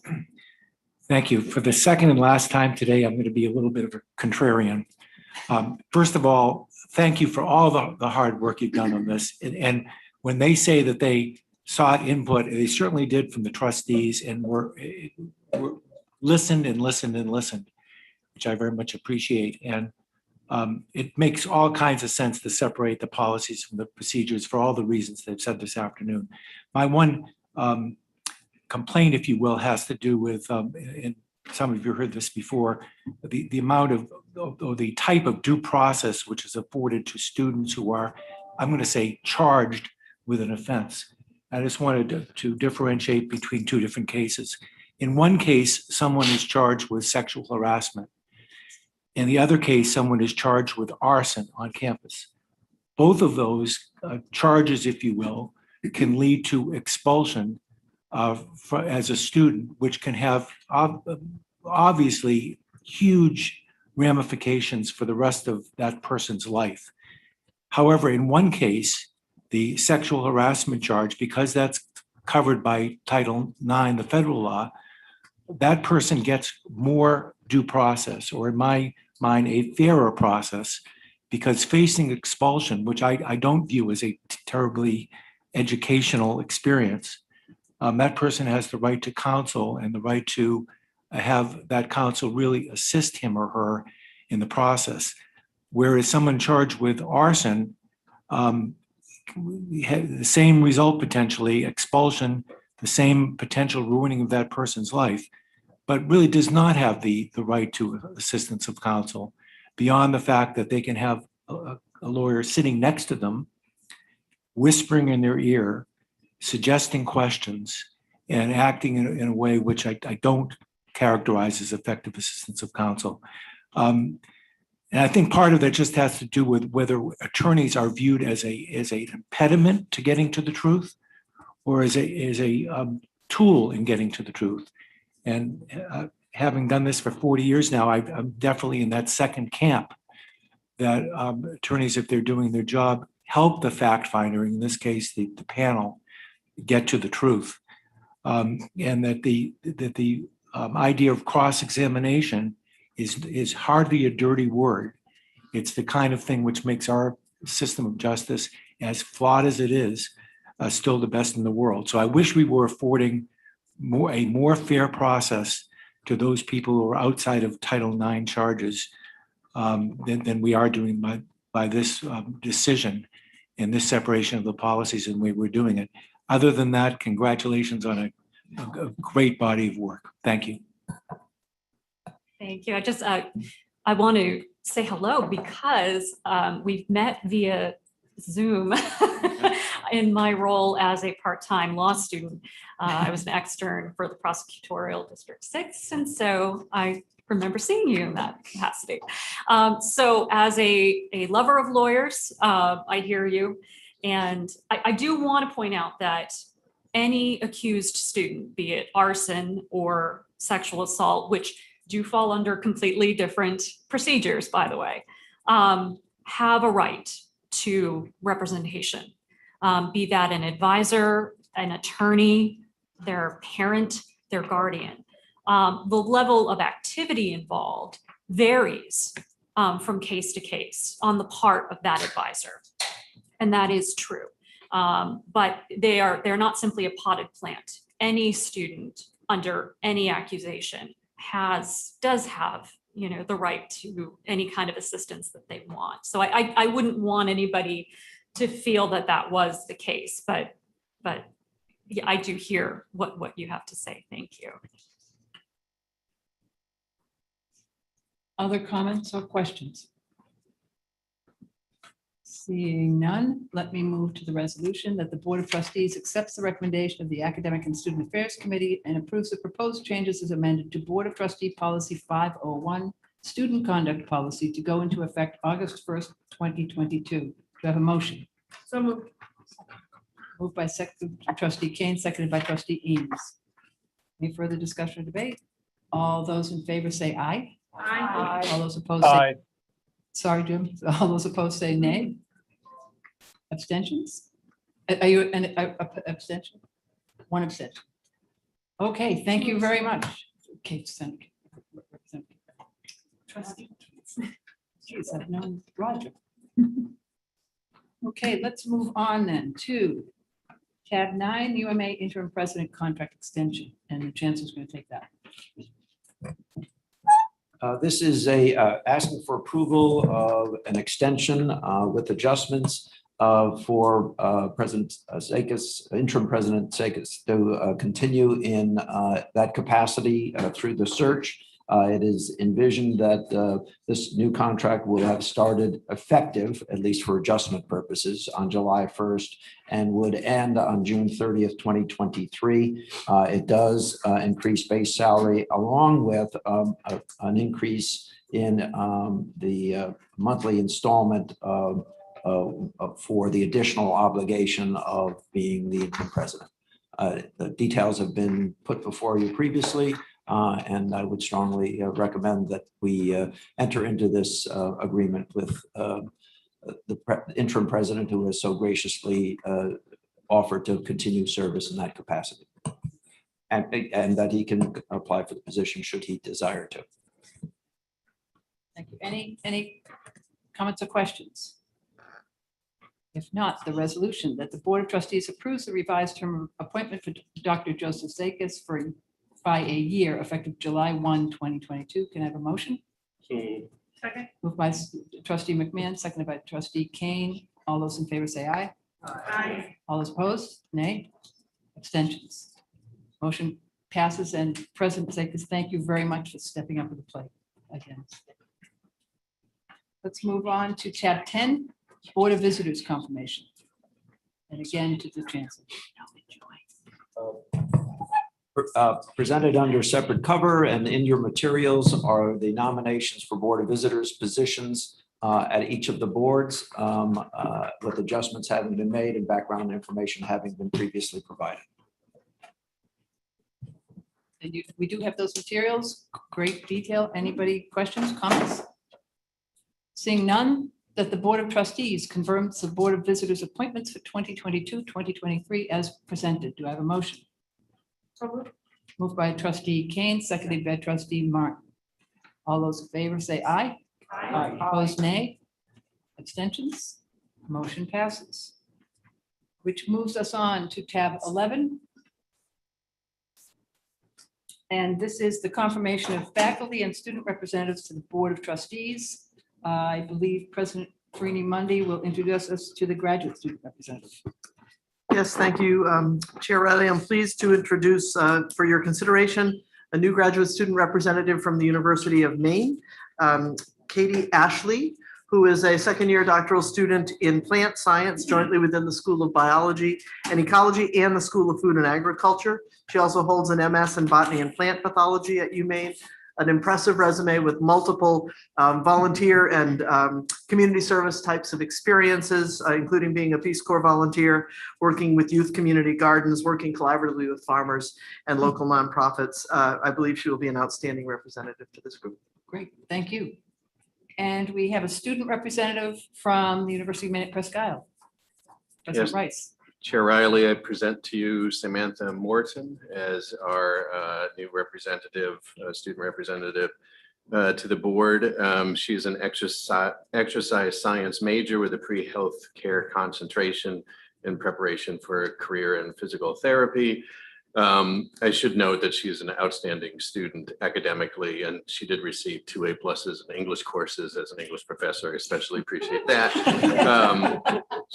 Thank you. For the second and last time today, I'm going to be a little bit of a contrarian. First of all, thank you for all the hard work you've done on this. And when they say that they sought input, they certainly did from the trustees and were listened and listened and listened, which I very much appreciate. And it makes all kinds of sense to separate the policies from the procedures for all the reasons they've said this afternoon. My one complaint, if you will, has to do with, and some of you heard this before, the amount of the type of due process which is afforded to students who are, I'm going to say, charged with an offense. I just wanted to differentiate between two different cases. In one case, someone is charged with sexual harassment. In the other case, someone is charged with arson on campus. Both of those charges, if you will, can lead to expulsion as a student, which can have obviously huge ramifications for the rest of that person's life. However, in one case, the sexual harassment charge, because that's covered by Title IX, the federal law, that person gets more due process, or in my mind, a fairer process, because facing expulsion, which I don't view as a terribly educational experience, that person has the right to counsel and the right to have that counsel really assist him or her in the process. Whereas someone charged with arson, the same result potentially, expulsion, the same potential ruining of that person's life, but really does not have the right to assistance of counsel beyond the fact that they can have a lawyer sitting next to them, whispering in their ear, suggesting questions, and acting in a way which I don't characterize as effective assistance of counsel. And I think part of that just has to do with whether attorneys are viewed as an impediment to getting to the truth, or as a tool in getting to the truth. And having done this for 40 years now, I'm definitely in that second camp, that attorneys, if they're doing their job, help the fact finder, in this case, the panel, get to the truth. And that the idea of cross-examination is hardly a dirty word. It's the kind of thing which makes our system of justice, as flawed as it is, still the best in the world. So I wish we were affording a more fair process to those people who are outside of Title IX charges than we are doing by this decision and this separation of the policies and the way we're doing it. Other than that, congratulations on a great body of work. Thank you. Thank you. I want to say hello because we've met via Zoom in my role as a part-time law student. I was an extern for the prosecutorial District 6, and so I remember seeing you in that capacity. So as a lover of lawyers, I hear you. And I do want to point out that any accused student, be it arson or sexual assault, which do fall under completely different procedures, by the way, have a right to representation, be that an advisor, an attorney, their parent, their guardian. The level of activity involved varies from case to case on the part of that advisor. And that is true. But they're not simply a potted plant. Any student under any accusation does have, the right to any kind of assistance that they want. So I wouldn't want anybody to feel that was the case, but yeah, I do hear what you have to say. Thank you. Other comments or questions? Seeing none, let me move to the resolution that the Board of Trustees accepts the recommendation of the Academic and Student Affairs Committee and approves the proposed changes as amended to Board of Trustee Policy 501, Student Conduct Policy, to go into effect August 1st, 2022. Do I have a motion? So moved. Moved by Trustee Kane, seconded by Trustee Eames. Any further discussion or debate? All those in favor say aye. Aye. All those opposed say. Sorry, Jim. All those opposed say nay. Abstentions? Are you an abstention? One abstention. Okay, thank you very much. Kate Seneca. Trustee. Geez, I've known Roger. Okay, let's move on then to tab 9, UMA interim president contract extension, and the Chancellor's going to take that. This is asking for approval of an extension with adjustments for President Sakis, interim President Sakis, to continue in that capacity through the search. It is envisioned that this new contract will have started effective, at least for adjustment purposes, on July 1st and would end on June 30th, 2023. It does increase base salary along with an increase in the monthly installment for the additional obligation of being the interim president. The details have been put before you previously, and I would strongly recommend that we enter into this agreement with the interim president, who has so graciously offered to continue service in that capacity. And that he can apply for the position should he desire to. Thank you. Any comments or questions? If not, the resolution that the Board of Trustees approves the revised term of appointment for Dr. Joseph Zakis by a year effective July 1, 2022. Can I have a motion? Second. Moved by Trustee McMahon, seconded by Trustee Kane. All those in favor say aye. Aye. All those opposed? Nay. Abstentions? Motion passes, and President Zakis, thank you very much for stepping up to the plate again. Let's move on to tab 10, Board of Visitors confirmation. And again to the Chancellor. Presented under separate cover and in your materials are the nominations for Board of Visitors positions at each of the boards, with adjustments having been made and background information having been previously provided. And we do have those materials, great detail. Anybody questions, comments? Seeing none, that the Board of Trustees confirms the Board of Visitors appointments for 2022, 2023 as presented. Do I have a motion? Moved by Trustee Kane, seconded by Trustee Martin. All those in favor say aye. Aye. Opposed, nay. Abstentions? Motion passes. Which moves us on to tab 11. And this is the confirmation of faculty and student representatives to the Board of Trustees. I believe President Farini Mundy will introduce us to the graduate student representative. Yes, thank you, Chair Riley. I'm pleased to introduce for your consideration a new graduate student representative from the University of Maine, Katie Ashley, who is a second-year doctoral student in plant science jointly within the School of Biology and Ecology and the School of Food and Agriculture. She also holds an MS in Botany and Plant Pathology at UMaine. An impressive resume with multiple volunteer and community service types of experiences, including being a Peace Corps volunteer, working with youth community gardens, working collaboratively with farmers and local nonprofits. I believe she will be an outstanding representative to this group. Great, thank you. And we have a student representative from the University of Maine at Presque Isle. President Yes. Rice. Chair Riley, I present to you Samantha Morton as our new representative, student representative to the board. She's an exercise science major with a pre-health care concentration in preparation for a career in physical therapy. I should note that she is an outstanding student academically, and she did receive 2 A+ in English courses as an English professor. I especially appreciate that.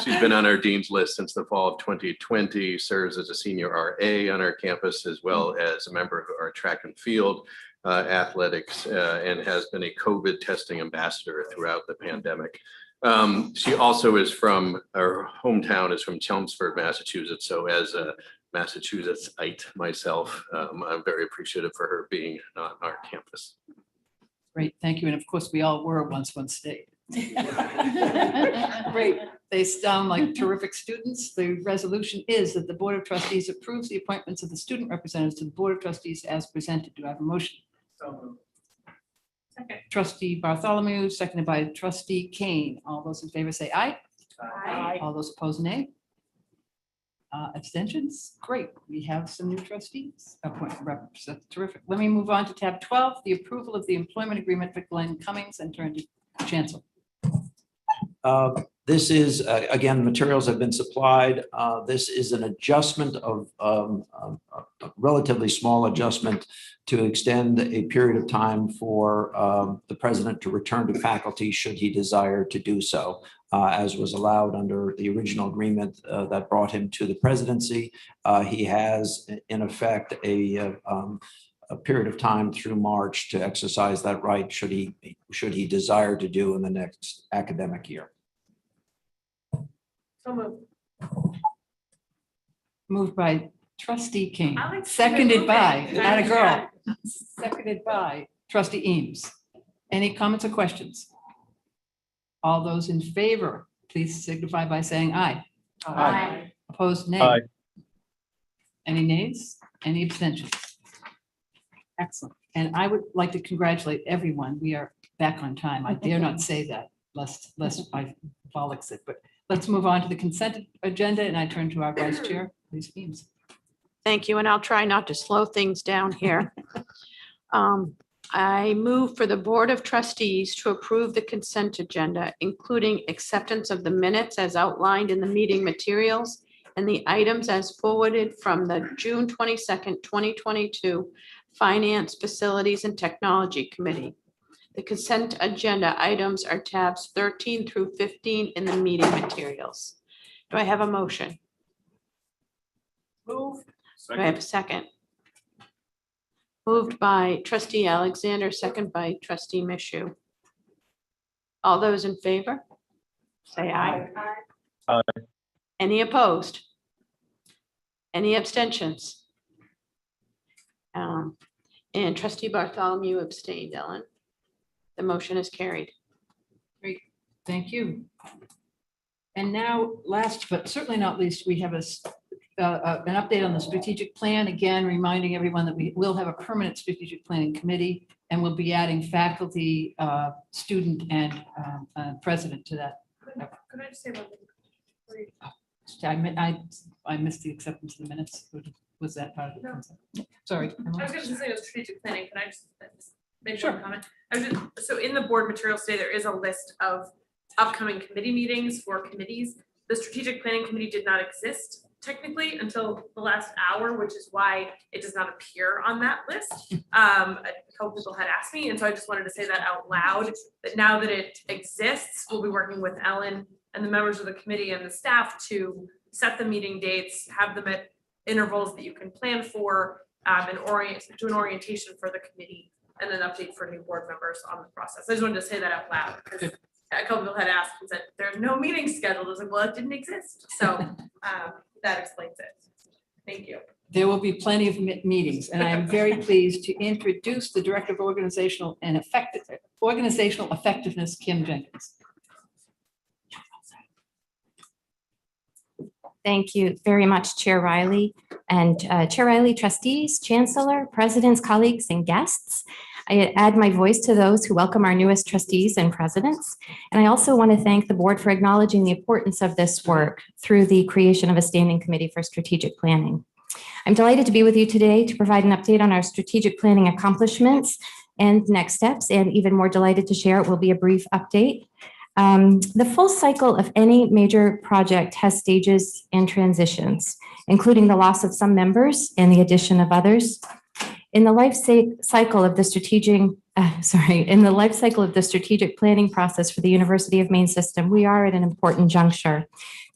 She's been on our dean's list since the fall of 2020, serves as a senior RA on our campus, as well as a member of our track and field athletics, and has been a COVID testing ambassador throughout the pandemic. She also is from, our hometown is from Chelmsford, Massachusetts. So as a Massachusettsite myself, I'm very appreciative for her being on our campus. Great, thank you. And of course, we all were once one state. Great, they sound like terrific students. The resolution is that the Board of Trustees approves the appointments of the student representatives to the Board of Trustees as presented. Do I have a motion? Second. Trustee Bartholomew, seconded by Trustee Kane. All those in favor say aye. Aye. All those opposed, nay. Abstentions? Great. We have some new trustees. That's terrific. Let me move on to tab 12, the approval of the employment agreement for Glenn Cummings, and turn to Chancellor. This is, again, materials have been supplied. This is an adjustment of a relatively small adjustment to extend a period of time for the president to return to faculty should he desire to do so, as was allowed under the original agreement that brought him to the presidency. He has, in effect, a period of time through March to exercise that right should he desire to do in the next academic year. So moved. Moved by Trustee King, I like seconded by, moving. not a girl, seconded by Trustee Eames. Any comments or questions? All those in favor, please signify by saying aye. Aye. Opposed, nay. Aye. Any nays? Any abstentions? Excellent. And I would like to congratulate everyone. We are back on time. I dare not say that, lest I frolics it, but let's move on to the consent agenda, and I turn to our vice chair, Lisa Beams. Thank you, and I'll try not to slow things down here. I move for the Board of Trustees to approve the consent agenda, including acceptance of the minutes as outlined in the meeting materials and the items as forwarded from the June 22nd, 2022 Finance, Facilities, and Technology Committee. The consent agenda items are tabs 13 through 15 in the meeting materials. Do I have a motion? Move. Do I have a second? Moved by trustee Alexander, second by trustee Mishu. All those in favor? Say aye. Aye. Any opposed? Any abstentions? And trustee Bartholomew abstained, Ellen. The motion is carried. Great, thank you. And now, last but certainly not least, we have an update on the strategic plan. Again, reminding everyone that we will have a permanent strategic planning committee, and we'll be adding faculty, student, and president to that. Could I just say one thing? I missed the acceptance of the minutes. Was that part of the No. consent? Sorry. I was going to say with strategic planning, can I just make Sure. one comment? So in the board materials today, there is a list of upcoming committee meetings for committees. The strategic planning committee did not exist technically until the last hour, which is why it does not appear on that list. A couple people had asked me, and so I just wanted to say that out loud, that now that it exists, we'll be working with Ellen and the members of the committee and the staff to set the meeting dates, have them at intervals that you can plan for, and do an orientation for the committee, and an update for new board members on the process. I just wanted to say that out loud, because a couple people had asked and said, there's no meeting scheduled. I was like, well, it didn't exist. So that explains it. Thank you. There will be plenty of meetings, and I am very pleased to introduce the Director of Organizational Effectiveness, Kim Jenkins. Thank you very much, Chair Riley, and Chair Riley, trustees, Chancellor, presidents, colleagues, and guests. I add my voice to those who welcome our newest trustees and presidents. And I also want to thank the board for acknowledging the importance of this work through the creation of a standing committee for strategic planning. I'm delighted to be with you today to provide an update on our strategic planning accomplishments and next steps, and even more delighted to share it will be a brief update. The full cycle of any major project has stages and transitions, including the loss of some members and the addition of others. In the life cycle of the strategic planning process for the University of Maine system, we are at an important juncture.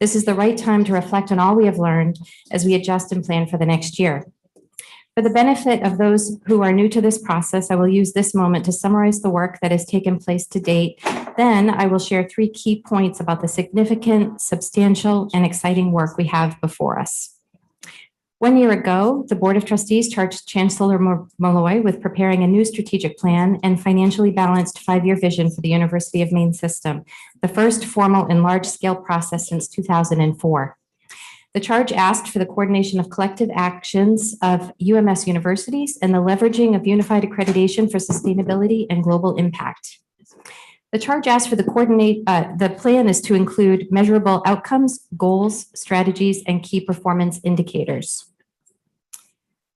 This is the right time to reflect on all we have learned as we adjust and plan for the next year. For the benefit of those who are new to this process, I will use this moment to summarize the work that has taken place to date. Then I will share 3 key points about the significant, substantial, and exciting work we have before us. 1 year ago, the Board of Trustees charged Chancellor Malloy with preparing a new strategic plan and financially balanced 5-year vision for the University of Maine system, the first formal and large-scale process since 2004. The charge asked for the coordination of collective actions of UMS universities and the leveraging of unified accreditation for sustainability and global impact. The charge asked for the plan is to include measurable outcomes, goals, strategies, and key performance indicators.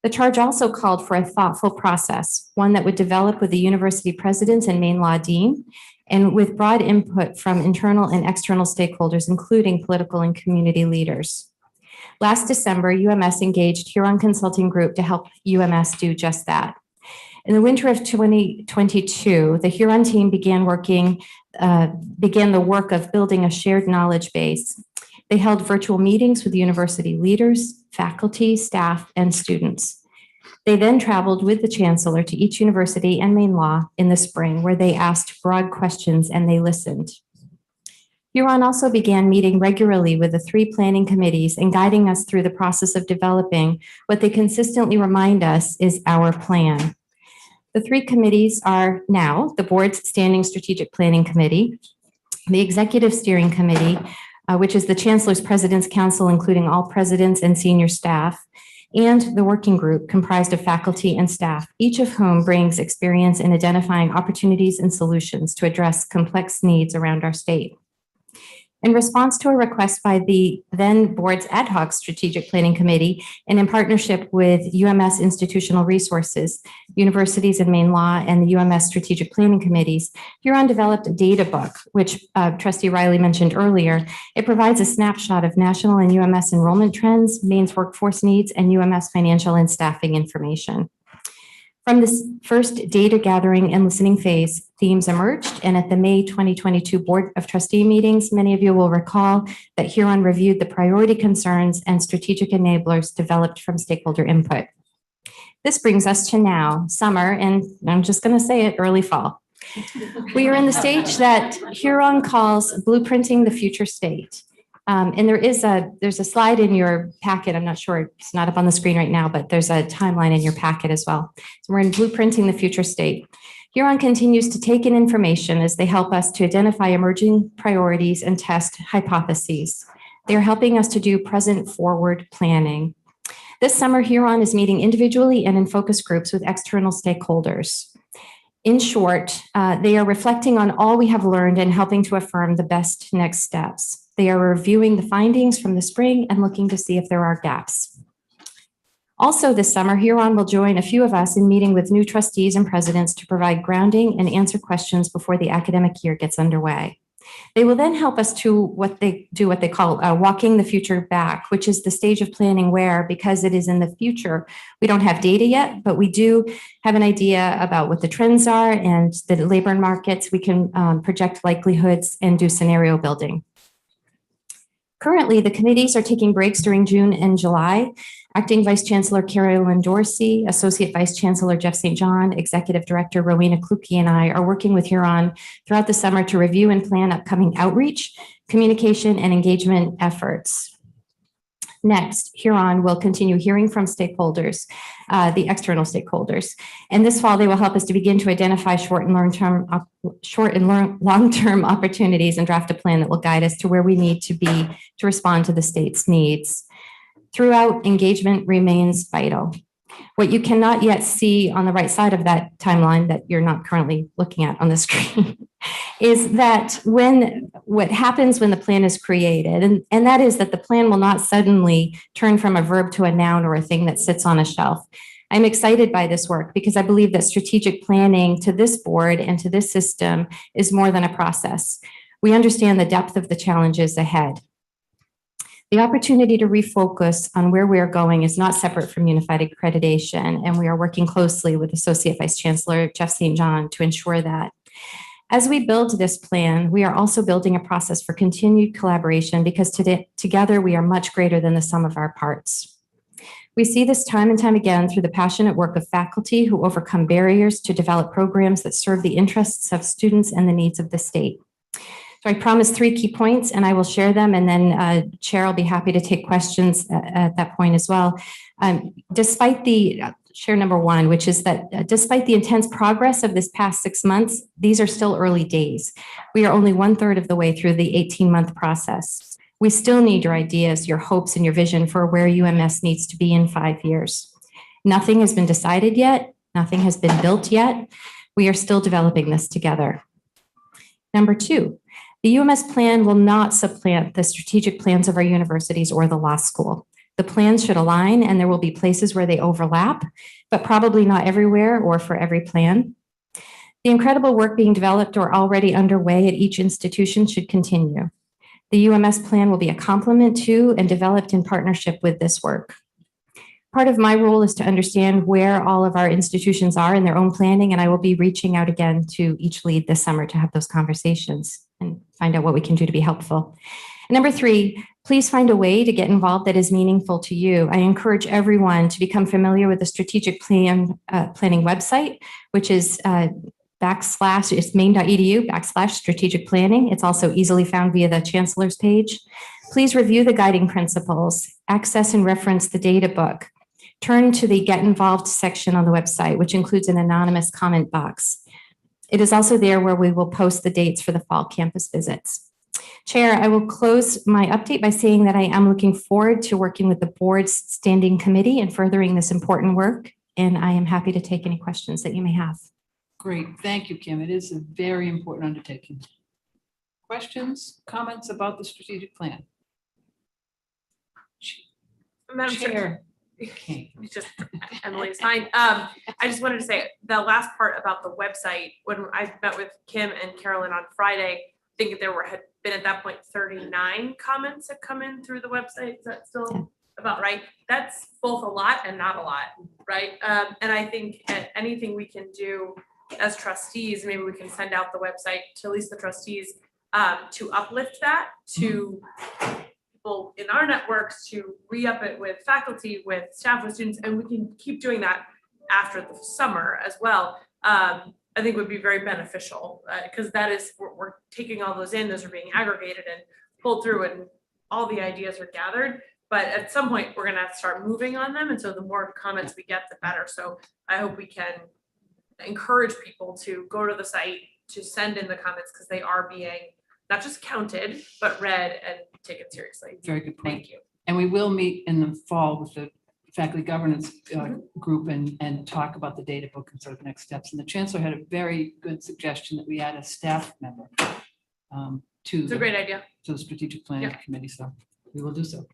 The charge also called for a thoughtful process, one that would develop with the university presidents and Maine Law Dean, and with broad input from internal and external stakeholders, including political and community leaders. Last December, UMS engaged Huron Consulting Group to help UMS do just that. In the winter of 2022, the Huron team began the work of building a shared knowledge base. They held virtual meetings with university leaders, faculty, staff, and students. They then traveled with the Chancellor to each university and Maine Law in the spring, where they asked broad questions and they listened. Huron also began meeting regularly with the 3 planning committees and guiding us through the process of developing what they consistently remind us is our plan. The three committees are now the board's Standing Strategic Planning Committee, the Executive Steering Committee, which is the Chancellor's President's Council, including all presidents and senior staff, and the working group comprised of faculty and staff, each of whom brings experience in identifying opportunities and solutions to address complex needs around our state. In response to a request by the then board's ad hoc strategic planning committee, and in partnership with UMS Institutional Resources, Universities in Maine Law, and the UMS Strategic Planning Committees, Huron developed a data book, which Trustee Riley mentioned earlier. It provides a snapshot of national and UMS enrollment trends, Maine's workforce needs, and UMS financial and staffing information. From this first data gathering and listening phase, themes emerged, and at the May 2022 Board of Trustee meetings, many of you will recall that Huron reviewed the priority concerns and strategic enablers developed from stakeholder input. This brings us to now, summer, and I'm just going to say it, early fall. We are in the stage that Huron calls blueprinting the future state. And there's a slide in your packet. I'm not sure, it's not up on the screen right now, but there's a timeline in your packet as well. So we're in blueprinting the future state. Huron continues to take in information as they help us to identify emerging priorities and test hypotheses. They are helping us to do present forward planning. This summer, Huron is meeting individually and in focus groups with external stakeholders. In short, they are reflecting on all we have learned and helping to affirm the best next steps. They are reviewing the findings from the spring and looking to see if there are gaps. Also this summer, Huron will join a few of us in meeting with new trustees and presidents to provide grounding and answer questions before the academic year gets underway. They will then help us to what they call walking the future back, which is the stage of planning where, because it is in the future, we don't have data yet, but we do have an idea about what the trends are and the labor markets. We can project likelihoods and do scenario building. Currently, the committees are taking breaks during June and July. Acting Vice Chancellor Carolyn Dorsey, Associate Vice Chancellor Jeff St. John, Executive Director Rowena Kluge, and I are working with Huron throughout the summer to review and plan upcoming outreach, communication, and engagement efforts. Next, Huron will continue hearing from stakeholders, the external stakeholders. And this fall, they will help us to begin to identify short and long-term opportunities and draft a plan that will guide us to where we need to be to respond to the state's needs. Throughout, engagement remains vital. What you cannot yet see on the right side of that timeline that you're not currently looking at on the screen is that what happens when the plan is created, and that is that the plan will not suddenly turn from a verb to a noun or a thing that sits on a shelf. I'm excited by this work because I believe that strategic planning to this board and to this system is more than a process. We understand the depth of the challenges ahead. The opportunity to refocus on where we are going is not separate from unified accreditation, and we are working closely with Associate Vice Chancellor Jeff St. John to ensure that. As we build this plan, we are also building a process for continued collaboration because together we are much greater than the sum of our parts. We see this time and time again through the passionate work of faculty who overcome barriers to develop programs that serve the interests of students and the needs of the state. So I promised 3 key points and I will share them, and then Chair will be happy to take questions at that point as well. Share number 1, which is that despite the intense progress of this past 6 months, these are still early days. We are only 1/3 of the way through the 18-month process. We still need your ideas, your hopes, and your vision for where UMS needs to be in 5 years. Nothing has been decided yet. Nothing has been built yet. We are still developing this together. Number 2, the UMS plan will not supplant the strategic plans of our universities or the law school. The plans should align, and there will be places where they overlap, but probably not everywhere or for every plan. The incredible work being developed or already underway at each institution should continue. The UMS plan will be a complement to and developed in partnership with this work. Part of my role is to understand where all of our institutions are in their own planning, and I will be reaching out again to each lead this summer to have those conversations and find out what we can do to be helpful. And number 3, please find a way to get involved that is meaningful to you. I encourage everyone to become familiar with the strategic planning website, which is it's maine.edu/strategic planning. It's also easily found via the Chancellor's page. Please review the guiding principles, access and reference the data book. turn to the Get Involved section on the website, which includes an anonymous comment box. It is also there where we will post the dates for the fall campus visits. Chair, I will close my update by saying that I am looking forward to working with the board's standing committee and furthering this important work, and I am happy to take any questions that you may have. Great, thank you, Kim. It is a very important undertaking. Questions, comments about the strategic plan? Madam Chair. Chair. Okay. It's just Emily's fine. I just wanted to say the last part about the website, when I met with Kim and Carolyn on Friday, I think had been at that point 39 comments have come in through the website. Is that still about right? That's both a lot and not a lot, right? And I think anything we can do as trustees, maybe we can send out the website to at least the trustees to uplift that to people in our networks, to re-up it with faculty, with staff, with students, and we can keep doing that after the summer as well. I think would be very beneficial because that is, we're taking all those in, those are being aggregated and pulled through and all the ideas are gathered. But at some point we're gonna have to start moving on them. And so the more comments we get, the better. So I hope we can encourage people to go to the site, to send in the comments because they are being not just counted, but read and taken seriously. Very good point. Thank you. And we will meet in the fall with the faculty governance group and talk about the data book and sort of next steps. And the Chancellor had a very good suggestion that we add a staff member to It's a great idea. To the strategic planning committee. So we will do so.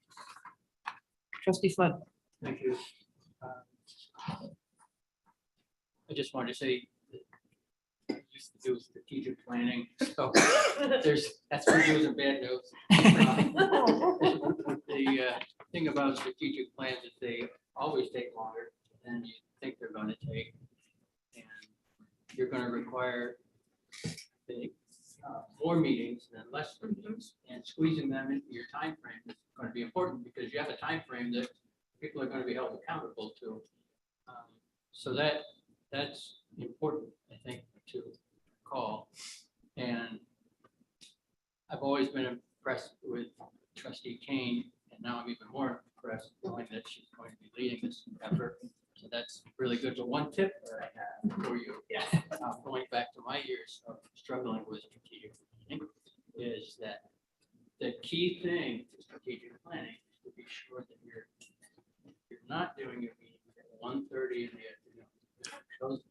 Trustee Flood. Thank you. I just wanted to say, used to do strategic planning. So that's good news and bad news. The thing about strategic plans is they always take longer than you think they're going to take, and you're going to require more meetings than less meetings, and squeezing them into your time frame is going to be important because you have a time frame that people are going to be held accountable to. So that's important, I think, to call. And I've always been impressed with Trustee Kane, and now I'm even more impressed knowing that she's going to be leading this effort. So that's really good. But one tip that I have for you, going back to my years of struggling with strategic planning, is that the key thing to strategic planning is to be sure that you're not doing your meetings at 1:30 in the afternoon.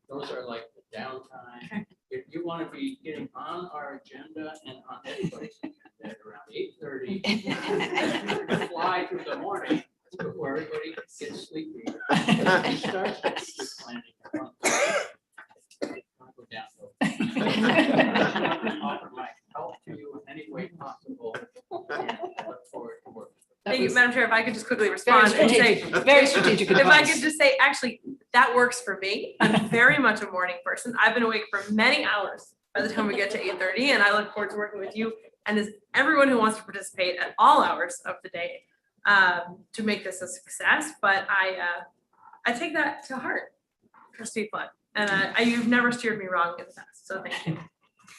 Those are like the downtime. If you want to be getting on our agenda and on everybody's agenda at around 8:30, fly through the morning before everybody gets sleepy. You start strategic planning at 1:30. Go down. Offer my help to you in any way possible. And I look forward to working. Thank you, Madam Chair. If I could just quickly respond and say, very strategic if I advice. could just say, actually, that works for me. I'm very much a morning person. I've been awake for many hours by the time we get to 8:30, and I look forward to working with you and as everyone who wants to participate at all hours of the day to make this a success. But I take that to heart, Trustee Flood, and you've never steered me wrong in the past. So thank you.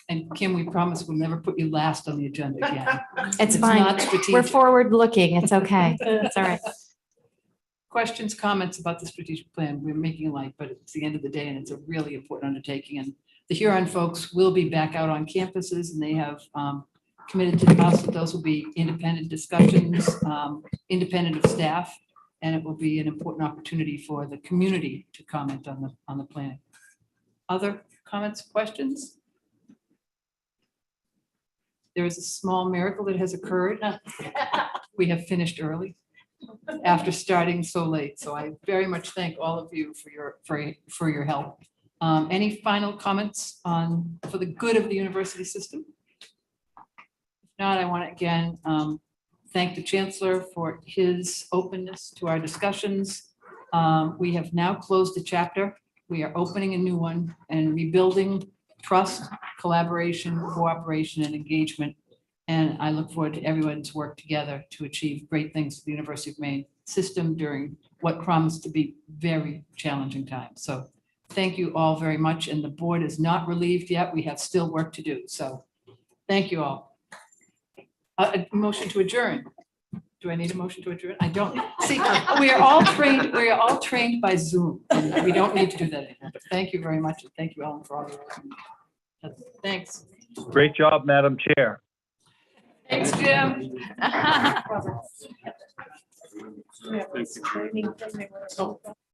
And Kim, we promise we'll never put you last on the agenda again. It's fine. Not strategic. We're forward looking. It's okay. It's all right. Questions, comments about the strategic plan? We're making light, but it's the end of the day and it's a really important undertaking. And the Huron folks will be back out on campuses and they have committed to us that those will be independent discussions, independent of staff, and it will be an important opportunity for the community to comment on the plan. Other comments, questions? There is a small miracle that has occurred. We have finished early after starting so late. So I very much thank all of you for your help. Any final comments for the good of the university system? If not, I want to again thank the Chancellor for his openness to our discussions. We have now closed a chapter. We are opening a new one and rebuilding trust, collaboration, cooperation, and engagement. And I look forward to everyone's work together to achieve great things for the University of Maine system during what promised to be very challenging times. So thank you all very much. And the board is not relieved yet. We have still work to do. So thank you all. A motion to adjourn. Do I need a motion to adjourn? I don't. See, we are all trained by Zoom. And we don't need to do that anymore. But thank you very much. And thank you, Ellen, for all your work. Thanks. Great job, Madam Chair. Thanks, Jim. Thank you.